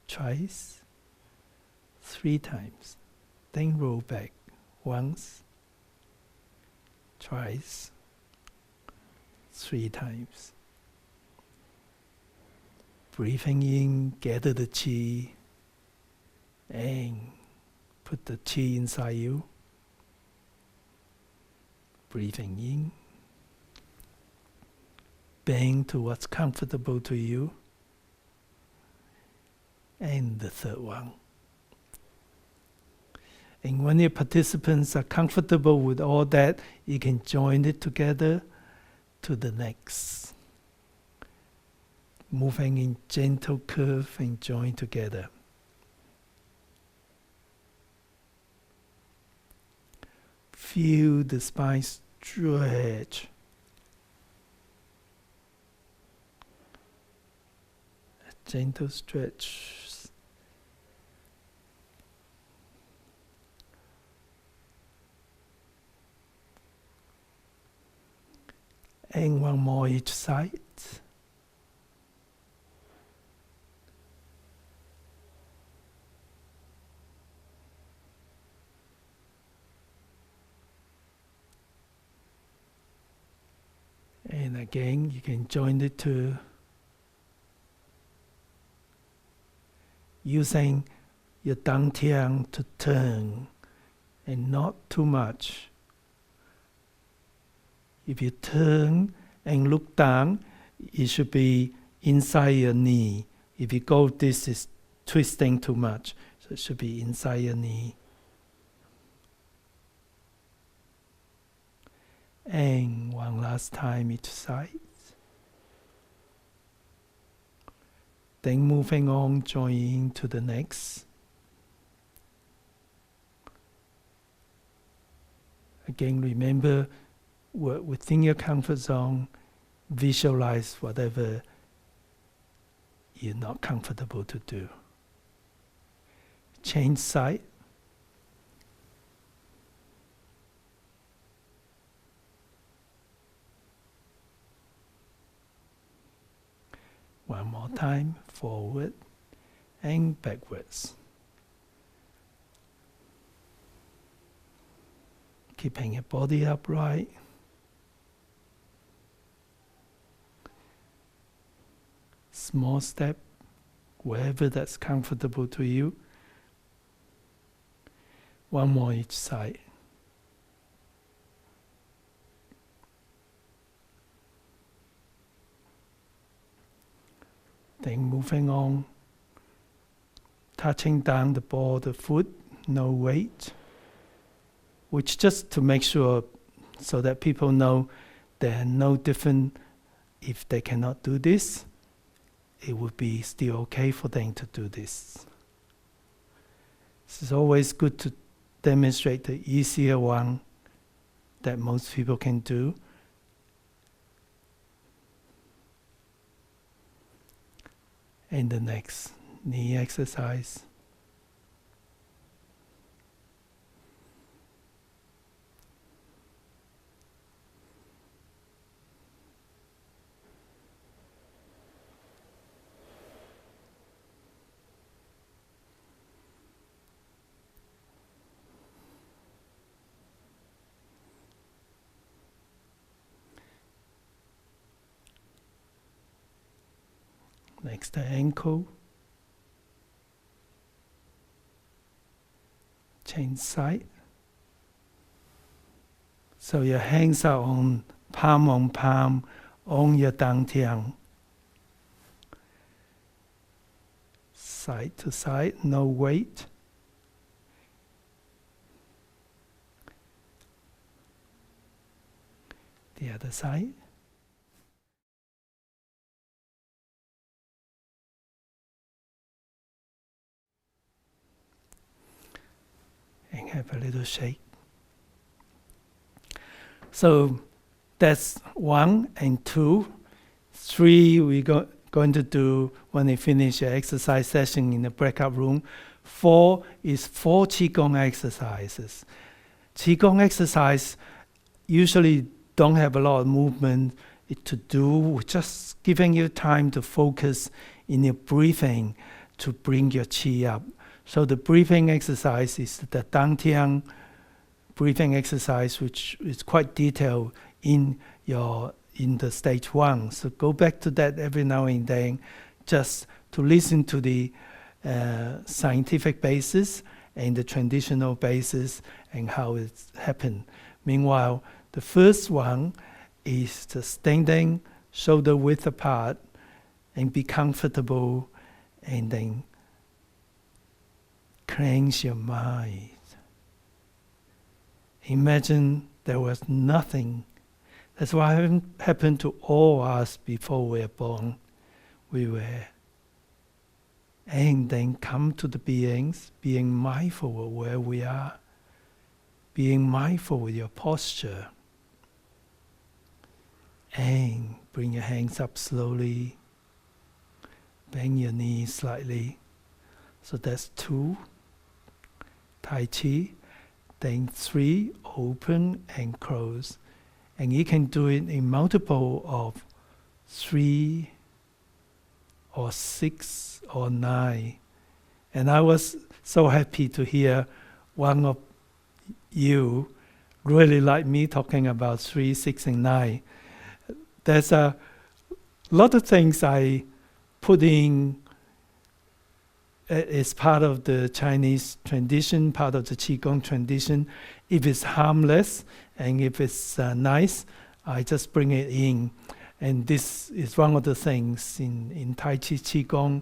A: twice, 3 times. Then roll back once, twice, 3 times. Breathing in, gather the chi, and put the chi inside you. Breathing in, bend to what's comfortable to you. And the third one. And when your participants are comfortable with all that, you can join it together to the next. Moving in gentle curve and join together. Feel the spine stretch. A gentle stretch. And one more each side. And again, you can join it to using your dantian to turn and not too much. If you turn and look down, it should be inside your knee. If you go, this is twisting too much, so it should be inside your knee. And one last time each side. Then moving on, joining to the next. Again, remember, work within your comfort zone, visualize whatever you're not comfortable to do. Change side. One more time, forward and backwards. Keeping your body upright. Small step, wherever that's comfortable to you. One more each side. Then moving on, touching down the ball of the foot, no weight, which just to make sure so that people know they're no different if they cannot do this. It would be still okay for them to do this. It's always good to demonstrate the easier one that most people can do. And the next knee exercise. Next, the ankle. Change side. So your hands are on palm on your dantian. Side to side, no weight. The other side. have a little shake. So that's 1 and 2. 3, we're going to do when we finish the exercise session in the breakout room. 4 is 4 Qigong exercises. Qigong exercise usually don't have a lot of movement to do, just giving you time to focus in your breathing to bring your qi up. So the breathing exercise is the Dantian breathing exercise, which is quite detailed in the stage 1. So go back to that every now and then, just to listen to the scientific basis and the traditional basis and how it's happened. Meanwhile, the first one is the standing shoulder width apart and be comfortable, and then cleanse your mind. Imagine there was nothing. That's what happened to all us before we were born. We were. And then come to the beings, being mindful of where we are, being mindful with your posture. And bring your hands up slowly. Bend your knees slightly. So that's 2. Tai Chi. Then 3, open and close. And you can do it in multiple of 3 or 6 or 9. And I was so happy to hear one of you really like me talking about 3, 6, and 9. There's a lot of things I put in as part of the Chinese tradition, part of the Qigong tradition. If it's harmless and if it's nice, I just bring it in. And this is one of the things in Tai Chi Qigong,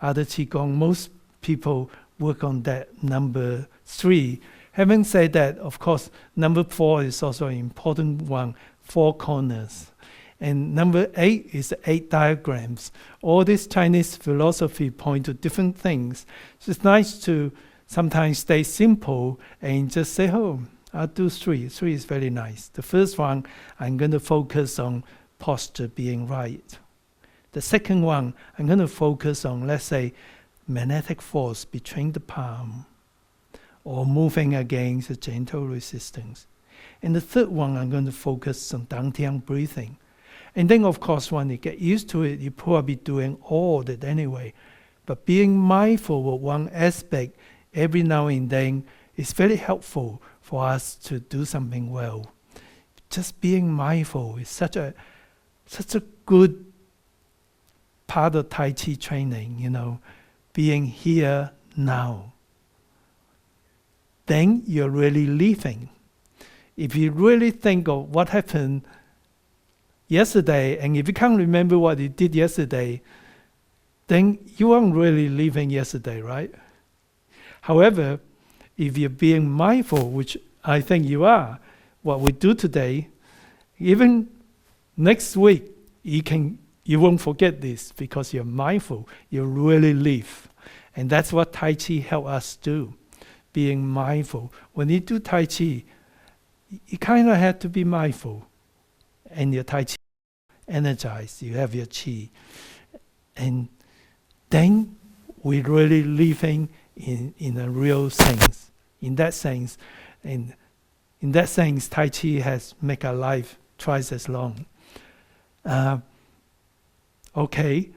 A: other Qigong, most people work on that number 3. Having said that, of course, number 4 is also an important one, 4 corners. And number 8 is 8 diagrams. All this Chinese philosophy point to different things. So it's nice to sometimes stay simple and just say, oh, I'll do 3. 3 is very nice. The first one, I'm going to focus on posture being right. The second one, I'm going to focus on, let's say, magnetic force between the palm or moving against a gentle resistance. And the third one, I'm going to focus on Dantian breathing. And then, of course, when you get used to it, you probably doing all that anyway. But being mindful of one aspect every now and then is very helpful for us to do something well. Just being mindful is such a good part of Tai Chi training, being here now. Then you're really living. If you really think of what happened yesterday, and if you can't remember what you did yesterday, then you aren't really living yesterday, right? However, if you're being mindful, which I think you are, what we do today, even next week, you won't forget this because you're mindful, you really live. And that's what Tai Chi helps us do, being mindful. When you do Tai Chi, you kind of have to be mindful. And your Tai Chi energized, you have your Qi. And then we're really living in a real sense. In that sense, Tai Chi has made our life twice as long. Okay,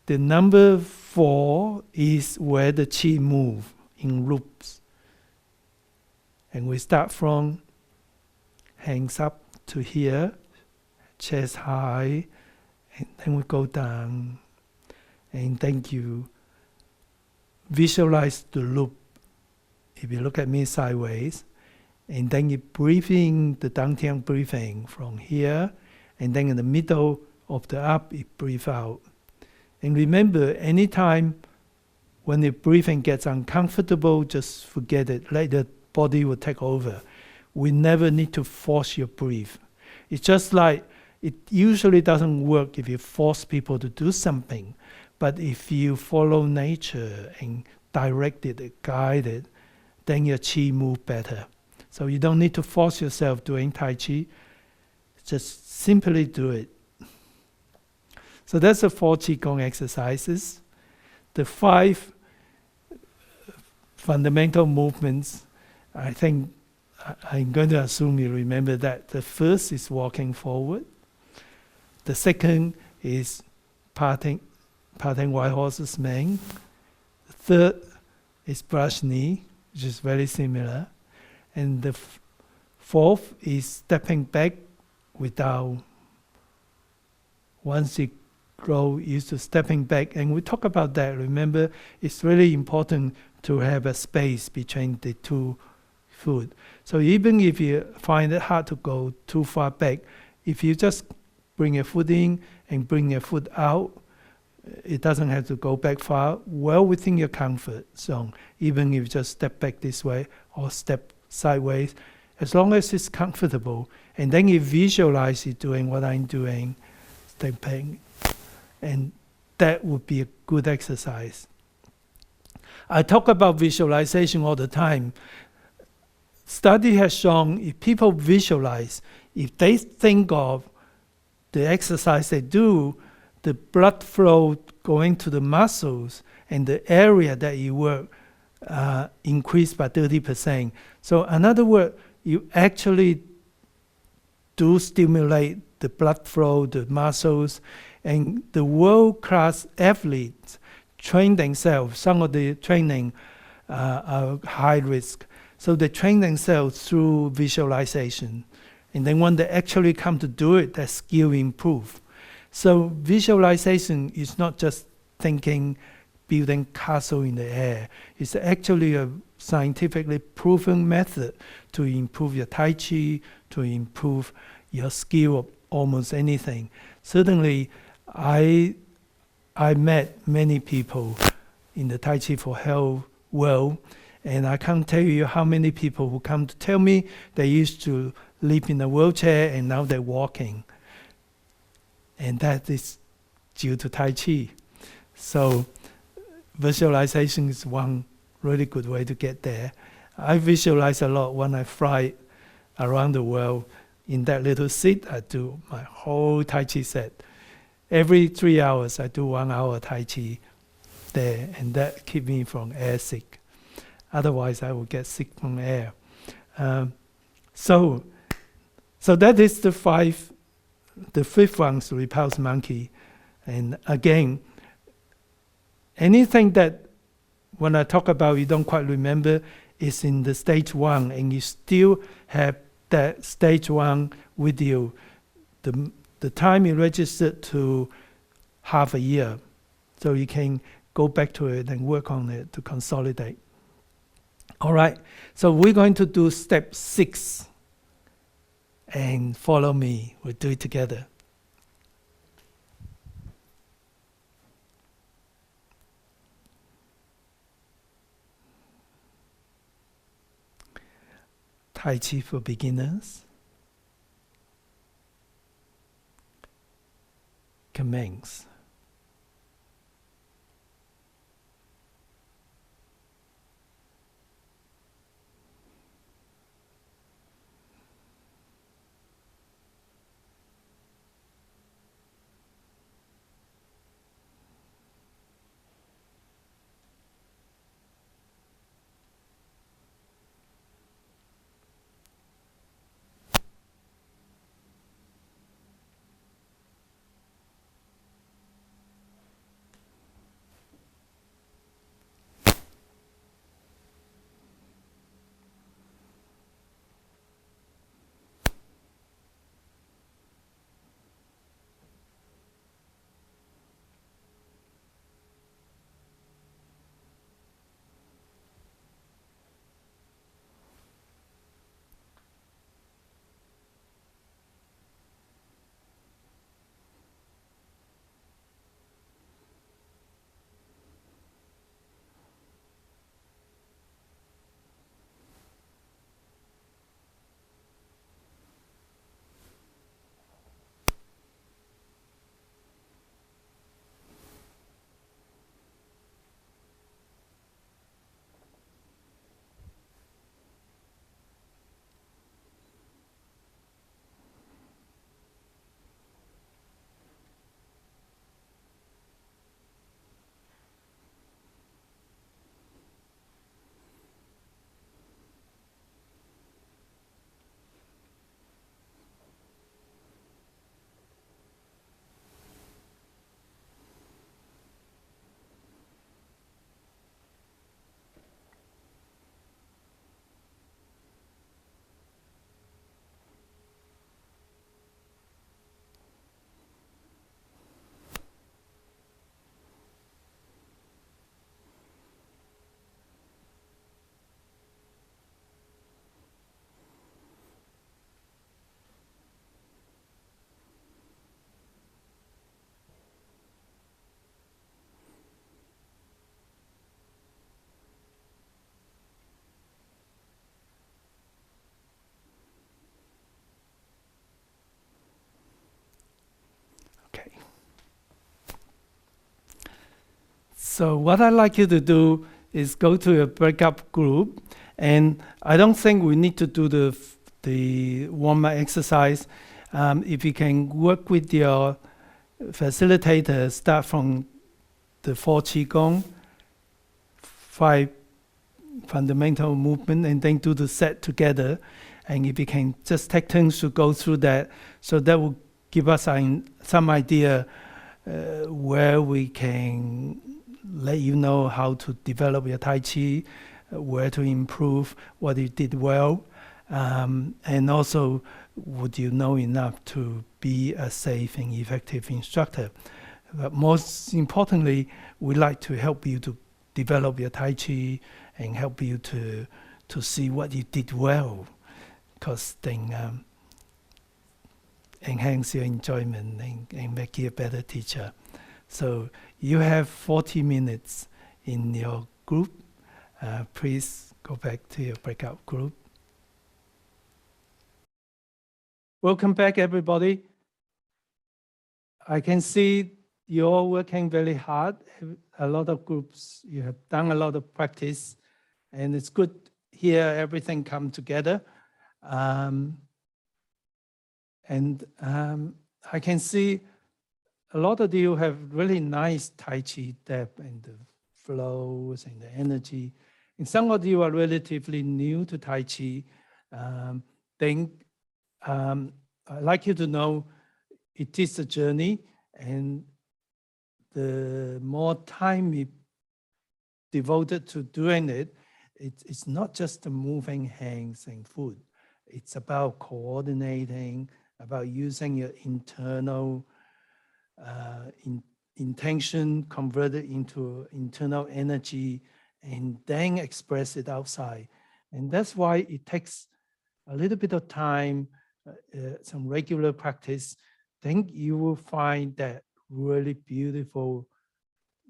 A: the number 4 is where the Qi move in loops. And we start from hands up to here, chest high, and then we go down. And then you visualize the loop. If you look at me sideways, and then you breathe in the Dantian breathing from here, and then in the middle of the up, you breathe out. And remember, anytime when the breathing gets uncomfortable, just forget it. Let the body will take over. We never need to force your breath. It's just like, it usually doesn't work if you force people to do something. But if you follow nature and direct it, guide it, then your qi move better. So you don't need to force yourself doing Tai Chi. Just simply do it. So that's the 4 Qigong exercises. The 5 fundamental movements, I think I'm going to assume you remember that. The first is walking forward. The second is parting white horse's mane. The third is brush knee, which is very similar. And the fourth is stepping back without, once you grow used to stepping back. And we talk about that. Remember, it's really important to have a space between the 2 foot. So even if you find it hard to go too far back, if you just bring your foot in and bring your foot out, it doesn't have to go back far, well within your comfort zone, even if you just step back this way or step sideways, as long as it's comfortable. And then you visualize you doing what I'm doing, stepping, and that would be a good exercise. I talk about visualization all the time. Study has shown if people visualize, if they think of the exercise they do, the blood flow going to the muscles and the area that you work increased by 30%. So in other words, you actually do stimulate the blood flow, the muscles, and the world-class athletes train themselves. Some of the training are high risk. So they train themselves through visualization. And then when they actually come to do it, their skill improve. So visualization is not just thinking, building castle in the air. It's actually a scientifically proven method to improve your Tai Chi, to improve your skill of almost anything. Certainly, I met many people in the Tai Chi for Health world, and I can't tell you how many people who come to tell me they used to live in a wheelchair and now they're walking. And that is due to Tai Chi. So visualization is one really good way to get there. I visualize a lot when I fly around the world. In that little seat, I do my whole Tai Chi set. Every 3 hours, I do 1 hour Tai Chi there, and that keeps me from air sick. Otherwise, I would get sick from air. So that is the 5. The 5th one's repulse monkey. And again, anything that when I talk about you don't quite remember is in the stage 1, and you still have that stage 1 with you. The time you registered to half a year. So you can go back to it and work on it to consolidate. All right, so we're going to do step 6. And follow me, we'll do it together. Tai Chi for beginners. Commence. Okay. So what I'd like you to do is go to a breakup group, and I don't think we need to do the warm-up exercise. If you can work with your facilitator, start from the 4 Qigong, 5 fundamental movement, and then do the set together. And if you can just take turns to go through that, so that will give us some idea where we can let you know how to develop your Tai Chi, where to improve, what you did well, and also would you know enough to be a safe and effective instructor. But most importantly, we like to help you to develop your Tai Chi and help you to see what you did well, because then enhance your enjoyment and make you a better teacher. So you have 40 minutes in your group. Please go back to your breakout group. Welcome back, everybody. I can see you're working very hard. A lot of groups, you have done a lot of practice, and it's good here everything come together. I can see a lot of you have really nice Tai Chi depth and the flows and the energy. And some of you are relatively new to Tai Chi. I'd like you to know it is a journey, and the more time you devoted to doing it, it's not just the moving hands and foot. It's about coordinating, about using your internal intention converted into internal energy and then express it outside. And that's why it takes a little bit of time, some regular practice. Then you will find that really beautiful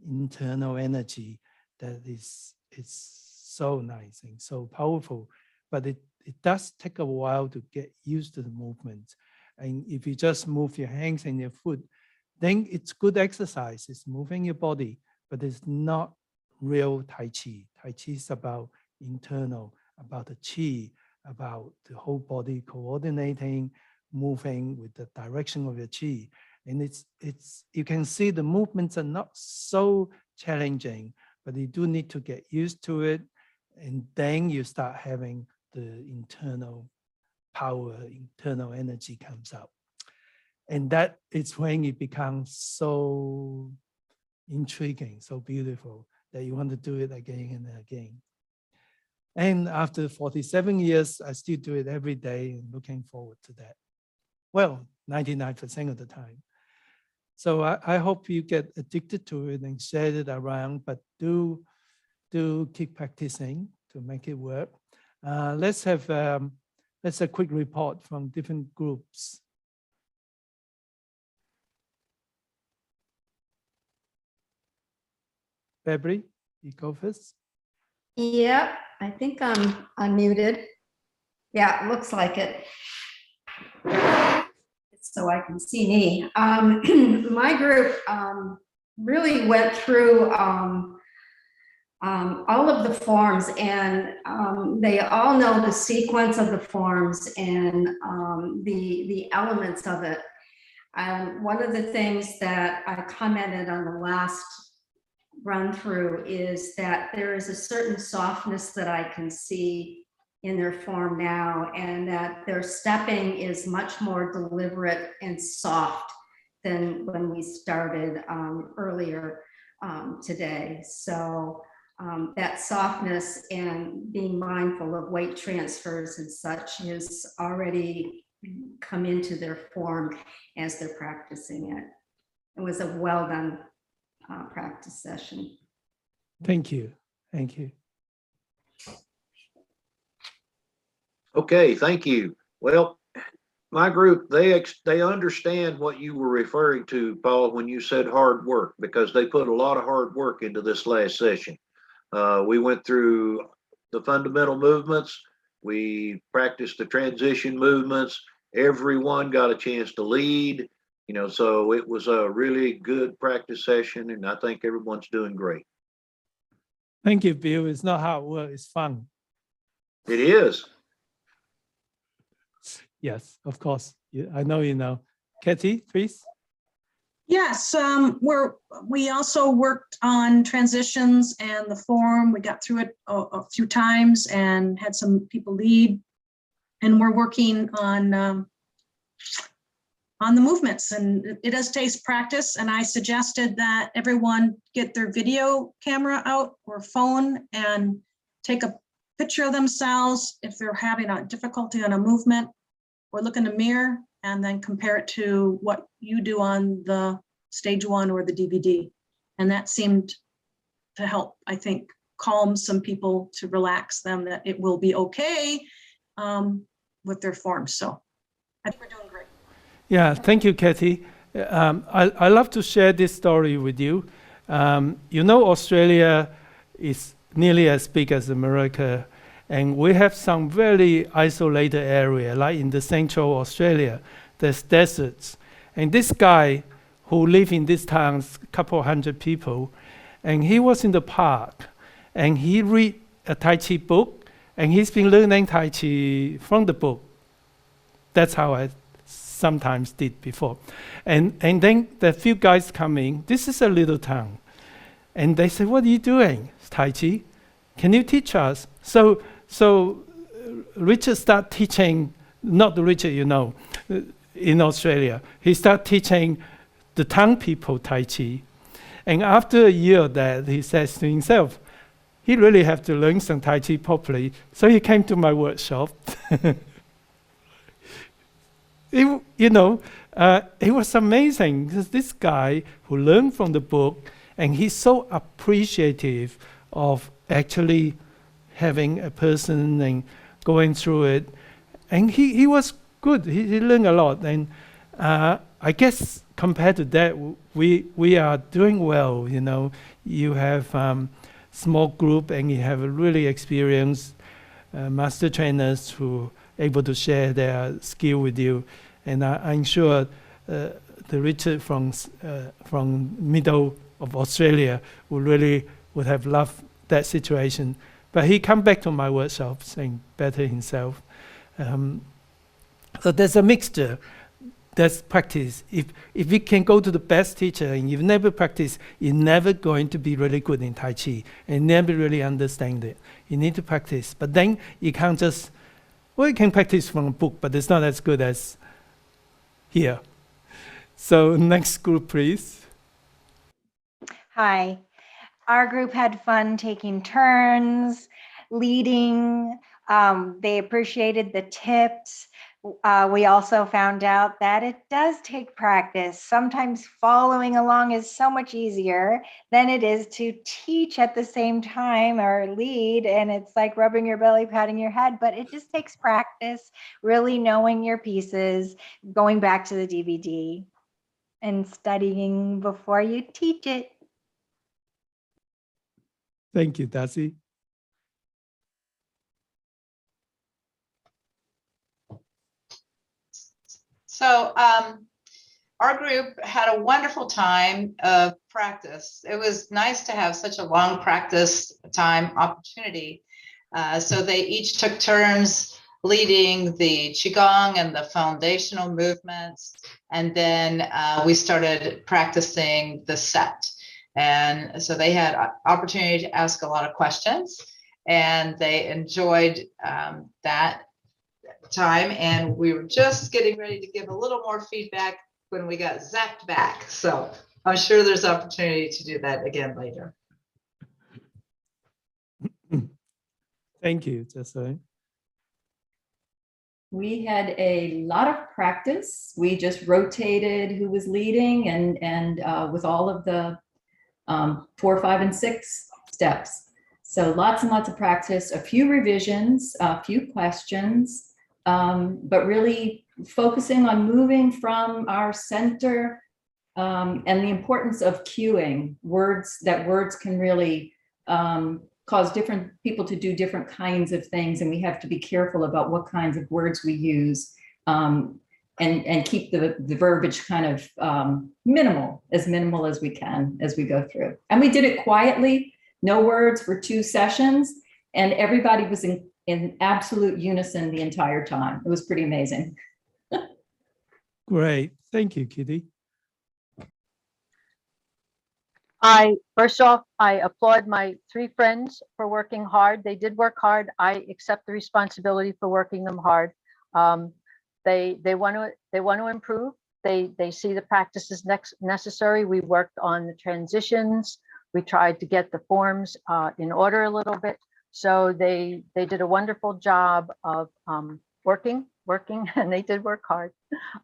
A: internal energy that is so nice and so powerful. But it does take a while to get used to the movement. And if you just move your hands and your foot, then it's good exercise. It's moving your body, but it's not real Tai Chi. Tai Chi is about internal, about the Qi, about the whole body coordinating, moving with the direction of your Qi. And it's you can see the movements are not so challenging, but you do need to get used to it. And then you start having the internal power, internal energy comes out. And that is when it becomes so intriguing, so beautiful, that you want to do it again and again. And after 47 years, I still do it every day and looking forward to that. Well, 99% of the time. So I hope you get addicted to it and share it around, but do keep practicing to make it work. Let's have a quick report from different groups. February, you go first.
C: Yep, I think I'm unmuted. Yeah, it looks like it. So I can see me. My group really went through all of the forms, and they all know the sequence of the forms and the elements of it. One of the things that I commented on the last run through is that there is a certain softness that I can see in their form now, and that their stepping is much more deliberate and soft than when we started earlier today. So that softness and being mindful of weight transfers and such has already come into their form as they're practicing it. It was a well done practice session.
A: Thank you. Thank you.
D: Okay, thank you. Well, my group, they understand what you were referring to, Paul, when you said hard work, because they put a lot of hard work into this last session. We went through the fundamental movements. We practiced the transition movements. Everyone got a chance to lead. So it was a really good practice session, and I think everyone's doing great.
A: Thank you, Bill. It's not hard work, it's fun.
D: It is.
A: Yes, of course. I know you know. Kathy, please.
E: Yes, we also worked on transitions and the form. We got through it a few times and had some people lead. And we're working on the movements, and it does take practice. And I suggested that everyone get their video camera out or phone and take a picture of themselves if they're having a difficulty on a movement, or look in the mirror and then compare it to what you do on the stage 1 or the DVD. And that seemed to help, I think, calm some people, to relax them, that it will be okay with their forms. So I think we're doing great.
A: Yeah, thank you, Kathy. I love to share this story with you. Australia is nearly as big as America, and we have some very isolated area, like in the central Australia, there's deserts. And this guy who lived in this town, a couple hundred people, and he was in the park, and he read a Tai Chi book, and he's been learning Tai Chi from the book. That's how I sometimes did before. And then the few guys come in. This is a little town. And they say, what are you doing, Tai Chi? Can you teach us? So Richard started teaching, not the Richard in Australia. He started teaching the town people Tai Chi. And after a year of that, he says to himself, he really have to learn some Tai Chi properly. So he came to my workshop. It was amazing, because this guy who learned from the book, and he's so appreciative of actually having a person and going through it. And he was good. He learned a lot. And I guess compared to that, we are doing well. You have small group, and you have a really experienced master trainers who are able to share their skill with you. And I'm sure the Richard from middle of Australia would have loved that situation. But he come back to my workshop saying better himself. So there's a mixture. That's practice. If you can go to the best teacher and you've never practiced, you're never going to be really good in Tai Chi and never really understand it. You need to practice. But then you can't just, you can practice from a book, but it's not as good as here. So next group, please.
F: Hi. Our group had fun taking turns, leading. They appreciated the tips. We also found out that it does take practice. Sometimes following along is so much easier than it is to teach at the same time or lead. And it's like rubbing your belly, patting your head, but it just takes practice, really knowing your pieces, going back to the DVD and studying before you teach it.
A: Thank you, Darcy.
G: So our group had a wonderful time of practice. It was nice to have such a long practice time opportunity. So they each took turns leading the Qigong and the foundational movements. And then we started practicing the set. And so they had opportunity to ask a lot of questions, and they enjoyed that time. And we were just getting ready to give a little more feedback when we got zapped back. So I'm sure there's opportunity to do that again later.
A: Thank you, Jessie.
H: We had a lot of practice. We just rotated who was leading and with all of the 4, 5, and 6 steps. So lots and lots of practice, a few revisions, a few questions, but really focusing on moving from our center and the importance of cueing words, that words can really cause different people to do different kinds of things, and we have to be careful about what kinds of words we use. and keep the verbiage kind of minimal as we can as we go through. And we did it quietly, no words for 2 sessions, and everybody was in absolute unison the entire time. It was pretty amazing.
A: Great. Thank you, Kitty.
R: First off, I applaud my 3 friends for working hard. They did work hard. I accept the responsibility for working them hard. They want to improve. They see the practices necessary. We worked on the transitions. We tried to get the forms in order a little bit. So they did a wonderful job of working, and they did work hard.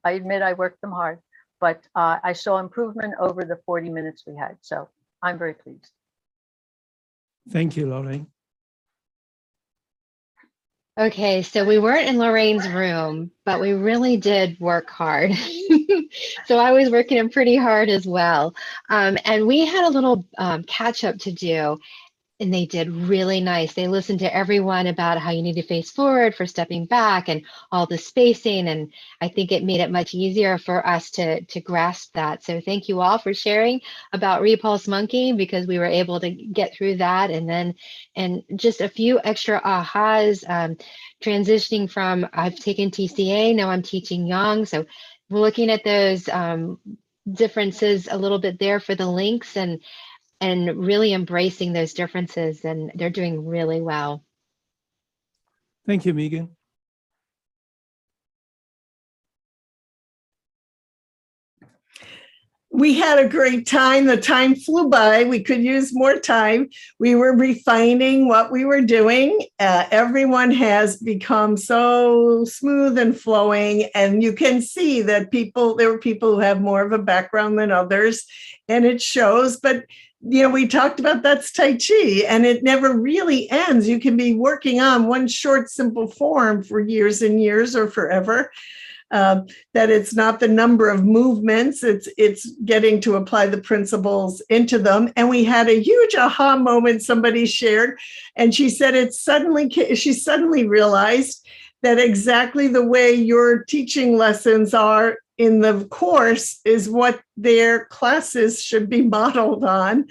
R: I admit I worked them hard, but I saw improvement over the 40 minutes we had. So I'm very pleased.
A: Thank you, Lorraine.
I: Okay, so we weren't in Lorraine's room, but we really did work hard. So I was working pretty hard as well. And we had a little catch up to do. And they did really nice. They listened to everyone about how you need to face forward for stepping back and all the spacing. And I think it made it much easier for us to grasp that. So thank you all for sharing about repulse monkeying, because we were able to get through that. And just a few extra ahas, transitioning from I've taken TCA, now I'm teaching Yang. So we're looking at those differences a little bit there for the links and really embracing those differences, and they're doing really well.
A: Thank you, Megan.
J: We had a great time. The time flew by. We could use more time. We were refining what we were doing. Everyone has become so smooth and flowing, and you can see that there were people who have more of a background than others, and it shows. But we talked about that's Tai Chi, and it never really ends. You can be working on one short, simple form for years and years or forever. That it's not the number of movements, it's getting to apply the principles into them. And we had a huge aha moment somebody shared, and she said she suddenly realized that exactly the way your teaching lessons are in the course is what their classes should be modeled on.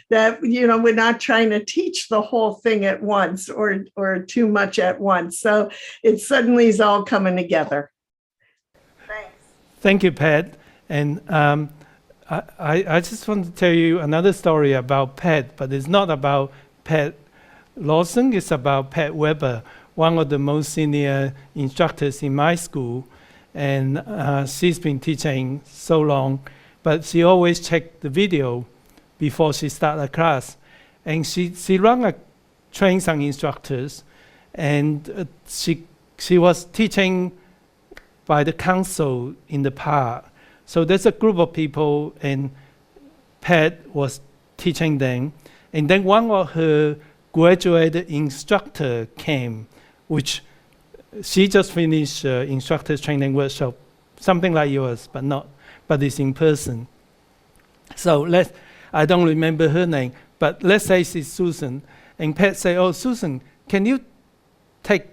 J: That, we're not trying to teach the whole thing at once or too much at once. So it suddenly is all coming together.
A: Thank you, Pat. And I just want to tell you another story about Pat, but it's not about Pat Lawson, it's about Pat Weber, one of the most senior instructors in my school. And she's been teaching so long, but she always checked the video before she started a class. And she trained some instructors, and she was teaching by the council in the park. So there's a group of people, and Pat was teaching them. And then one of her graduated instructor came, which she just finished instructors training workshop, something like yours, but it's in person. So I don't remember her name, but let's say she's Susan. And Pat say, "Oh, Susan, can you take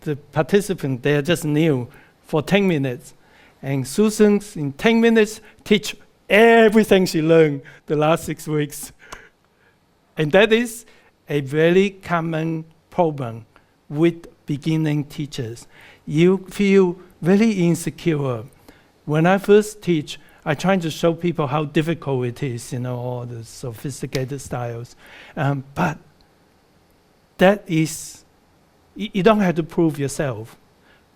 A: the participant, they are just new, for 10 minutes. And Susan, in 10 minutes, teach everything she learned the last 6 weeks. And that is a very common problem with beginning teachers. You feel very insecure. When I first teach, I try to show people how difficult it is, all the sophisticated styles. But that is, you don't have to prove yourself.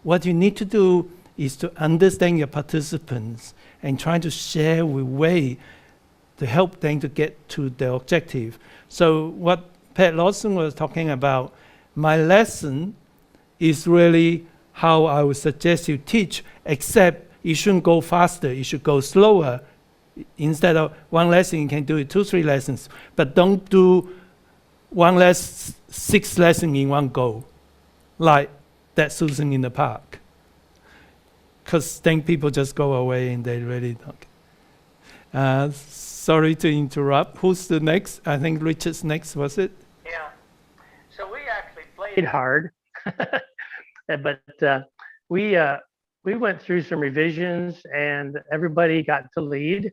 A: What you need to do is to understand your participants and try to share with way to help them to get to their objective. So what Pat Lawson was talking about, my lesson is really how I would suggest you teach, except you shouldn't go faster, you should go slower. Instead of one lesson, you can do it 2-3 lessons, but don't do 6 lessons in one go, like that Susan in the park. Because then people just go away and they really don't. Sorry to interrupt. Who's the next? I think Richard's next, was it?
K: Yeah. So we actually played hard, but we we went through some revisions and everybody got to lead.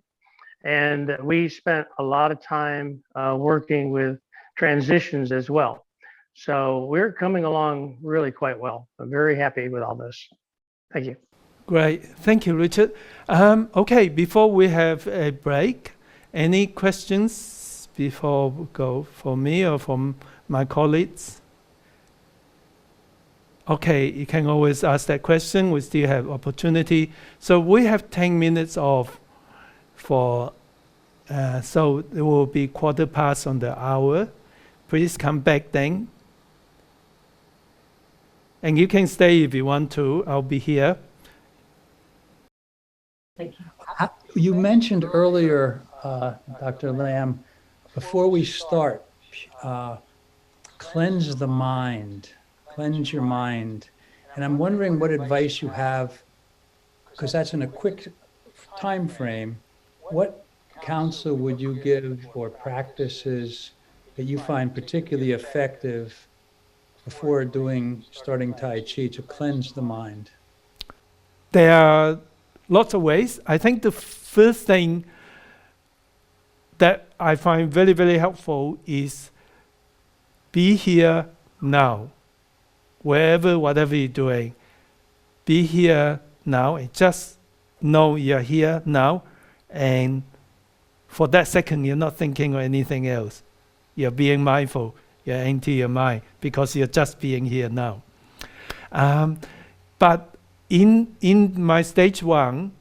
K: And we spent a lot of time working with transitions as well. So we're coming along really quite well. I'm very happy with all this. Thank you.
A: Great. Thank you, Richard. Okay, before we have a break, any questions before we go for me or from my colleagues? Okay, you can always ask that question. We still have opportunity. So we have 10 minutes off for, so it will be 1/4 on the hour. Please come back then. And you can stay if you want to. I'll be here.
L: Thank you. You mentioned earlier, Dr. Lamb, before we start, cleanse the mind, cleanse your mind. And I'm wondering what advice you have, because that's in a quick time frame. What counsel would you give or practices that you find particularly effective before starting Tai Chi to cleanse the mind?
A: There are lots of ways. I think the first thing that I find very, very helpful is be here now. Wherever, whatever you're doing, be here now and just know you're here now. And for that second, you're not thinking of anything else. You're being mindful. You're empty your mind because you're just being here now. But in my stage 1,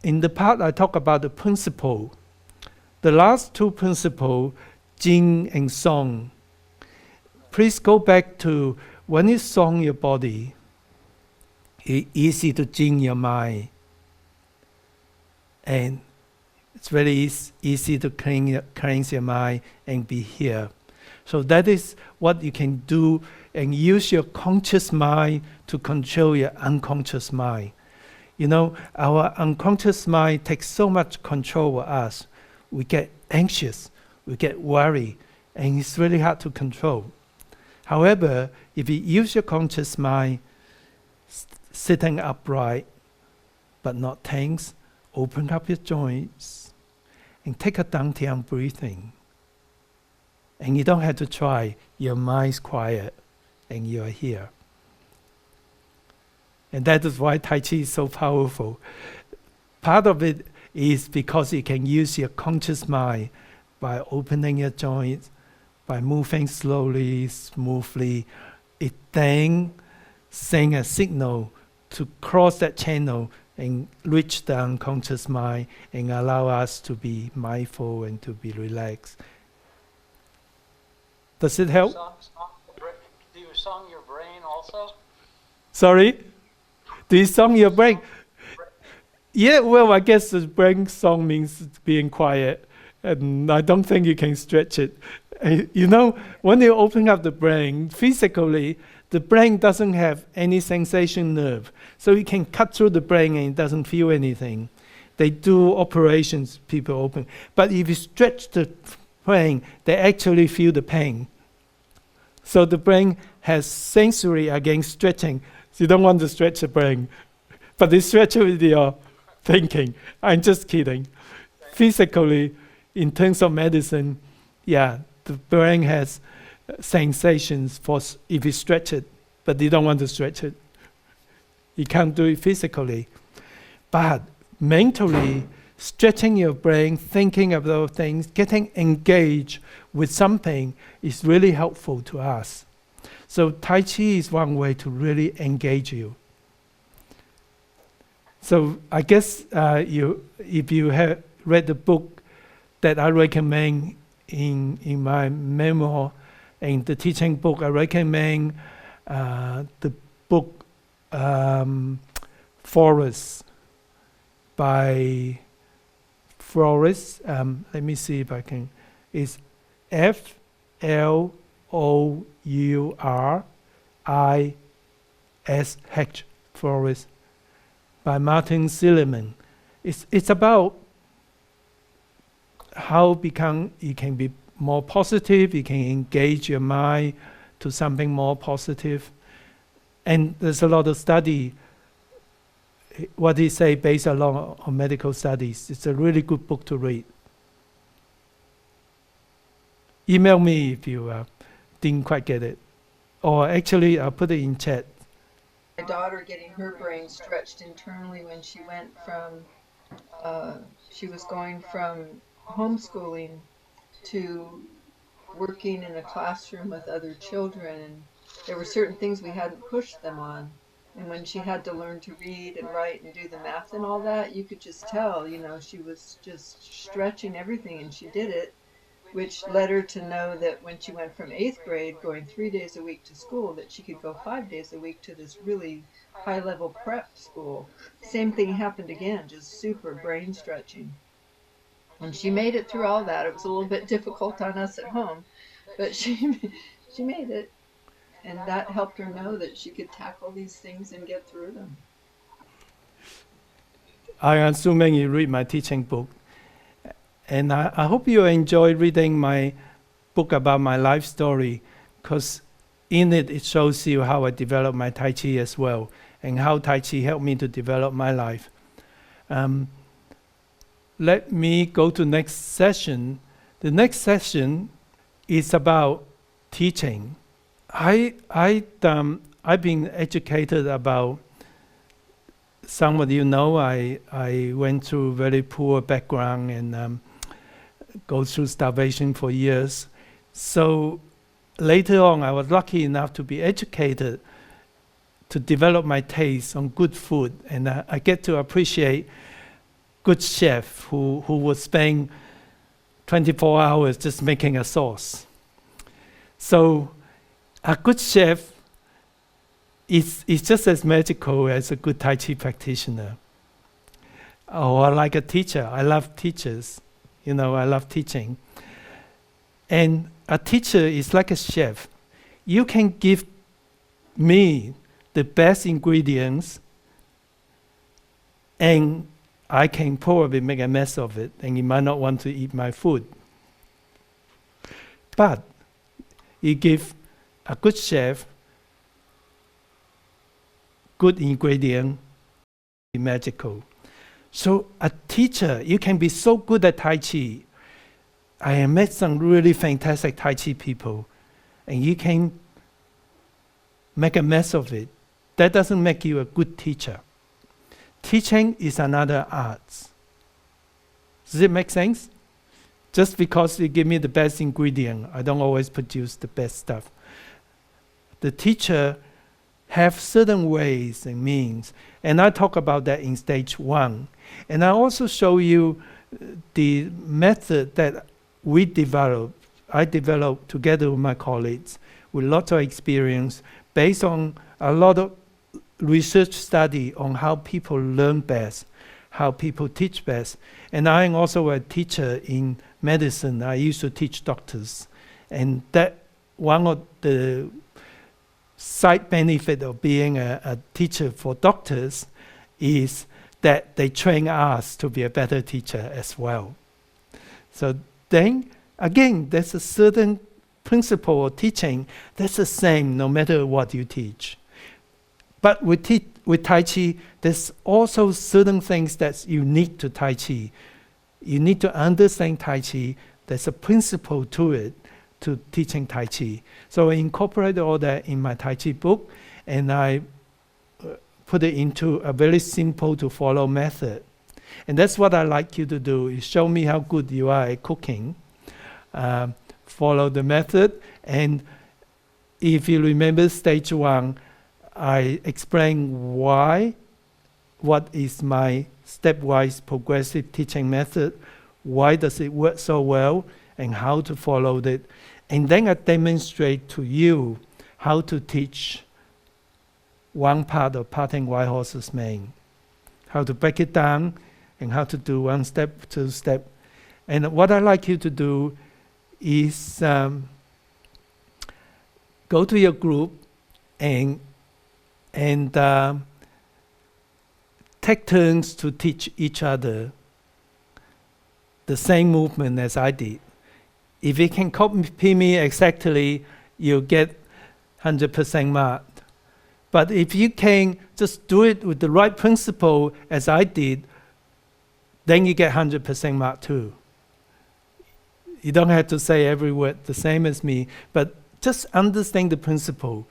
A: in the part I talk about the principle, the last 2 principles, Jing and Song. Please go back to when you song your body, it's easy to Jing your mind. And it's very easy to cleanse your mind and be here. So that is what you can do, and use your conscious mind to control your unconscious mind. You know, our unconscious mind takes so much control over us. We get anxious, we get worried, and it's really hard to control. However, if you use your conscious mind, sitting upright, but not tense, open up your joints, and take a dantian breathing. And you don't have to try, your mind's quiet, and you're here. And that is why Tai Chi is so powerful. Part of it is because you can use your conscious mind by opening your joints, by moving slowly, smoothly. It then sends a signal to cross that channel and reach the unconscious mind and allow us to be mindful and to be relaxed. Does it help?
L: Do you song your brain also?
A: Sorry? Do you song your brain? Yeah, well, I guess the brain song means being quiet, and I don't think you can stretch it. You know, when you open up the brain, physically, the brain doesn't have any sensation nerve. So you can cut through the brain and it doesn't feel anything. They do operations, people open. But if you stretch the brain, they actually feel the pain. So the brain has sensory against stretching. So you don't want to stretch the brain. But they stretch it with your thinking. I'm just kidding. Physically, in terms of medicine, yeah, the brain has sensations for if you stretch it, but you don't want to stretch it. You can't do it physically. But mentally, stretching your brain, thinking of those things, getting engaged with something is really helpful to us. So Tai Chi is one way to really engage you. So I guess if you have read the book that I recommend in my memoir and the teaching book, I recommend the book Forest by Flores. Let me see if I can. It's Flourish, Flores, by Martin Seligman. It's about how you can be more positive, you can engage your mind to something more positive. And there's a lot of study what he say based on medical studies. It's a really good book to read. Email me if you didn't quite get it. Or actually, I'll put it in chat.
M: My daughter getting her brain stretched internally when she went from, she was going from homeschooling to working in a classroom with other children. And there were certain things we hadn't pushed them on. And when she had to learn to read and write and do the math and all that, you could just tell, you know, she was just stretching everything, and she did it, which led her to know that when she went from 8th grade, going 3 days a week to school, that she could go 5 days a week to this really high-level prep school. Same thing happened again, just super brain stretching. And she made it through all that. It was a little bit difficult on us at home, but she made it. And that helped her know that she could tackle these things and get through them.
A: I am assuming you read my teaching book. And I hope you enjoy reading my book about my life story, because in it shows you how I developed my Tai Chi as well, and how Tai Chi helped me to develop my life. Let me go to next session. The next session is about teaching. I've been educated about, some of you know, I went through very poor background and go through starvation for years. So later on, I was lucky enough to be educated to develop my taste on good food, and I get to appreciate good chef who would spend 24 hours just making a sauce. So a good chef is just as magical as a good Tai Chi practitioner. Or like a teacher. I love teachers. You know, I love teaching. And a teacher is like a chef. You can give me the best ingredients, and I can probably make a mess of it, and you might not want to eat my food. But you give a good chef good ingredient, magical. So a teacher, you can be so good at Tai Chi. I have met some really fantastic Tai Chi people, and you can make a mess of it. That doesn't make you a good teacher. Teaching is another art. Does it make sense? Just because you give me the best ingredient, I don't always produce the best stuff. The teacher have certain ways and means, and I talk about that in stage 1. And I also show you the method that I developed together with my colleagues with lots of experience based on a lot of research study on how people learn best, how people teach best. And I am also a teacher in medicine. I used to teach doctors. And that one of the side benefit of being a teacher for doctors is that they train us to be a better teacher as well. So then, again, there's a certain principle of teaching that's the same no matter what you teach. But with Tai Chi, there's also certain things that's unique to Tai Chi. You need to understand Tai Chi. There's a principle to it, to teaching Tai Chi. So I incorporated all that in my Tai Chi book, and I put it into a very simple to follow method. And that's what I like you to do, is show me how good you are at cooking. Follow the method. And if you remember stage 1, I explain what is my stepwise progressive teaching method, why does it work so well, and how to follow it. And then I demonstrate to you how to teach one part of Parting White Horse's Mane, how to break it down, and how to do 1 step, 2 step. And what I like you to do is go to your group and take turns to teach each other the same movement as I did. If you can copy me exactly, you'll get 100% mark. But if you can just do it with the right principle, as I did, then you get 100% mark too. You don't have to say every word the same as me, but just understand the principle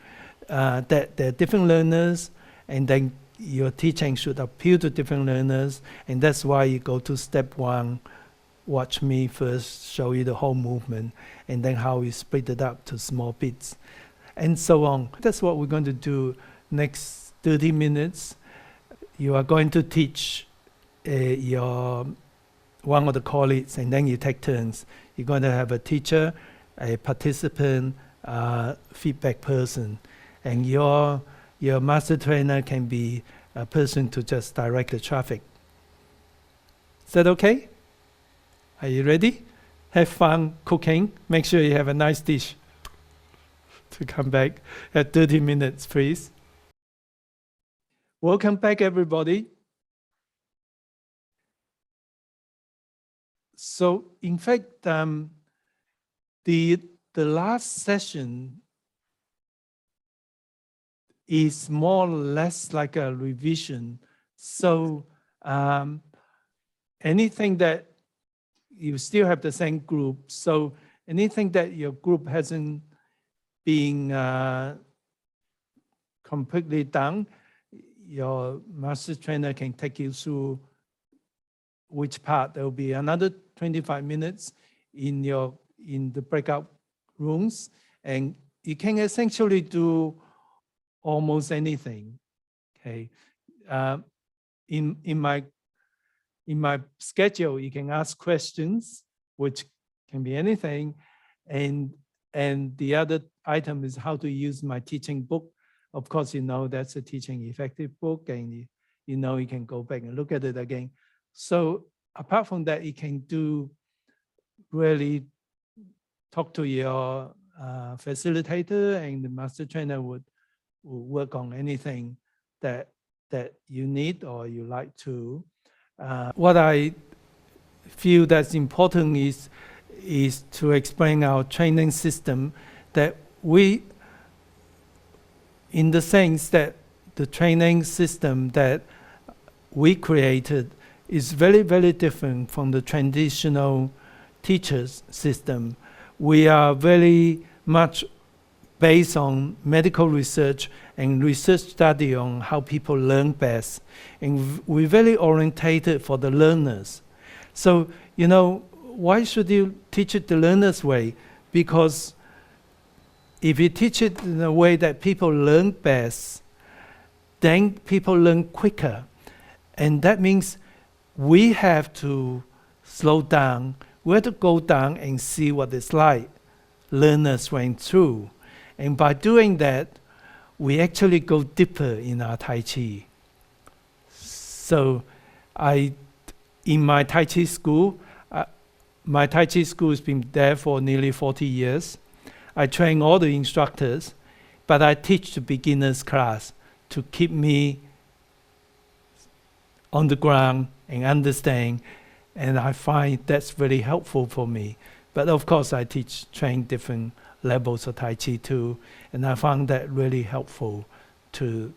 A: that there are different learners, and then your teaching should appeal to different learners, and that's why you go to step 1, watch me first, show you the whole movement, and then how we split it up to small bits, and so on. That's what we're going to do next 30 minutes. You are going to teach your one of the colleagues, and then you take turns. You're going to have a teacher, a participant, feedback person, and your master trainer can be a person to just direct the traffic. Is that okay? Are you ready? Have fun cooking. Make sure you have a nice dish to come back at 30 minutes, please. Welcome back, everybody. So, in fact, the last session is more or less like a revision. So, anything that you still have the same group. So, anything that your group hasn't been completely done, your master trainer can take you through which part. There will be another 25 minutes in the breakout rooms, and you can essentially do almost anything. Okay, in my schedule, you can ask questions, which can be anything, and the other item is how to use my teaching book. Of course, you know that's a teaching effective book, and you know you can go back and look at it again. So apart from that, you can do really talk to your facilitator, and the master trainer would work on anything that you need or you like to. What I feel that's important is to explain our training system, that we, in the sense that the training system that we created is very, very different from the traditional teachers system. We are very much based on medical research and research study on how people learn best. And we're very orientated for the learners. So, you know, why should you teach it the learner's way? Because if you teach it in a way that people learn best, then people learn quicker. And that means we have to slow down. We have to go down and see what it's like learners went through. And by doing that, we actually go deeper in our Tai Chi. So in my Tai Chi school has been there for nearly 40 years. I train all the instructors, but I teach the beginners class to keep me on the ground and understand, and I find that's very helpful for me. But of course, I train different levels of Tai Chi too, and I found that really helpful to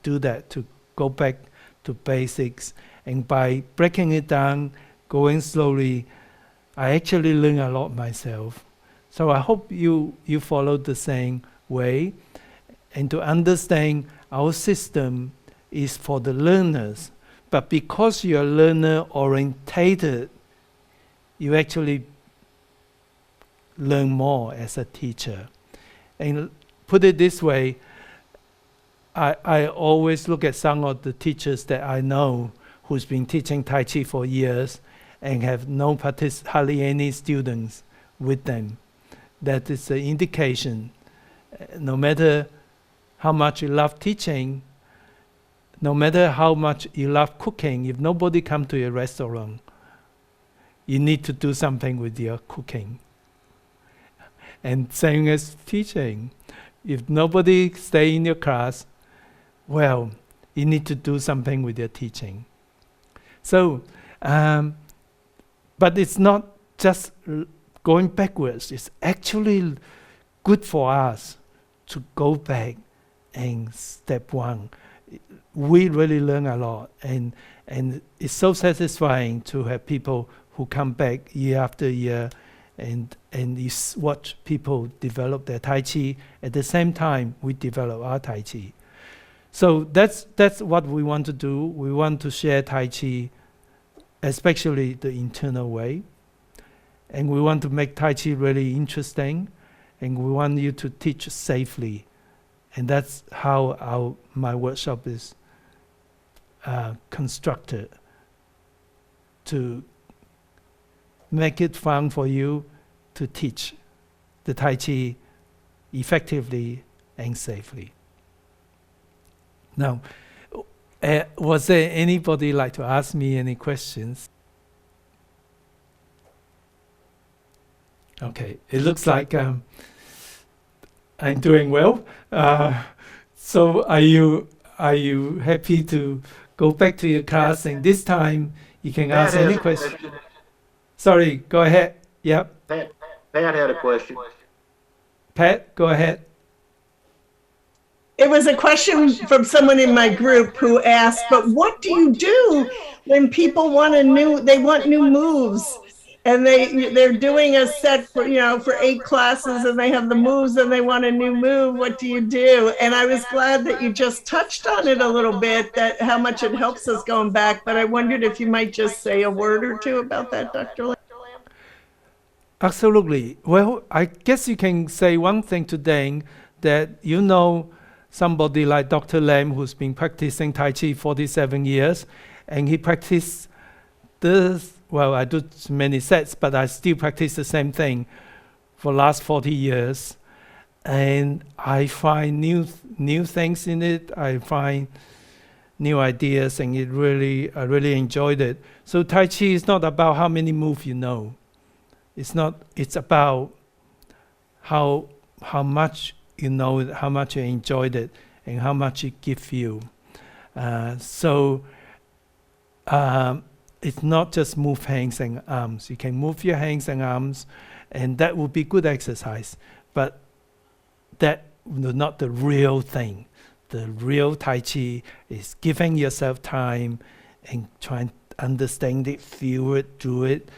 A: do that, to go back to basics. And by breaking it down, going slowly, I actually learn a lot myself. So I hope you follow the same way, and to understand our system is for the learners. But because you're learner-orientated, you actually learn more as a teacher. And put it this way, I always look at some of the teachers that I know who's been teaching Tai Chi for years and have hardly any students with them. That is an indication, no matter how much you love teaching, no matter how much you love cooking, if nobody comes to your restaurant, you need to do something with your cooking. And same as teaching. If nobody stays in your class, well, you need to do something with your teaching. So, but it's not just going backwards. It's actually good for us to go back and step 1. We really learn a lot, and it's so satisfying to have people who come back year after year, and you watch people develop their Tai Chi. At the same time, we develop our Tai Chi. So that's what we want to do. We want to share Tai Chi, especially the internal way, and we want to make Tai Chi really interesting, and we want you to teach safely, and that's how my workshop is constructed, to make it fun for you to teach the Tai Chi effectively and safely. Now, was there anybody like to ask me any questions? Okay, it looks like I'm doing well. So are you happy to go back to your class, and this time you can ask any question? Sorry, go ahead. Yep.
D: Pat had a question.
A: Pat, go ahead.
J: It was a question from someone in my group who asked, but what do you do when people want new moves, and they're doing a set for 8 classes, and they have the moves and they want a new move? What do you do? And I was glad that you just touched on it a little bit, that how much it helps us going back, but I wondered if you might just say a word or two about that, Dr. Lam.
A: Absolutely. Well, I guess you can say one thing today, that somebody like Dr. Lam, who's been practicing Tai Chi 47 years, and he practiced this, well, I do many sets, but I still practice the same thing for the last 40 years. And I find new things in it. I find new ideas, and I really enjoyed it. So Tai Chi is not about how many moves you know. It's about how much you know it, how much you enjoyed it, and how much it gives you. It's not just move hands and arms. You can move your hands and arms, and that would be good exercise. But that not the real thing. The real Tai Chi is giving yourself time and trying to understand it, feel it, do it,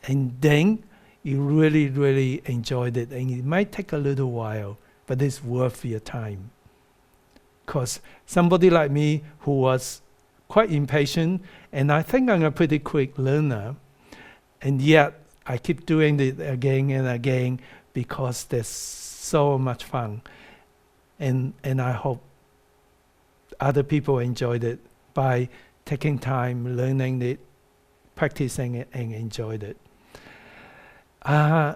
A: and then you really, really enjoyed it. And it might take a little while, but it's worth your time. Because somebody like me who was quite impatient, and I think I'm a pretty quick learner, and yet I keep doing it again and again because there's so much fun. And I hope other people enjoyed it by taking time, learning it, practicing it, and enjoyed it.
O: Dr.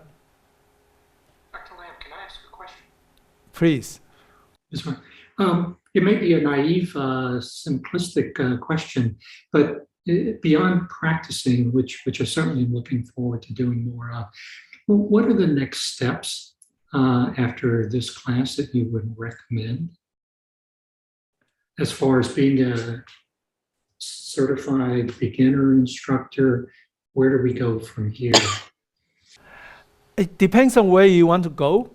O: Lam, can I ask a question?
A: Please.
O: This one. It may be a naive, simplistic question, but beyond practicing, which I certainly am looking forward to doing more of, what are the next steps after this class that you would recommend as far as being a certified beginner instructor? Where do we go from here?
A: It depends on where you want to go.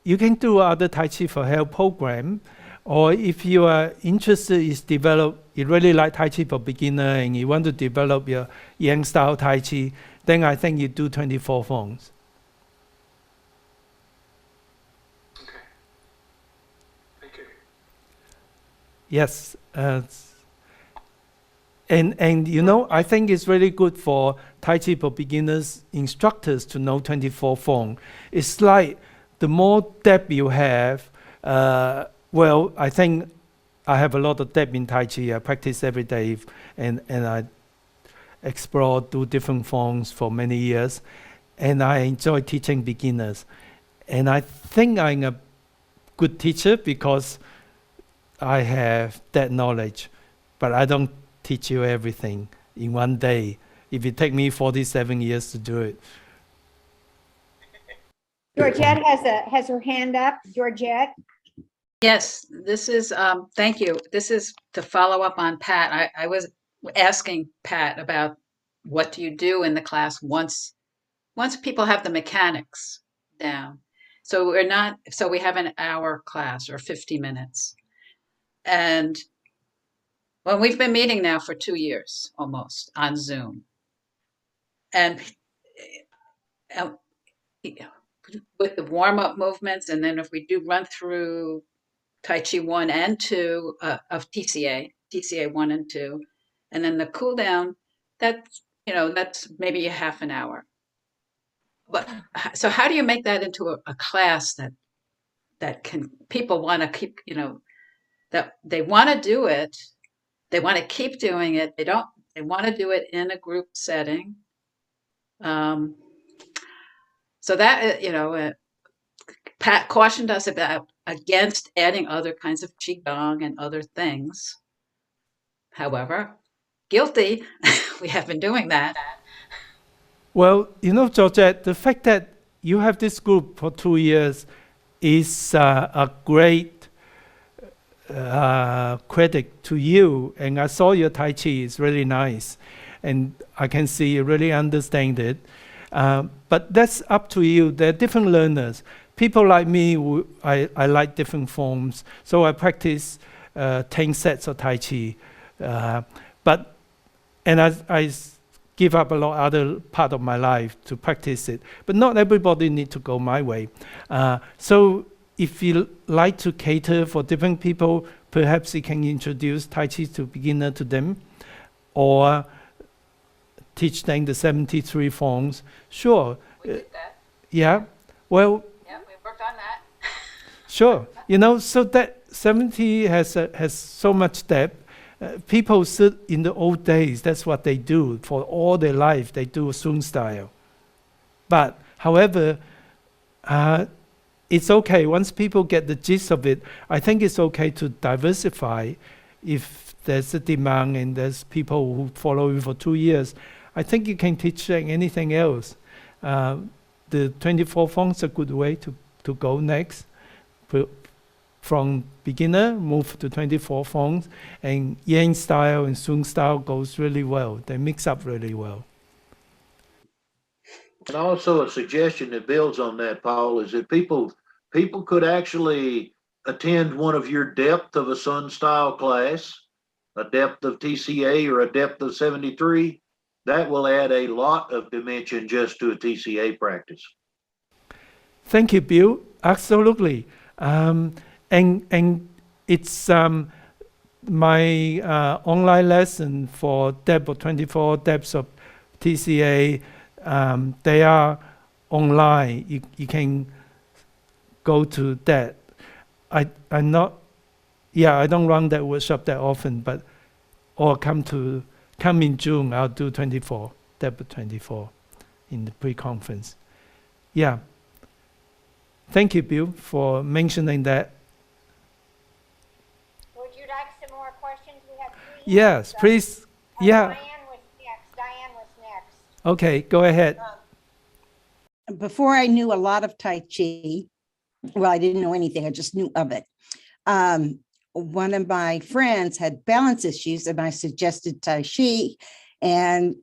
A: You can do other Tai Chi for Health program, or if you are interested you really like Tai Chi for beginner and you want to develop your Yang style Tai Chi, then I think you do 24 forms.
O: Okay. Thank you.
A: Yes. And I think it's really good for Tai Chi for beginners instructors to know 24 form. It's like the more depth you have, I think I have a lot of depth in Tai Chi. I practice every day, and I explore, do different forms for many years, and I enjoy teaching beginners. And I think I'm a good teacher because I have that knowledge, but I don't teach you everything in one day. If it take me 47 years to do it.
B: Georgette has her hand up. Georgette.
Q: Yes, this is, thank you. This is to follow up on Pat. I was asking Pat about what do you do in the class once people have the mechanics down. So we have an hour class or 50 minutes. And well, we've been meeting now for 2 years almost on Zoom. And with the warm-up movements, and then if we do run through Tai Chi 1 and 2 of TCA 1 and 2, and then the cool down, that's maybe a half an hour. But so how do you make that into a class that can people want to keep, that they want to do it, they want to keep doing it, they want to do it in a group setting. So that, Pat cautioned us against adding other kinds of qigong and other things. However, guilty, we have been doing that.
A: Well, Georgette, the fact that you have this group for 2 years is a great credit to you. And I saw your Tai Chi, it's really nice. And I can see you really understand it. But that's up to you. There are different learners. People like me, I like different forms. So I practice 10 sets of Tai Chi. And I give up a lot of other part of my life to practice it. But not everybody need to go my way. So if you like to cater for different people, perhaps you can introduce Tai Chi to beginner to them, or teach them the 73 forms. Sure.
Q: We did that.
A: Yeah. Well.
Q: Yeah, we worked on that.
A: Sure. So that 70 has so much depth. People sit in the old days, that's what they do. For all their life, they do Sun style. But, however, it's okay. Once people get the gist of it, I think it's okay to diversify. If there's a demand and there's people who follow you for 2 years, I think you can teach anything else. The 24 forms is a good way to go next. From beginner, move to 24 forms, and Yang style and Sun style goes really well. They mix up really well.
D: And also a suggestion that builds on that, Paul, is that people could actually attend one of your depth of a Sun style class, a depth of TCA or a depth of 73. That will add a lot of dimension just to a TCA practice.
A: Thank you, Bill. Absolutely. And it's my online lesson for depth of 24 depths of TCA. They are online. You can go to that. I don't run that workshop that often, but come in June. I'll do 24 depth of 24 in the pre-conference. Yeah. Thank you, Bill, for mentioning that.
B: Would you like some more questions? We have 3
A: Yes, please. Yeah.
B: Diane was next.
A: Okay, go ahead.
S: Before I knew a lot of Tai Chi, well, I didn't know anything, I just knew of it. One of my friends had balance issues and I suggested Tai Chi, and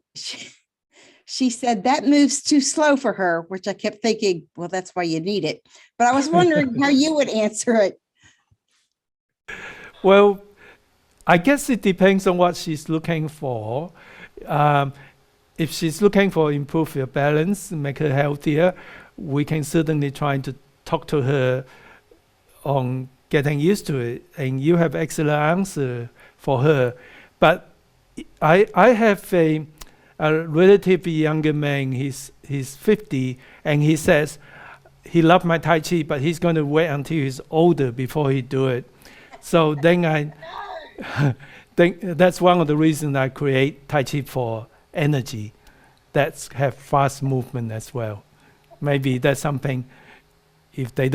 S: she said that moves too slow for her, which I kept thinking, well, that's why you need it. But I was wondering how you would answer it.
A: Well, I guess it depends on what she's looking for. If she's looking for improve your balance, make her healthier, we can certainly try to talk to her on getting used to it. And you have excellent answer for her. But I have a relatively younger man, he's 50, and he says he loved my Tai Chi, but he's going to wait until he's older before he do it. So then I think that's one of the reasons I create Tai Chi for energy, that have fast movement as well. Maybe that's something, if they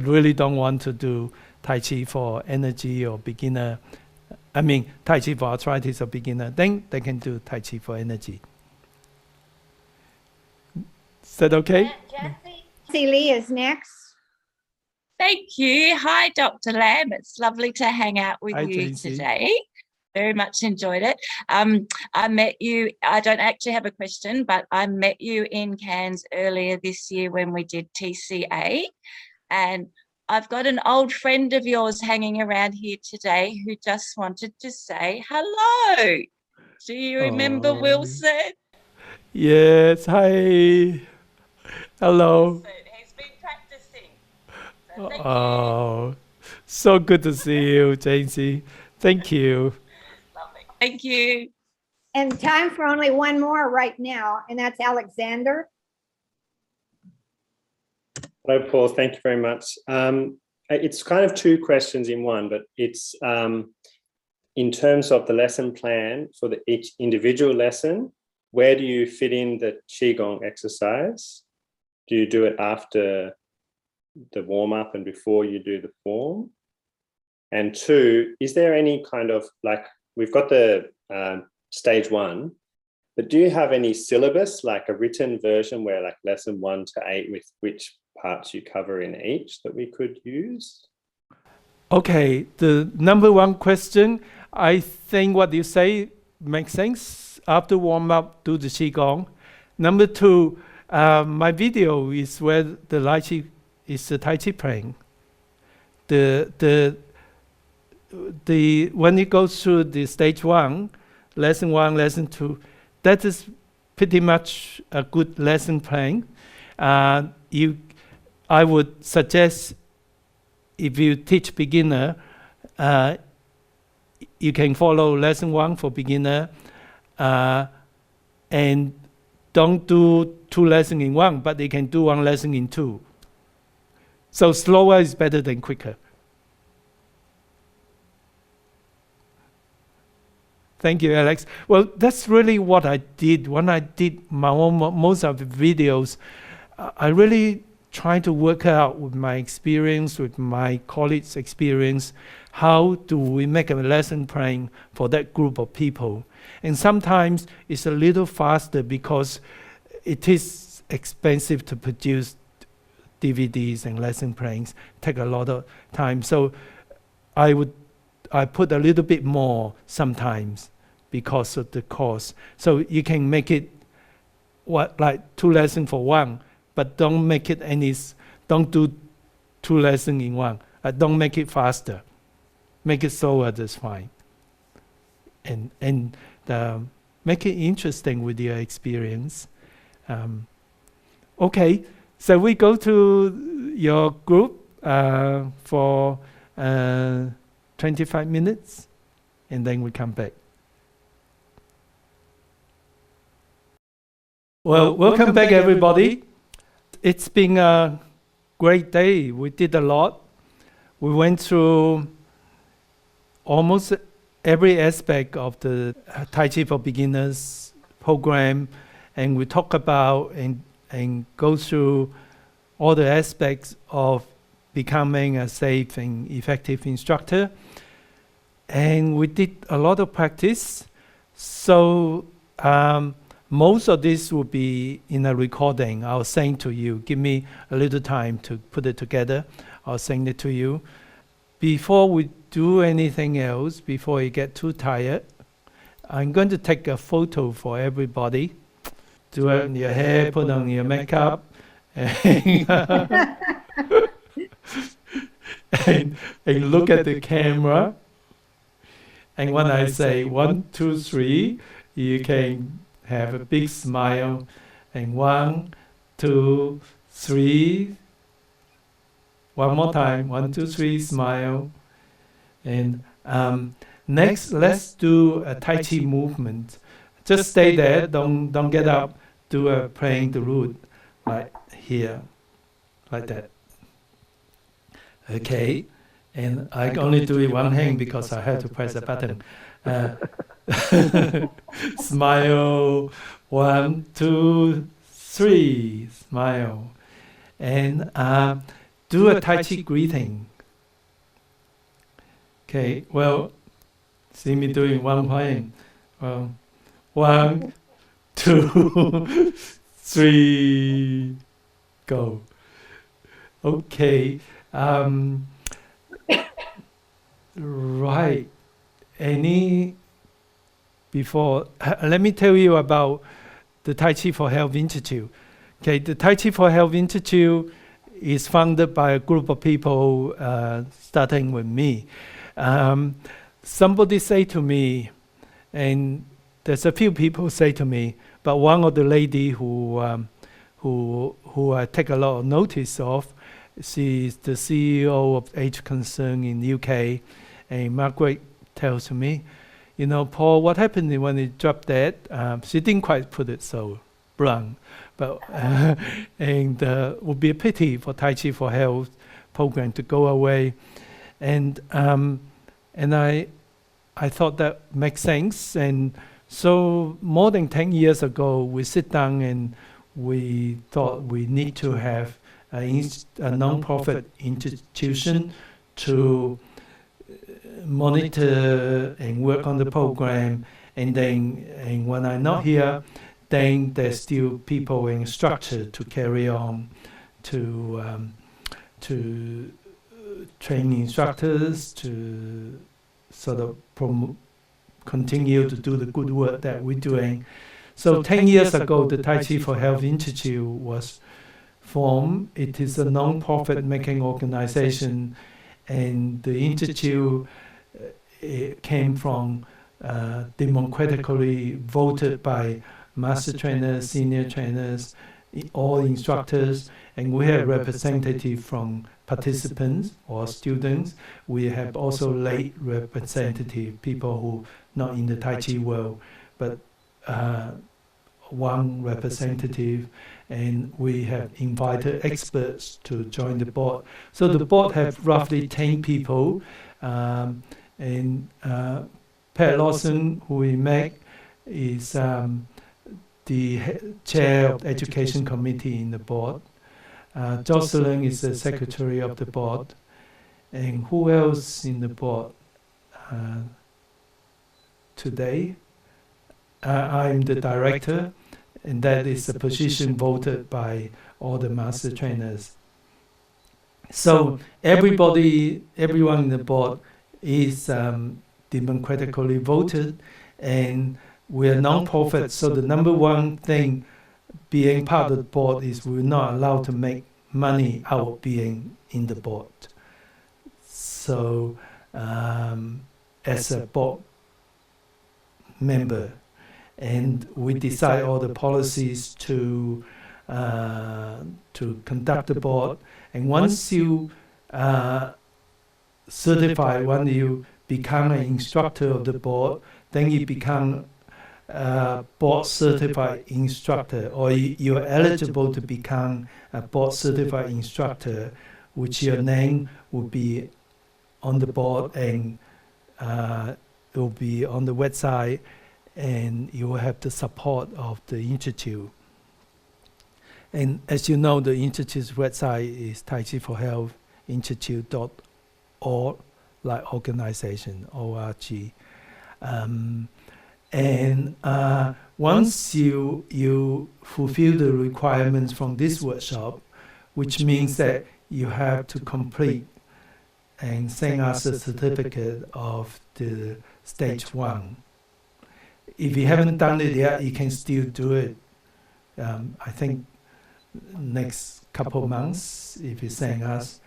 A: really don't want to do Tai Chi for energy or beginner, Tai Chi for arthritis or beginner, then they can do Tai Chi for energy. Is that okay?
B: Jesse Lee is next.
T: Thank you. Hi, Dr. Lamb. It's lovely to hang out with you today. Very much enjoyed it. I met you, I don't actually have a question, but I met you in Cairns earlier this year when we did TCA. And I've got an old friend of yours hanging around here today who just wanted to say hello. Do you remember Wilson?
A: Yes, hi. Hello.
T: He's been practicing.
A: Oh, so good to see you, Jaycee. Thank you.
T: Thank you.
B: And time for only one more right now, and that's Alexander.
N: Hello, Paul. Thank you very much. It's kind of two questions in one, but it's in terms of the lesson plan for each individual lesson, where do you fit in the Qigong exercise? Do you do it after the warm-up and before you do the form? And two, is there any kind of, like, we've got the stage 1, but do you have any syllabus, like a written version where like lesson 1 to 8 with which parts you cover in each that we could use?
A: Okay, the number one question, I think what you say makes sense. After warm up, do the Qigong. Number 2, my video is where the Tai Chi is the Tai Chi praying. When it goes through the stage 1, lesson 1, lesson 2, that is pretty much a good lesson plan. I would suggest if you teach beginner, you can follow lesson 1 for beginner, and don't do 2 lessons in 1, but they can do 1 lesson in 2. So slower is better than quicker. Thank you, Alex. Well, that's really what I did. When I did most of the videos, I really tried to work out with my experience, with my colleagues' experience, how do we make a lesson plan for that group of people. And sometimes it's a little faster because it is expensive to produce DVDs and lesson plans, take a lot of time. So I put a little bit more sometimes because of the cost. So you can make it like 2 lessons for 1, but don't make it don't do 2 lessons in 1. Don't make it faster. Make it slower, that's fine. And make it interesting with your experience. Okay, so we go to your group for 25 minutes, and then we come back. Well, welcome back, everybody. It's been a great day. We did a lot. We went through almost every aspect of the Tai Chi for Beginners program, and we talk about and go through all the aspects of becoming a safe and effective instructor. And we did a lot of practice. So most of this will be in a recording. I'll send to you. Give me a little time to put it together. I'll send it to you. Before we do anything else, before you get too tired, I'm going to take a photo for everybody. Do it on your hair, put on your makeup, and look at the camera. And when I say 1, 2, 3, you can have a big smile. And 1, 2, 3. One more time. 1, 2, 3, smile. And next, let's do a Tai Chi movement. Just stay there. Don't get up. Do a playing the root, like here, like that. Okay. And I only do it 1 hand because I have to press a button. Smile. 1, 2, 3. Smile. And do a Tai Chi greeting. Okay, well, see me doing 1 hand. Well, 1, 2, 3, go. Okay. Right. Let me tell you about the Tai Chi for Health Institute. Okay, the Tai Chi for Health Institute is founded by a group of people, starting with me. Somebody say to me, and there's a few people say to me, but one of the lady who I take a lot of notice of, she's the CEO of Age Concern in UK, and Margaret tells me, you know, Paul, what happened when you dropped that? She didn't quite put it so blunt, but and would be a pity for Tai Chi for Health program to go away, and I thought that makes sense, and so more than 10 years ago, we sit down and we thought we need to have a non-profit institution to monitor and work on the program, and when I'm not here, then there's still people and structure to carry on to train instructors, to sort of continue to do the good work that we're doing. So 10 years ago, the Tai Chi for Health Institute was formed. It is a non-profit making organization, and the institute it came from democratically voted by master trainers, senior trainers, all instructors, and we have representative from participants or students. We have also lay representative, people who not in the Tai Chi world, but one representative, and we have invited experts to join the board. So the board have roughly 10 people, and Pat Lawson, who we met, is the chair of the education committee in the board. Jocelyn is the secretary of the board. And who else in the board today? I'm the director, and that is a position voted by all the master trainers. So everyone in the board is democratically voted, and we're non-profit, so the number one thing being part of the board is we're not allowed to make money out of being in the board. So as a board member, and we decide all the policies to conduct the board. And once you certify, when you become an instructor of the board, then you become a board certified instructor, or you're eligible to become a board certified instructor, which your name will be on the board, and it will be on the website, and you will have the support of the institute. And as you know, the institute's website is Tai Chi for Health Institute.org, like organization, ORG. And once you fulfill the requirements from this workshop, which means that you have to complete and send us a certificate of the stage 1. If you haven't done it yet, you can still do it. I think next couple of months, if you send us.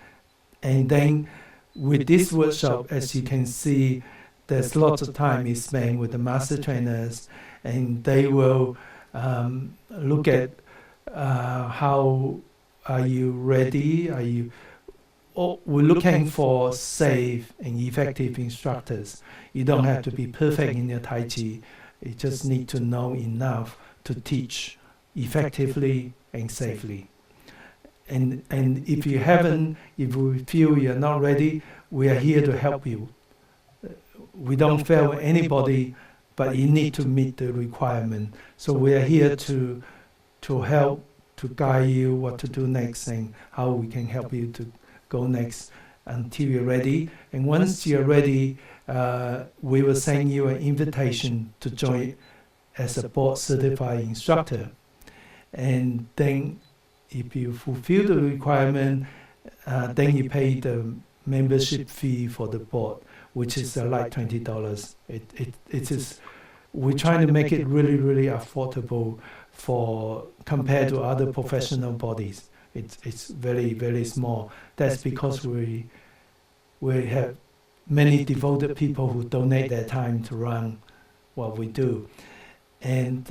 A: And then with this workshop, as you can see, there's lots of time is spent with the master trainers, and they will look at how are you ready? We're looking for safe and effective instructors. You don't have to be perfect in your Tai Chi. You just need to know enough to teach effectively and safely. And if you haven't, if we feel you're not ready, we are here to help you. We don't fail anybody, but you need to meet the requirement. So we are here to help, to guide you what to do next and how we can help you to go next until you're ready. And once you're ready, we will send you an invitation to join as a board certified instructor. And then if you fulfill the requirement, then you pay the membership fee for the board, which is like $20. It is, we're trying to make it really, really affordable for compared to other professional bodies. It's very, very small. That's because we have many devoted people who donate their time to run what we do. And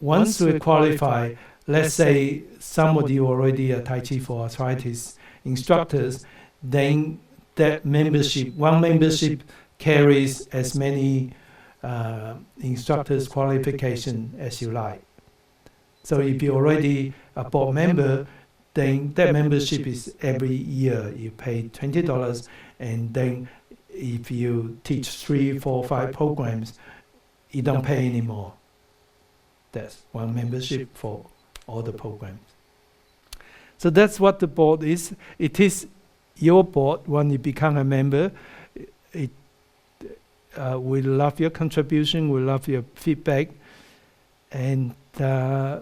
A: once we qualify, let's say some of you already are Tai Chi for Arthritis instructors, then that membership, one membership carries as many instructors qualification as you like. So if you're already a board member, then that membership is every year. You pay $20, and then if you teach 3, 4, 5 programs, you don't pay anymore. That's one membership for all the programs. So that's what the board is. It is your board when you become a member. We love your contribution. We love your feedback. And I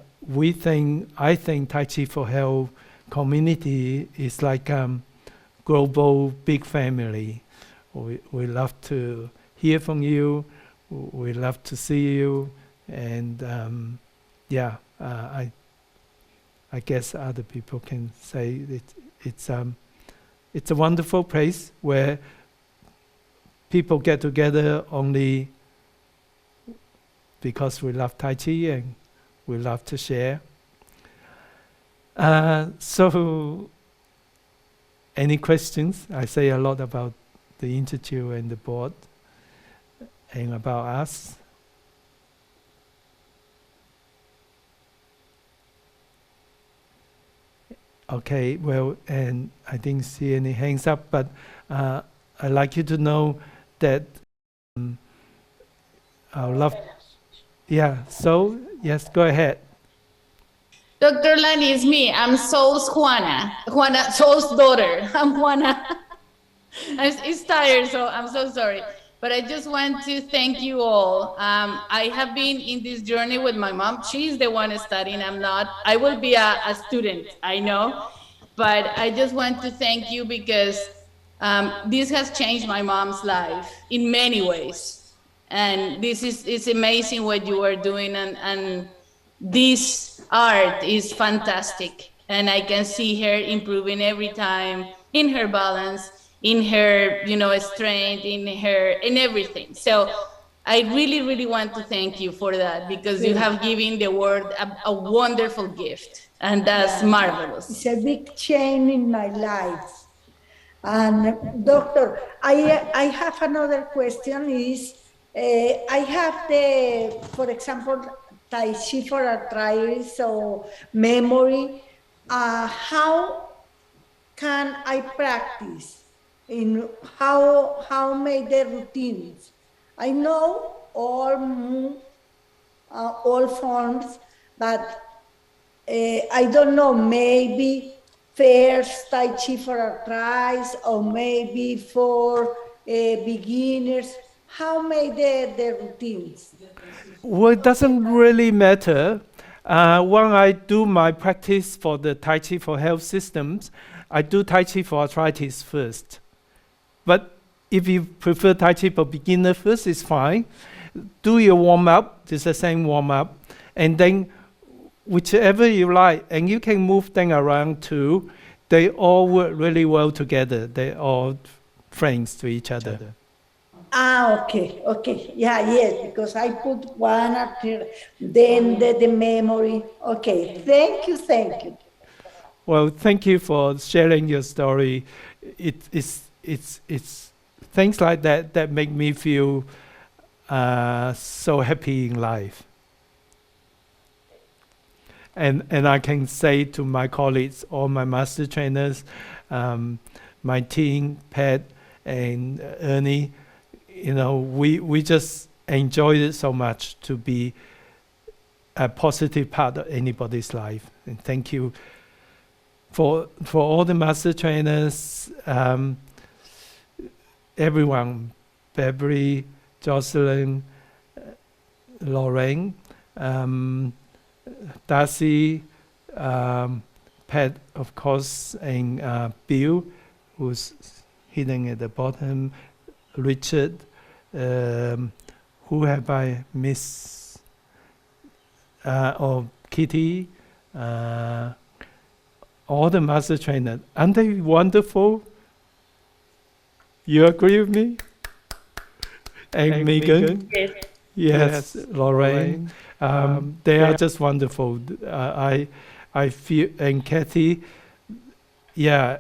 A: think Tai Chi for Health community is like global big family. We love to hear from you. We love to see you. And I guess other people can say it's a wonderful place where people get together only because we love Tai Chi and we love to share. So, any questions? I say a lot about the Institute and the board and about us. Okay, well, and I didn't see any hands up, but I'd like you to know that I love. Yeah, so, yes, go ahead.
P: Dr. Lani, it's me. I'm Sol's Juana. Sol's daughter. I'm Juana. It's tired, so I'm so sorry. But I just want to thank you all. I have been in this journey with my mom. She's the one studying. I'm not. I will be a student, I know. But I just want to thank you because this has changed my mom's life in many ways. And it's amazing what you are doing. And this art is fantastic. And I can see her improving every time in her balance, in her, strength, in everything. So I really, really want to thank you for that because you have given the world a wonderful gift. And that's marvelous.
V: It's a big change in my life. And doctor, I have another question is, I have for example, Tai Chi for arthritis or memory. How can I practice? In how make the routines? I know all forms, but I don't know, maybe first Tai Chi for arthritis or maybe for beginners. How make the routines?
A: Well, it doesn't really matter. When I do my practice for the Tai Chi for Health systems, I do Tai Chi for arthritis first. But if you prefer Tai Chi for beginner first, it's fine. Do your warm-up, it's the same warm-up. And then whichever you like, and you can move them around too. They all work really well together. They're all friends to each other.
V: Okay. Yeah, yes, because I put one after, then the memory. Okay, thank you.
A: Well, thank you for sharing your story. It's things like that make me feel so happy in life. And I can say to my colleagues, all my master trainers, my team, Pat and Ernie, we just enjoyed it so much to be a positive part of anybody's life. And thank you for all the master trainers, everyone, Beverly, Jocelyn, Lorraine, Darcy, Pat, of course, and Bill, who's hidden at the bottom, Richard, who have I missed? Kitty, all the master trainers. Aren't they wonderful? You agree with me? And Megan? Yes, Lorraine. They are just wonderful. I feel, and Kathy, yeah,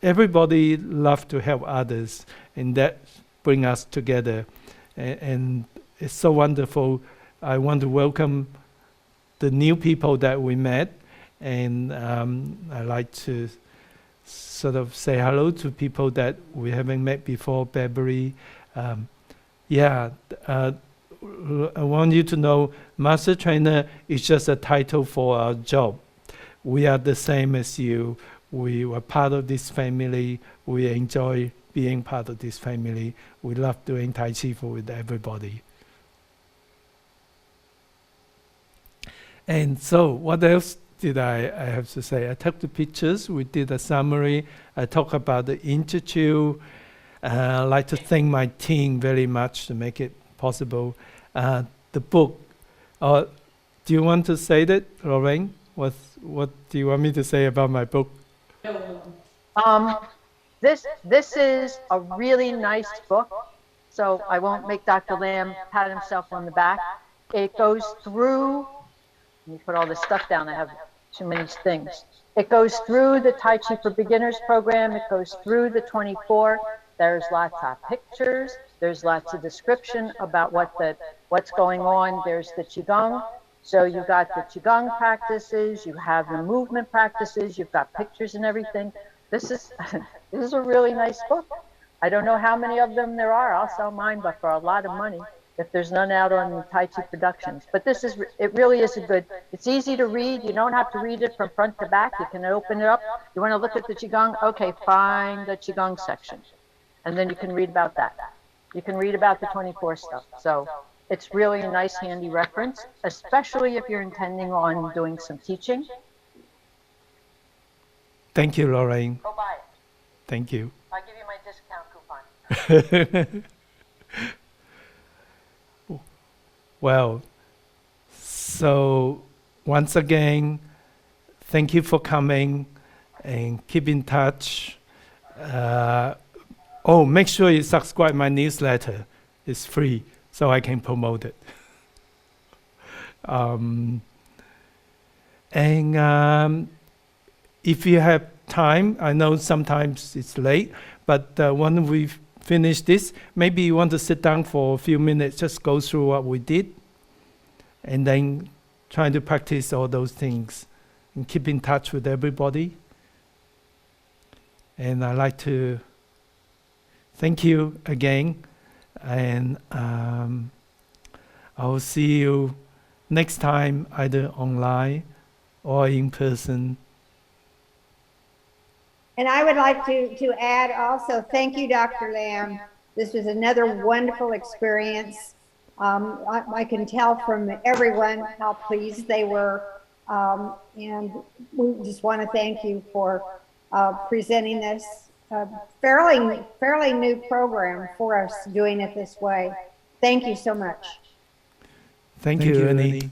A: everybody loves to help others, and that brings us together. And it's so wonderful. I want to welcome the new people that we met, and I like to sort of say hello to people that we haven't met before. Beverly, I want you to know, Master Trainer is just a title for our job. We are the same as you. We were part of this family. We enjoy being part of this family. We love doing Tai Chi with everybody. And so what else did I have to say? I took the pictures. We did a summary. I talked about the Institute. I'd like to thank my team very much to make it possible. The book. Do you want to say that, Lorraine? What do you want me to say about my book?
R: This is a really nice book, so I won't make Dr. Lamb pat himself on the back. It goes through, let me put all this stuff down, I have too many things. It goes through the Tai Chi for Beginners program, it goes through the 24. There's lots of pictures, there's lots of description about what's going on. There's the Qigong. So you got the Qigong practices, you have the movement practices, you've got pictures and everything. This is a really nice book. I don't know how many of them there are. I'll sell mine, but for a lot of money, if there's none out on Tai Chi Productions. But it really is a good, it's easy to read. You don't have to read it from front to back. You can open it up. You want to look at the Qigong? Okay, find the Qigong section. And then you can read about that. You can read about the 24 stuff. So it's really a nice, handy reference, especially if you're intending on doing some teaching.
A: Thank you, Lorraine.
R: Go buy it.
A: Thank you.
R: I'll give you my discount coupon.
A: Well, so once again, thank you for coming and keep in touch. Make sure you subscribe my newsletter. It's free, so I can promote it. If you have time, I know sometimes it's late, but when we finish this, maybe you want to sit down for a few minutes, just go through what we did, and then try to practice all those things and keep in touch with everybody. And I'd like to thank you again, and I will see you next time, either online or in person.
B: And I would like to add also, thank you, Dr. Lamb. This was another wonderful experience. I can tell from everyone how pleased they were. And we just want to thank you for presenting this fairly new program for us, doing it this way. Thank you so much.
A: Thank you, Ernie.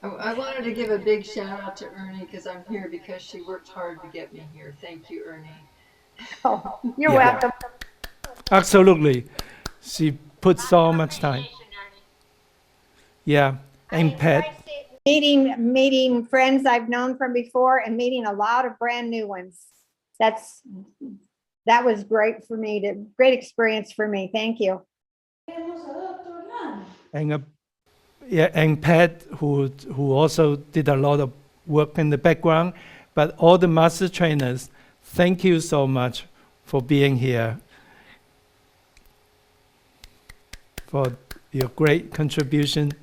M: I wanted to give a big shout out to Ernie because I'm here because she worked hard to get me here. Thank you, Ernie.
B: Oh, you're welcome.
A: Absolutely. She put so much time. Yeah, and Pat.
B: Meeting friends I've known from before and meeting a lot of brand new ones. That was great for me, great experience for me. Thank you.
A: And Pat, who also did a lot of work in the background, but all the master trainers, thank you so much for being here, for your great contribution.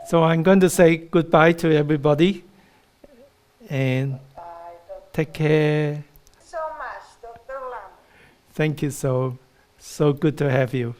A: So I'm going to say goodbye to everybody, and take care.
V: So much, Dr. Lam.
A: Thank you, so good to have you.